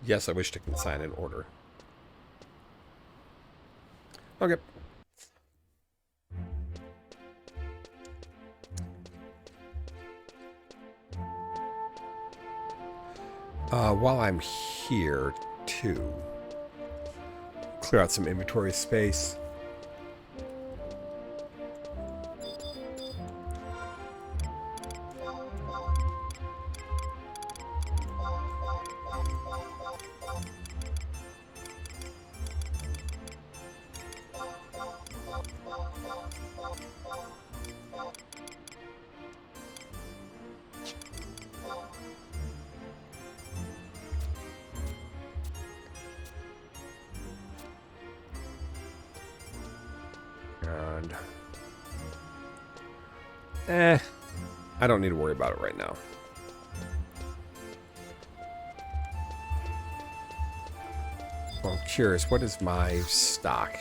Yes, I wish to consign an order. Okay. While I'm here, too, clear out some inventory space. And I don't need to worry about it right now. Well, I'm curious, what is my stock?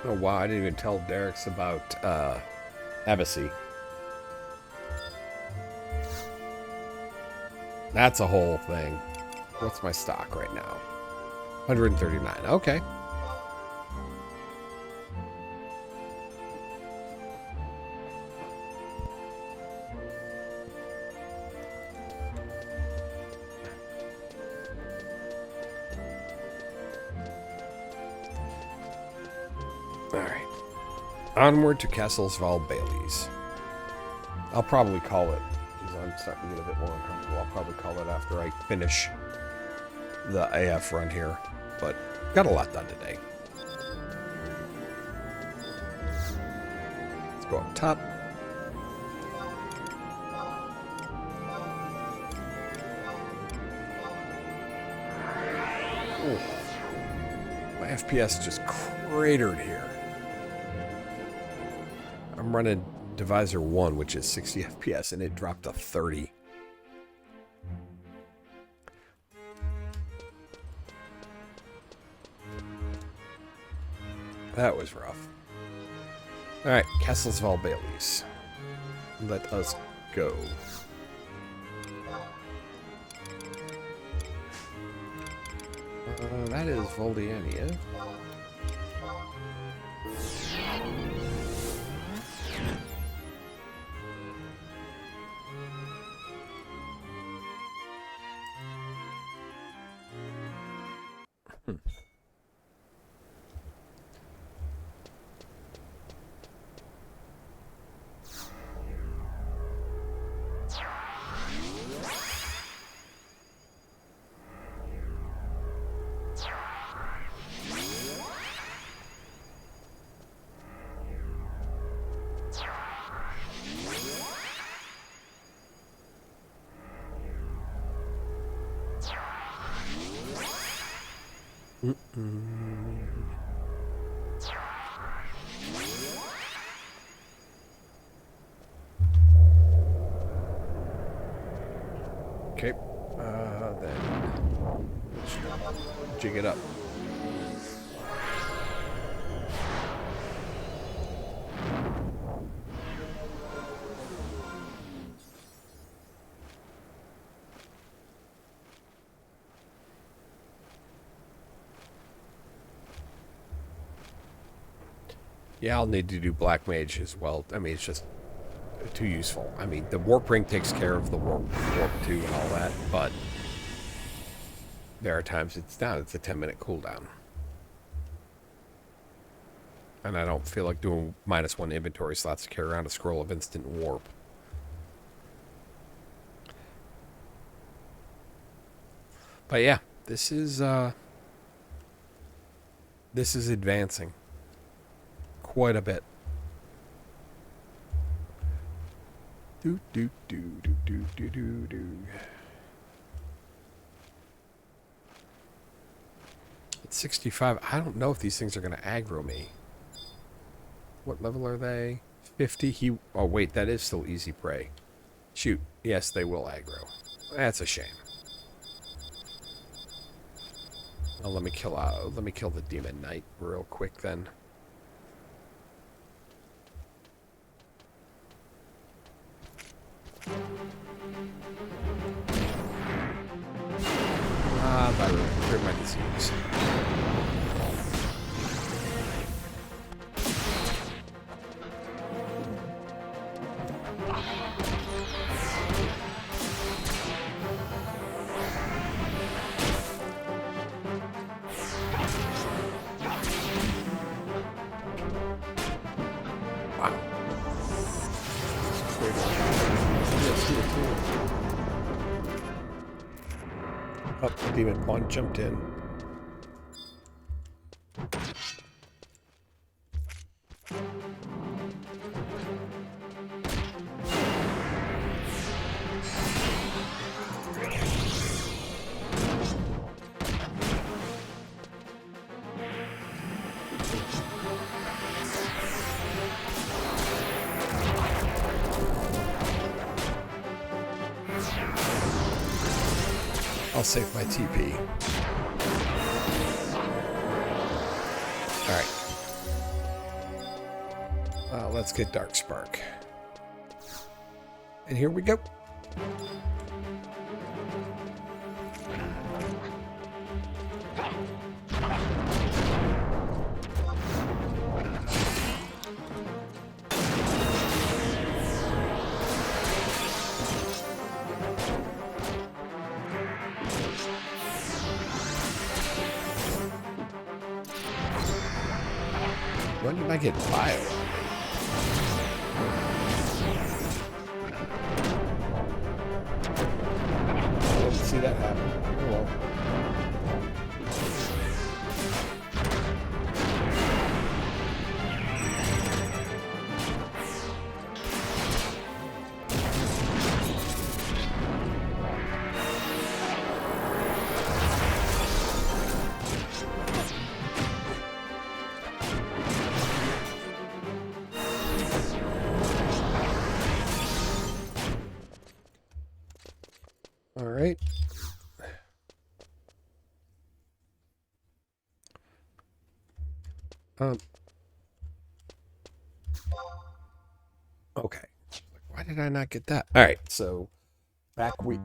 Oh wow, I didn't even tell Derek's about Evacy. That's a whole thing. What's my stock right now? 139. Okay. Alright. Onward to Castlesval Baileys. I'll probably call it, because I'm starting to get a bit more uncomfortable. I'll probably call it after I finish the AF run here. But got a lot done today. Let's go up top. Ooh. My FPS just cratered here. I'm running Divisor 1, which is 60 FPS, and it dropped to 30. That was rough. Alright, Castlesval Baileys. Let us go. That is Voldiania. Okay, then jig it up. Yeah, I'll need to do Black Mage as well. I mean, it's just too useful. I mean, the Warp Ring takes care of the Warp 2 and all that, but there are times it's down. It's a 10-minute cooldown. And I don't feel like doing -1 inventory slots to carry around a scroll of instant warp. But yeah, this is advancing quite a bit. Do do do do do do do do. At 65, I don't know if these things are going to aggro me. What level are they? 50. Oh wait, that is still easy prey. Shoot, yes, they will aggro. That's a shame. Oh, let me kill the Demon Knight real quick then. By my disease. Up, the Demon Pawn jumped in. I'll save my TP. Alright. Let's get Dark Spark. And here we go. When did I get bio? I didn't see that happen. Oh well. All right. Okay. Why did I not get that? All right. So back week.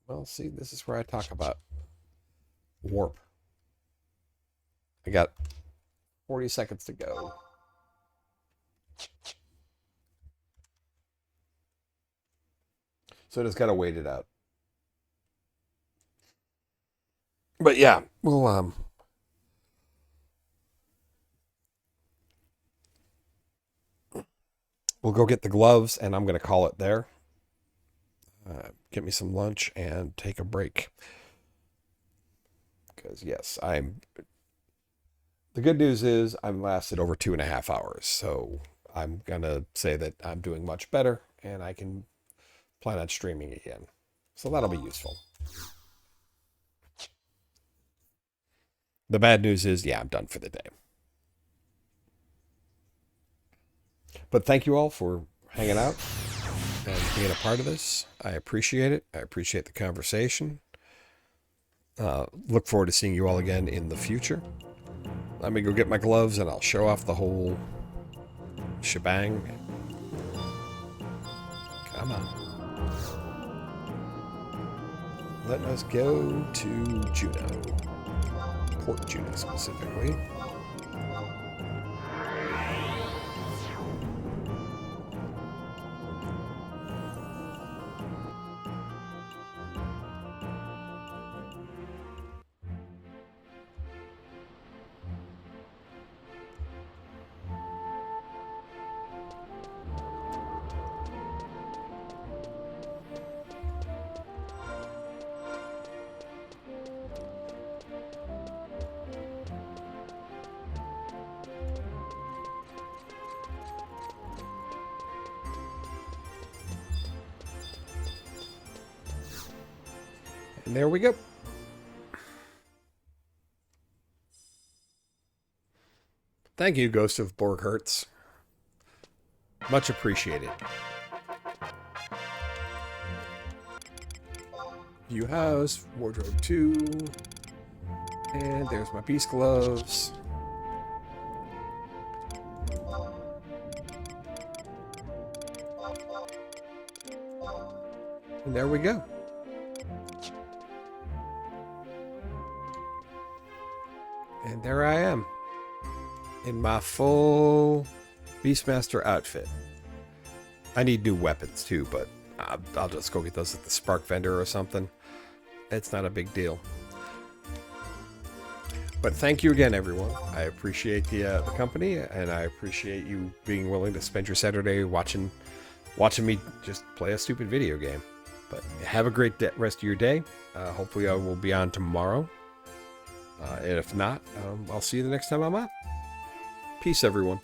Well, see, this is where I talk about warp. I got 40 seconds to go. So just gotta wait it out. But yeah, we'll go get the gloves, and I'm gonna call it there. Get me some lunch and take a break. Because yes, the good news is I'm lasted over 2.5 hours, so I'm gonna say that I'm doing much better, and I can plan on streaming again. So that'll be useful. The bad news is, yeah, I'm done for the day. But thank you all for hanging out and being a part of this. I appreciate it. I appreciate the conversation. Look forward to seeing you all again in the future. Let me go get my gloves and I'll show off the whole shebang. Come on. Let us go to Juno. Port Juno specifically. And there we go. Thank you, Ghost of Borghertz. Much appreciated. View house, wardrobe 2. And there's my beast gloves. And there we go. And there I am, in my full Beastmaster outfit. I need new weapons too, but I'll just go get those at the Spark vendor or something. It's not a big deal. But thank you again, everyone. I appreciate the company, and I appreciate you being willing to spend your Saturday watching me just play a stupid video game. But have a great rest of your day. Hopefully I will be on tomorrow. And if not, I'll see you the next time I'm on. Peace, everyone.